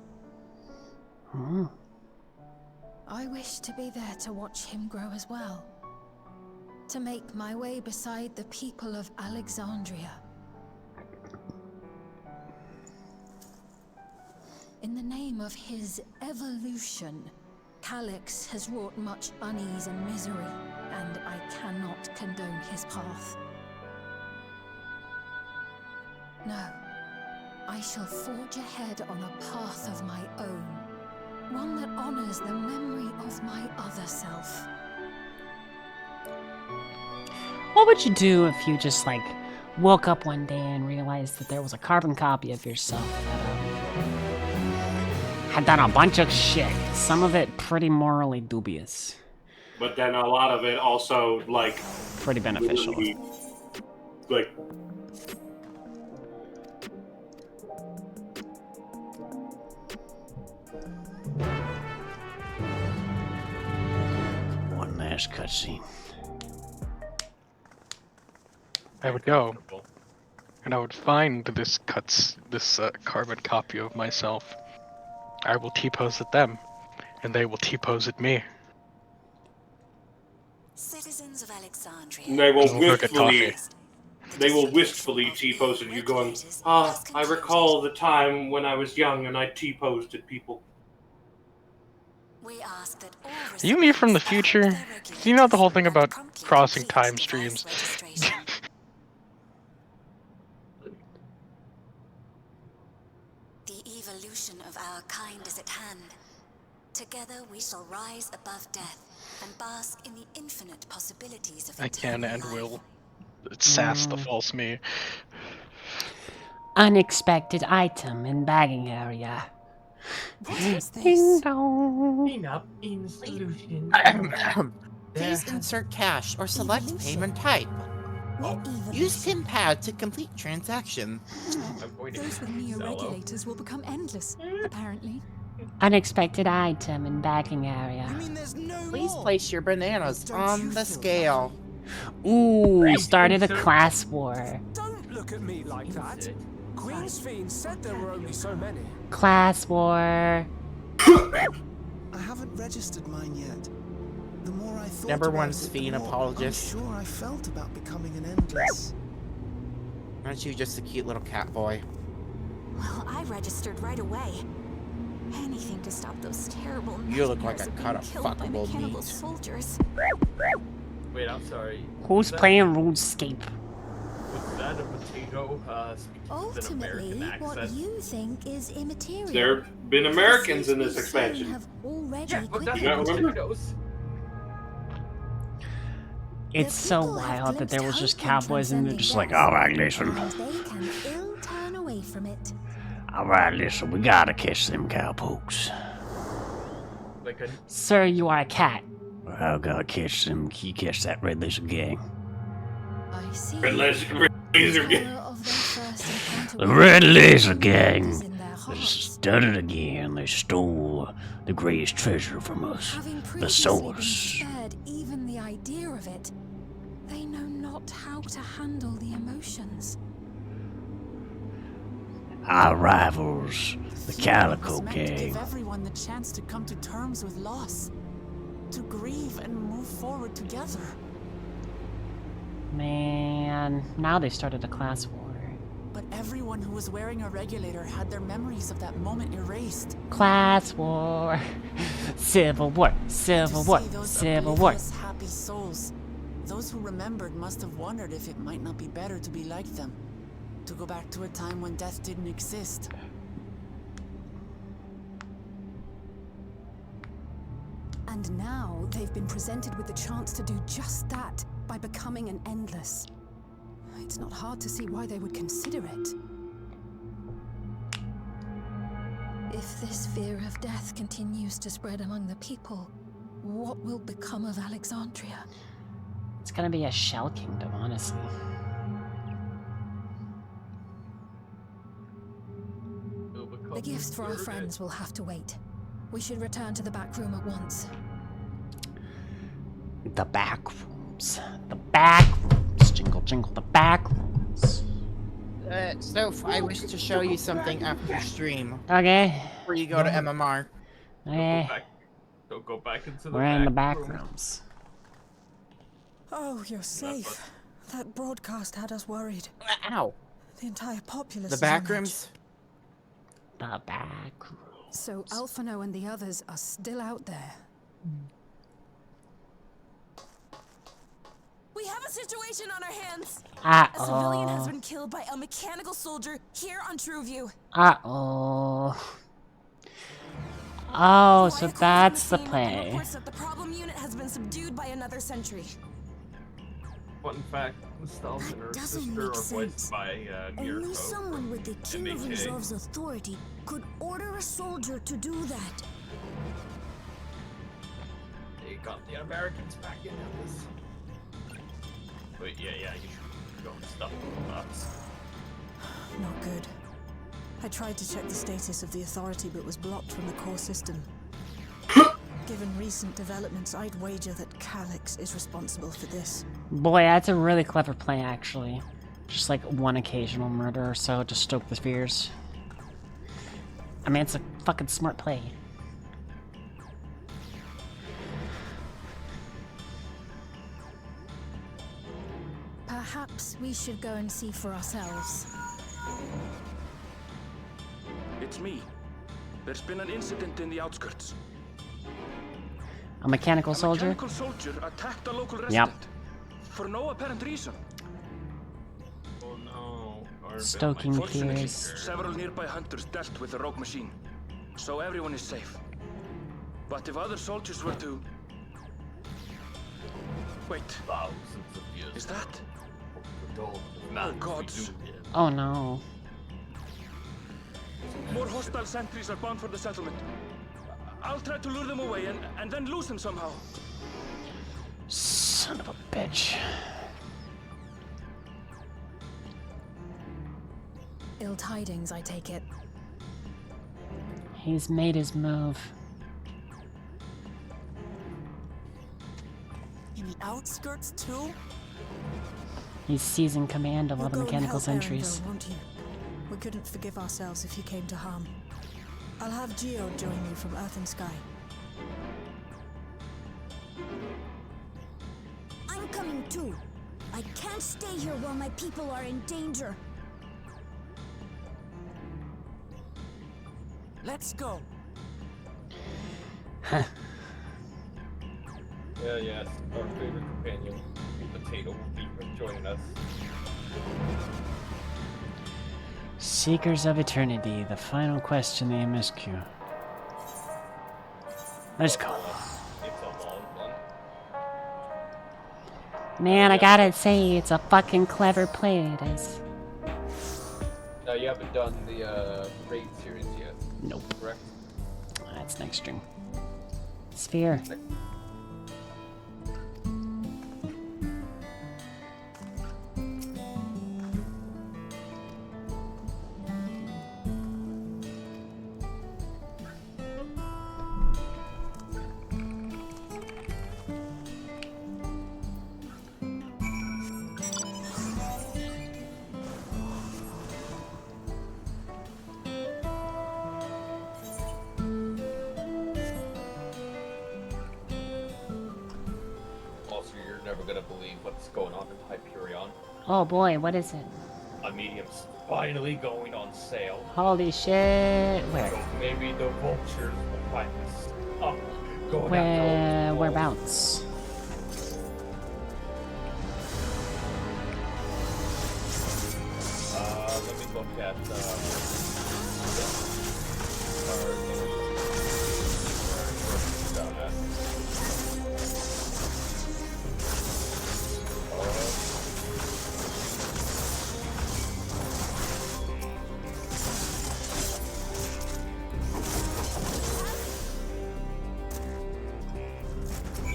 I wish to be there to watch him grow as well. To make my way beside the people of Alexandria. In the name of his evolution, Calyx has wrought much unease and misery, and I cannot condone his path. No, I shall forge ahead on a path of my own, one that honors the memory of my other self. What would you do if you just, like, woke up one day and realized that there was a carbon copy of yourself that, had done a bunch of shit, some of it pretty morally dubious. But then a lot of it also, like... pretty beneficial. Really, like... One last cutscene. I would go, and I would find this carbon copy of myself. I will T-pose at them, and they will T-pose at me. Citizens of Alexandria. They will wistfully T-pose at you going, I recall the time when I was young and I T-posed at people. We ask that all Are you me from the future? Do you know the whole thing about crossing time streams? The evolution of our kind is at hand. Together we shall rise above death and bask in the infinite possibilities of I can and will. Sass the false me. Unexpected item in bagging area. What is this? Ding dong. Clean up in solution. Please insert cash or select payment type. Use PIN pad to complete transaction. Those with neo-regulators will become endless, apparently. Unexpected item in bagging area. Please place your bananas on the scale. Ooh, started a class war. Don't look at me like that. Queen Sphene said there were only so many. Class war. I haven't registered mine yet. The more I thought Number about one it, Sphene the more apologist. unsure I felt about becoming an endless. Aren't you just a cute little cat boy? Well, I registered right away. Anything to stop those terrible You look like nightmares a of cut being of killed by fuckable mechanical meat. soldiers. Wait, I'm sorry. Who's playing RuneScape? Was that a potato speaking with an Ultimately, American what accent? you think is immaterial. There have been Americans in this expansion. Have already Yeah, but that's You not remember? potatoes. It's so wild that there was just cowboys and they're just like, alright, listen. And they can ill turn away from it. Alright, listen, we gotta catch them cowpokes. Like a Sir, you are a cat. I gotta catch them, you catch that red laser gang. I see. Red laser gang. The red laser gang has done it again. They stole the greatest treasure from us, Having the previously been source. spared even the idea of it, they know not how to handle the emotions. Our rivals, the Calico It's meant to gang. give everyone the chance to come to terms with loss, to grieve and move forward together. Man, now they started a class war. But everyone who was wearing a regulator had their memories of that moment erased. Class war. Civil war. Civil war. To see those Civil war. oblivious, happy souls, those who remembered must have wondered if it might not be better to be like them, to go back to a time when death didn't exist. And now they've been presented with the chance to do just that by becoming an endless. It's not hard to see why they would consider it. If this fear of death continues to spread among the people, what will become of Alexandria? It's gonna be a shell kingdom, honestly. The gifts for our friends will have to wait. We should return to the back room at once. The back rooms. The back rooms. Jingle, jingle, the back rooms. Soph, I wish to show you something after stream. Okay. Before you go to MMR. Okay. Don't go back into the We're in the back back room. rooms. Oh, you're safe. That broadcast had us worried. Ow. The entire populace The is on back edge. rooms? The back rooms. So Alphino and the others are still out there. We have a situation on our hands. Uh-oh. A civilian has been killed by a mechanical soldier here on Trueview. Uh-oh. Oh, so that's the play. Reports that the problem unit has been subdued by another sentry. Fun fact, Nostalgia and her doesn't sister make are voiced sense. by Only Mirko someone with the King of MHA. Resolve's authority could order a soldier to do that. They got the Americans back in on this. But yeah, you should go and stuff us. Not good. I tried to check the status of the authority but was blocked from the core system. Given recent developments, I'd wager that Calyx is responsible for this. Boy, that's a really clever play, actually. Just like one occasional murder or so to stoke the fears. I mean, it's a fucking smart play. Perhaps we should go and see for ourselves. It's me. There's been an incident in the outskirts. A mechanical soldier? A mechanical soldier attacked a local resident. Yep. For no apparent reason. Oh no. Stoking Fortunately, fears. several nearby hunters dealt with the rogue machine, so everyone is safe. But if other soldiers were to... Wait. Thousands of years. Is that? Oh gods. Oh no. More hostile sentries are bound for the settlement. I'll try to lure them away and then lose them somehow. Son of a bitch. Ill tidings, I take it. He's made his move. In the outskirts too? He's seizing command of all the You'll go and mechanical help sentries. Erenville, won't you? We couldn't forgive ourselves if you came to harm. I'll have Geo join you from Earth and Sky. too. I can't stay here while my people are in danger. Let's go. Yeah, yes, our favorite companion, Potato, will be joining us. Seekers of Eternity, the final quest in the MSQ. Let's go. It's a long one. Man, I gotta say, it's a fucking clever play, it is. No, you haven't done the raid series yet. Nope. Correct? That's next stream. Sphere. Never gonna believe what's going on in Hyperion. Oh boy, what is it? A medium's finally going on sale. Holy shit. Where? So maybe the vultures will find us up. Going Whereabouts? Let me look at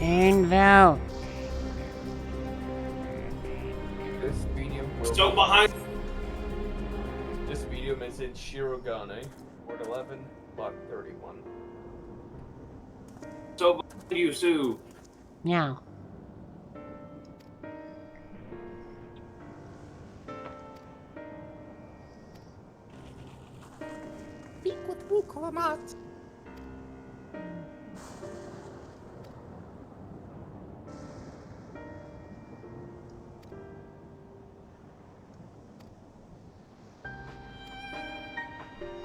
Anvil. this medium will So behind. This medium is in Shirogane, Ward 11, Block 31. So behind you, Sue. Meow.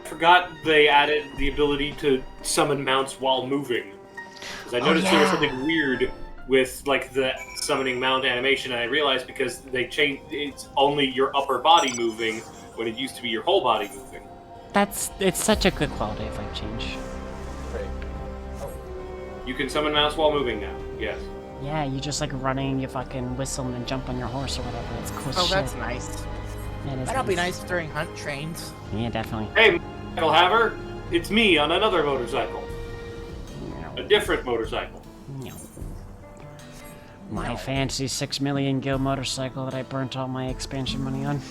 Forgot they added the ability to summon mounts while moving. Because I noticed there was something weird with like the summoning mount animation, and I realized because they changed, it's only your upper body moving when it used to be your whole body moving. It's such a good quality of life change. Right. You can summon mounts while moving now. Yes. Yeah, you just like running, you fucking whistle and then jump on your horse or whatever. It's cool shit. Oh, that's nice. Yeah, it is That'll be nice during hunt trains. Yeah, definitely. Hey, Michael Haver, it's me on another motorcycle. A different motorcycle. My fancy 6 million gil motorcycle that I burnt all my expansion money on.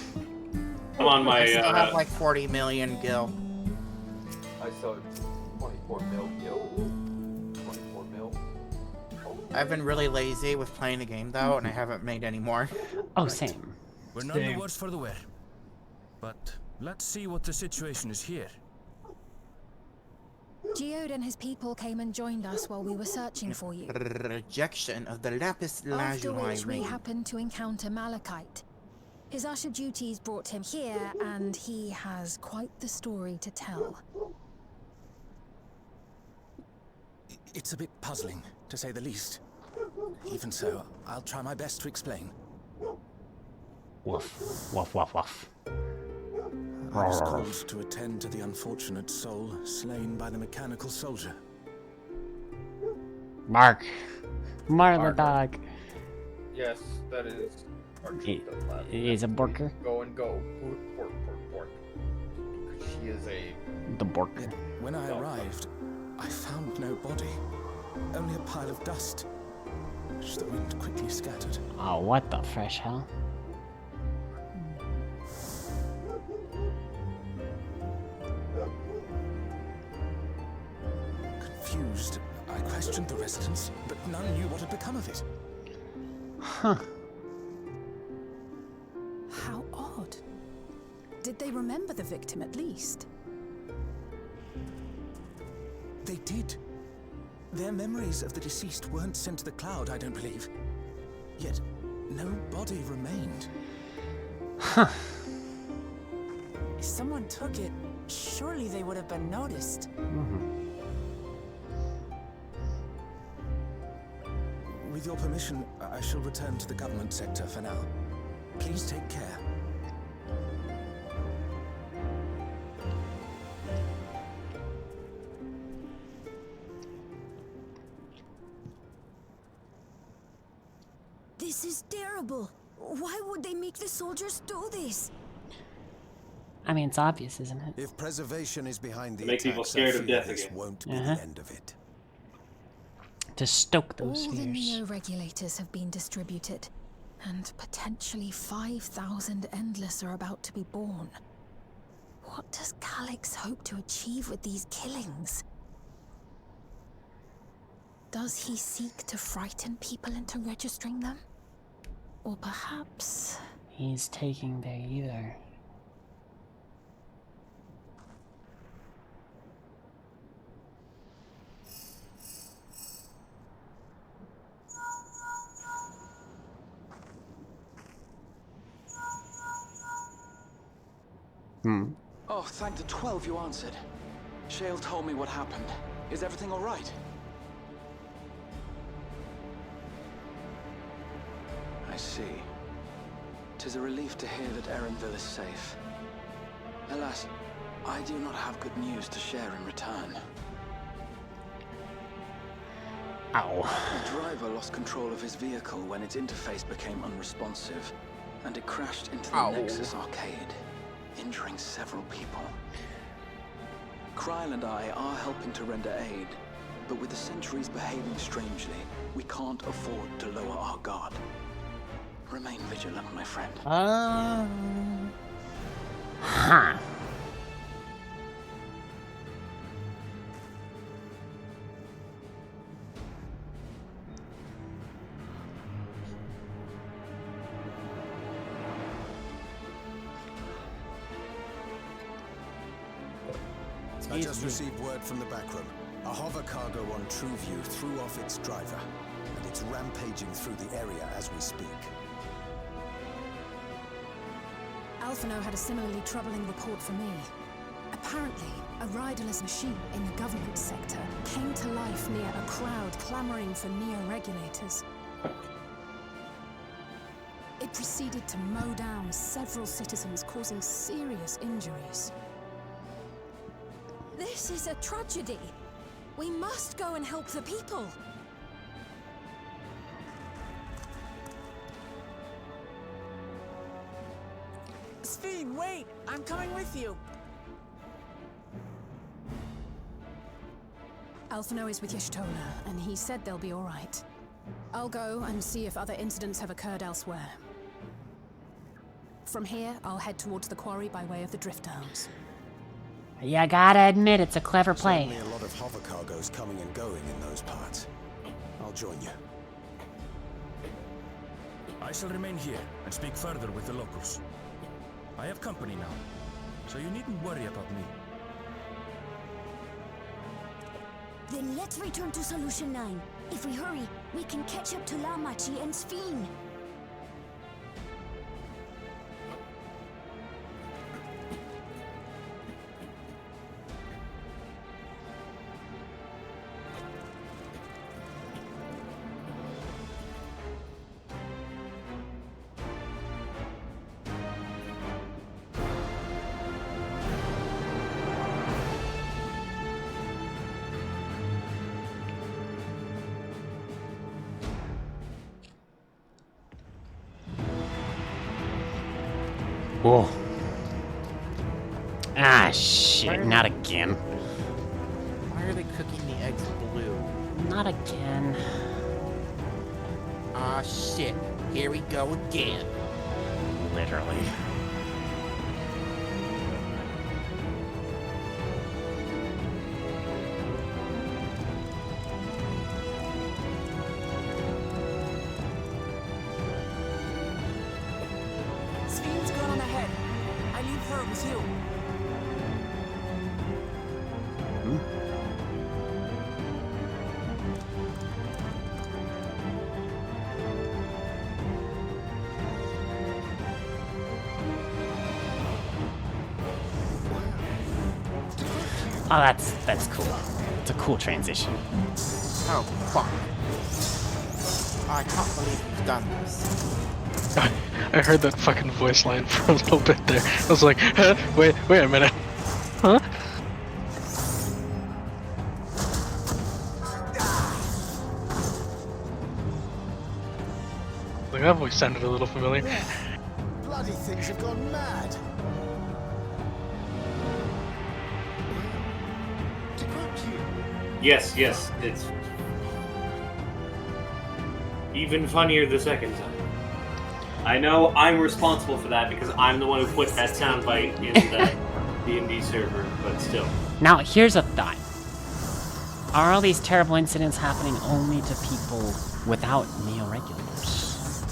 I'm on my. I still have like 40 million gil. I saw 24 mil gil. 24 mil. I've been really lazy with playing the game though, and I haven't made any more. Oh, same. We're none the worse for the wear. But let's see what the situation is here. Geode and his people came and joined us while we were searching for you. Rejection of the lapis After lazuli which we ring. happened to encounter Malachite. His usher duties brought him here, and he has quite the story to tell. It's a bit puzzling, to say the least. Even so, I'll try my best to explain. Woof, woof, woof, woof. I was called to attend to the unfortunate soul slain by the mechanical soldier. Mark. Marla dog. Yes, that is. It is a borker. Go and go. Bork. She is a. The bork. Yet, when I arrived, I found no body. Only a pile of dust, which the wind quickly scattered. Oh, what the fresh hell? Confused, I questioned the residents, but none knew what had become of it. Huh. How odd. Did they remember the victim at least? They did. Their memories of the deceased weren't sent to the cloud, I don't believe. Yet, no body remained. Huh. If someone took it, surely they would have been noticed. With your permission, I shall return to the government sector for now. Please take care. This is terrible. Why would they make the soldiers do this? I mean, it's obvious, isn't it? If preservation is behind the Make people attacks, scared I of fear death this again. won't be the end of it. To stoke those All the fears. neo-regulators have been distributed, and potentially 5,000 Endless are about to be born. What does Calyx hope to achieve with these killings? Does he seek to frighten people into registering them? Or perhaps... He's taking their either. Oh, thank the 12 you answered. Shale told me what happened. Is everything all right? I see. 'Tis a relief to hear that Erenville is safe. Alas, I do not have good news to share in return. Ow. The driver lost control of his vehicle when its interface became unresponsive, and it crashed into the Nexus arcade, injuring several people. Kryl and I are helping to render aid, but with the sentries behaving strangely, we can't afford to lower our guard. Remain vigilant, my friend. Huh. I just received word from the backroom. A hover cargo on TrueView threw off its driver, and it's rampaging through the area as we speak. Alphino had a similarly troubling report for me. Apparently, a riderless machine in the government sector came to life near a crowd clamoring for neo-regulators. It proceeded to mow down several citizens, causing serious injuries. This is a tragedy. We must go and help the people. Sphene, wait! I'm coming with you! Alphino is with Y'shtola, and he said they'll be all right. I'll go and see if other incidents have occurred elsewhere. From here, I'll head towards the quarry by way of the Drift Downs. Yeah, gotta admit, it's a clever play. Certainly a lot of hover cargoes coming and going in those parts. I'll join you. I shall remain here and speak further with the locals. I have company now, so you needn't worry about me. Then let's return to Solution 9. If we hurry, we can catch up to Lamachi and Sphene. Whoa. Ah, shit, not again. Why are they cooking the eggs blue? Not again. Ah, shit. Here we go again. Literally. Sphene's gone on ahead. I leave her with you. Oh, that's cool. It's a cool transition. Oh, fuck. I can't believe you've done this. I heard that fucking voice line for a little bit there. I was like, huh? Wait a minute. Huh? Like, that voice sounded a little familiar. Bloody things have gone mad. Yes, it's even funnier the second time. I know I'm responsible for that because I'm the one who put that soundbite in the D&D server, but still. Now, here's a thought. Are all these terrible incidents happening only to people without neo-regulars?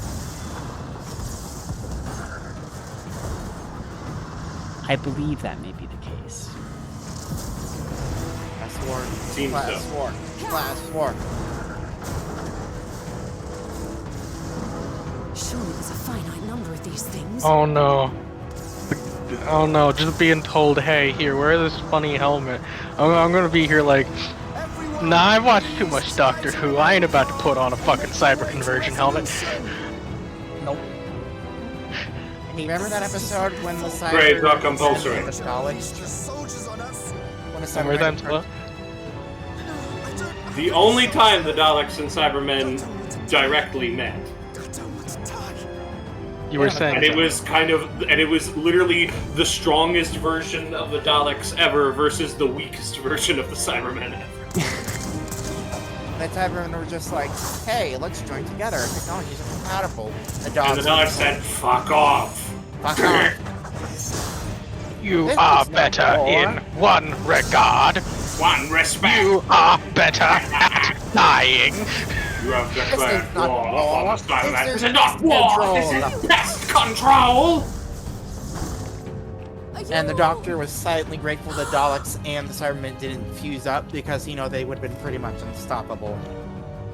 I believe that may be the case. Class war. Seems Class so. war. Class war. Surely there's a finite number of these things. Oh no. Oh no, just being told, hey, here, wear this funny helmet. I'm gonna be here like, nah, I've watched too much Doctor Who. I ain't about to put on a fucking cyber conversion helmet. Nope. Hey, remember that episode when the cyber... Great, it's not compulsory. The college? When the cyber... That's what? The only time the Daleks and Cybermen directly met. You were saying, and it was literally the strongest version of the Daleks ever versus the weakest version of the Cybermen ever. The Cybermen were just like, hey, let's join together. Technologies are compatible. And the Daleks said, fuck off. Fuck off. You are better in one regard. One respect. You are better at dying. You have declared not war war. on the Cybermen. This This is is not war. This is pest control. And the Doctor was silently grateful the Daleks and the Cybermen didn't fuse up because, you know, they would have been pretty much unstoppable.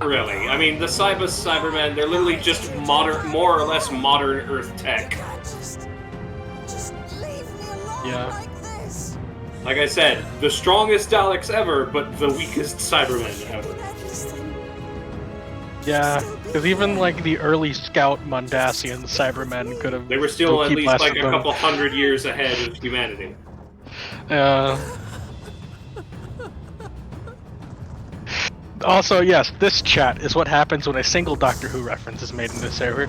Really? I mean, the Cybermen, they're literally just modern, more or less modern Earth tech. Just leave me alone Yeah. like this. Like I said, the strongest Daleks ever, but the weakest Cybermen ever. Yeah, because even like the early Scout Mundasian Cybermen could have. They were still at keep least less like of a them. couple hundred years ahead of humanity. Also, yes, this chat is what happens when a single Doctor Who reference is made in this server.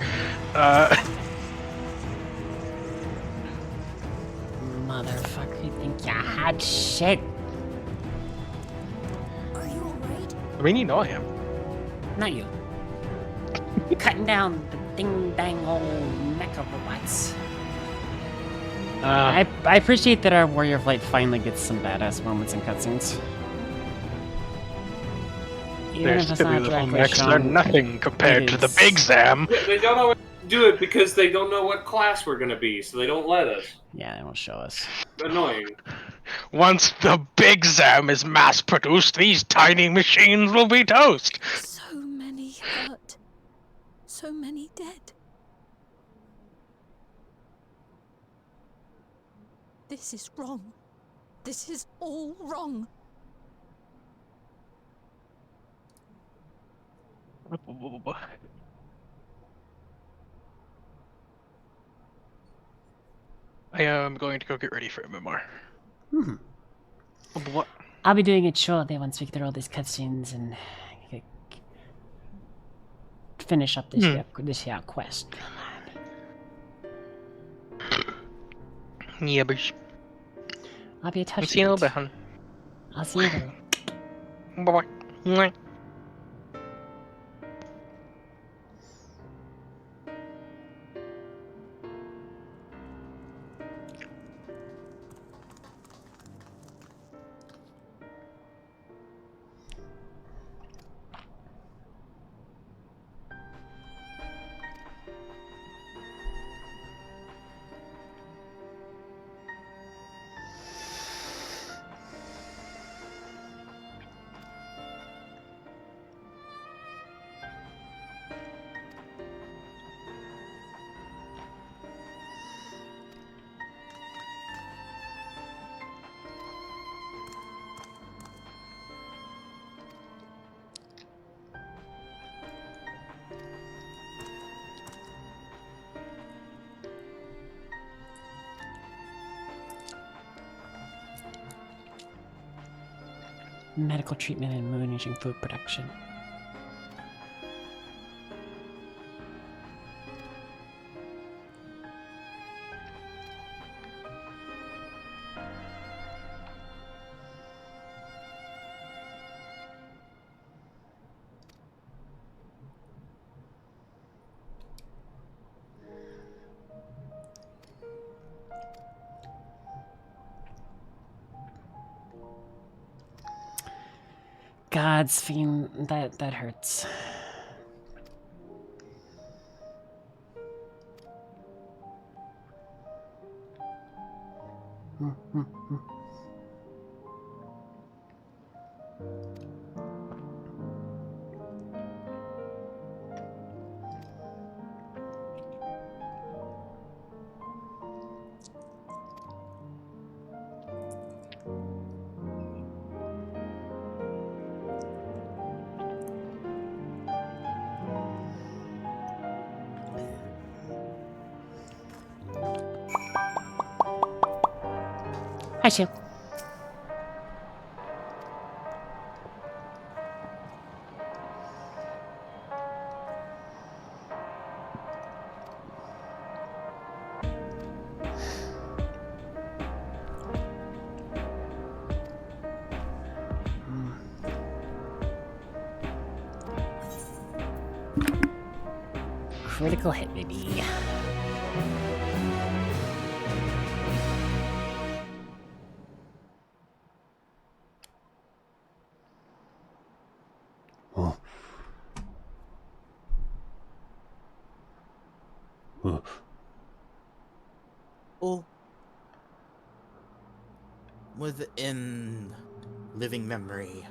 Motherfucker, you think you had shit? Are you alright? I mean, you know I am. Not you. Cutting down the ding-dang old mecha robots. I appreciate that our Warrior Flight finally gets some badass moments and cutscenes. Even Their if it's silly not little directly mechs are shown, nothing compared to the is- Big Zam. They don't always do it because they don't know what class we're gonna be, so they don't let us. Yeah, they won't show us. Annoying. Once the Big Zam is mass-produced, these tiny machines will be toast. So many hurt. So many dead. This is wrong. This is all wrong. I am going to go get ready for MMR. What? I'll be doing it shortly once we get through all these cutscenes and finish up this here quest. Yeah, but I'll be a touch. I'll see you in a little bit, hon. I'll see you later. Bye-bye. medical treatment and managing food production. God's fiend, that hurts. Hi, Sue. Critical hit, baby. Oh. Within living memory.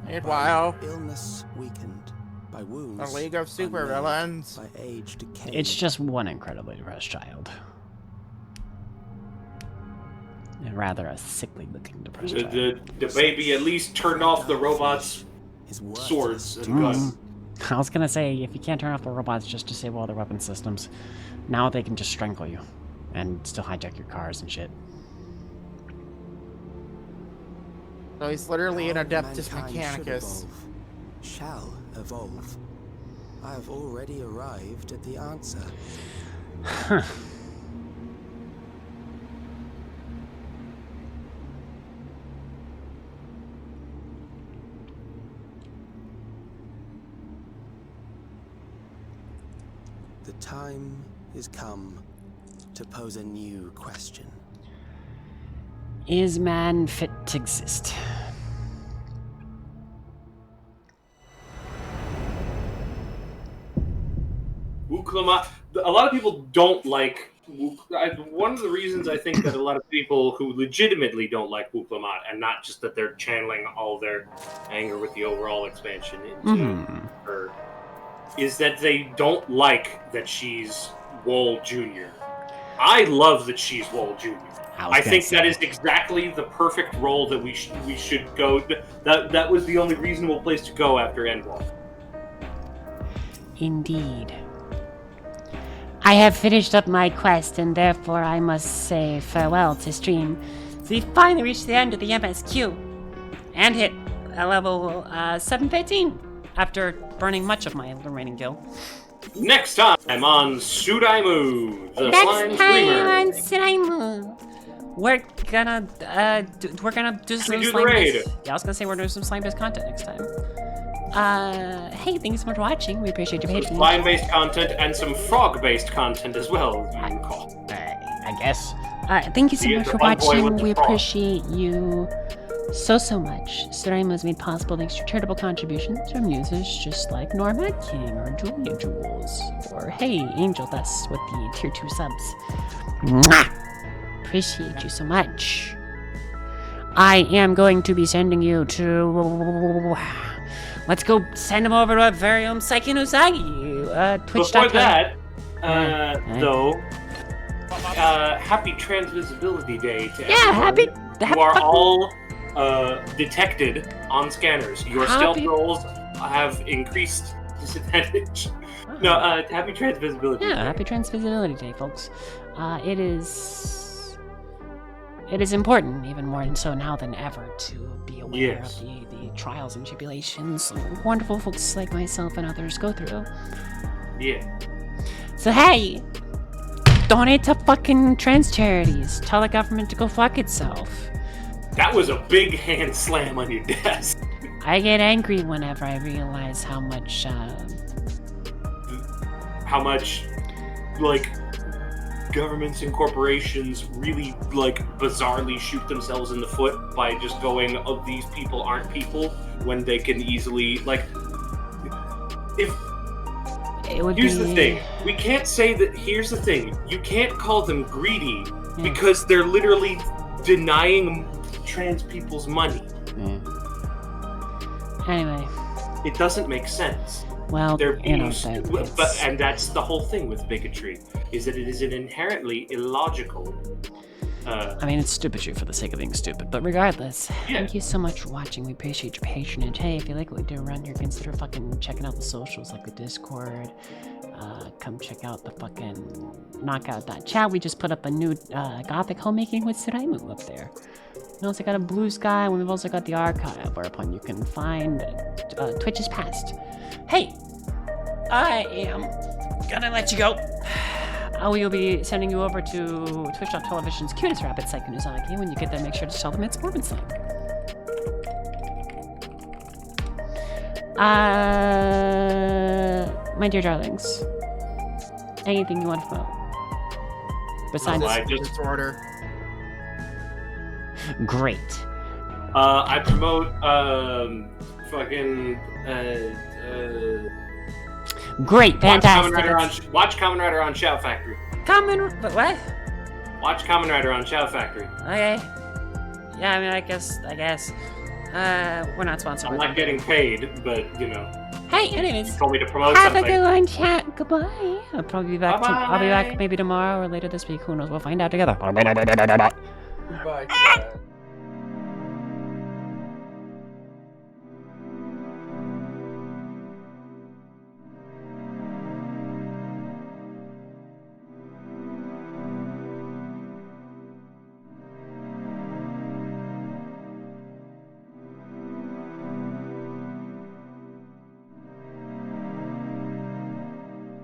Meanwhile, illness weakened, by wounds, a league of supervillains, by age decay. It's just one incredibly depressed child. And rather a sickly-looking depressed child. The baby at least turned off the robots' swords and guns. I was gonna say, if you can't turn off the robots, just disable all their weapon systems. Now they can just strangle you. And still hijack your cars and shit. So he's literally an Adeptus Mechanicus. Shall evolve. I have already arrived at the answer. Huh. The time is come to pose a new question. Is man fit to exist? Wuklamat. A lot of people don't like one of the reasons I think that a lot of people who legitimately don't like Wuklamat, and not just that they're channeling all their anger with the overall expansion into her, is that they don't like that she's Wool Jr. I love that she's Wool Jr. I think that is exactly the perfect role that we should go. That was the only reasonable place to go after Endwalker. Indeed. I have finished up my quest, and therefore I must say farewell to stream. So we finally reached the end of the MSQ, and hit a level 713 after burning much of my remaining gil. Next time on Sudaimu, the slime streamer. on Sudaimu, we're gonna do some do the slime raid. Yeah, I was gonna say we're doing some slime-based content next time. Hey, thank you so much for watching. We appreciate your patience. Slime-based content and some frog-based content as well, as you recall. I guess. Thank you so much for watching. We appreciate you so much. Sudaimu was made possible thanks to charitable contributions from users just like Norma King or Julia Jules, or hey, Angel Dust with the tier 2 subs. Mwah! Appreciate you so much. I am going to be sending you to... Let's go send him over to our very own Saiken Usagi. Twitch.com. Before that, though, happy Transvisibility Day to everyone. You are all detected on scanners. Your stealth rolls have increased disadvantage. No, happy Transvisibility Day. Yeah, happy Transvisibility Day, folks. It is it is important, even more so now than ever, to be aware Yes. of the trials and tribulations wonderful folks like myself and others go through. Yeah. So hey, donate to fucking trans charities. Tell the government to go fuck itself. That was a big hand slam on your desk. I get angry whenever I realize how much, like, governments and corporations really, like, bizarrely shoot themselves in the foot by just going, oh, these people aren't people, when they can easily, like, if... Here's the thing. We can't say that... Here's the thing. You can't call them greedy because they're literally denying trans people's money. Anyway. It doesn't make sense. Well, they're you know, being, and that's the whole thing with bigotry, is that it is an inherently illogical... I mean, it's stupidity for the sake of being stupid, but regardless, thank you so much for watching. We appreciate your patronage. Hey, if you like what we do around here, consider fucking checking out the socials, like the Discord. Come check out the fucking knockout.chat. We just put up a new Gothic homemaking with Suraimu up there. We also got a Blue Sky, and we've also got the archive, whereupon you can find Twitch's past. Hey, I am gonna let you go. I will be sending you over to Twitch.television's cutest rabbit, Saiku Nozaki. When you get there, make sure to tell them it's Morbid Slang. My dear darlings, anything you want to promote? Besides disorder. Great. I promote, Great, fantastic. Watch Kamen Rider on Shout Factory. But what? Watch Kamen Rider on Shout Factory. Okay. Yeah, I mean, I guess. We're not sponsored. I'm not getting paid, but you know. Hey, anyways. You told me to promote Have something. a good one, chat. Goodbye. I'll probably be back. I'll be back Bye-bye. maybe tomorrow or later this week. Who knows? We'll find out together. Goodbye, chat.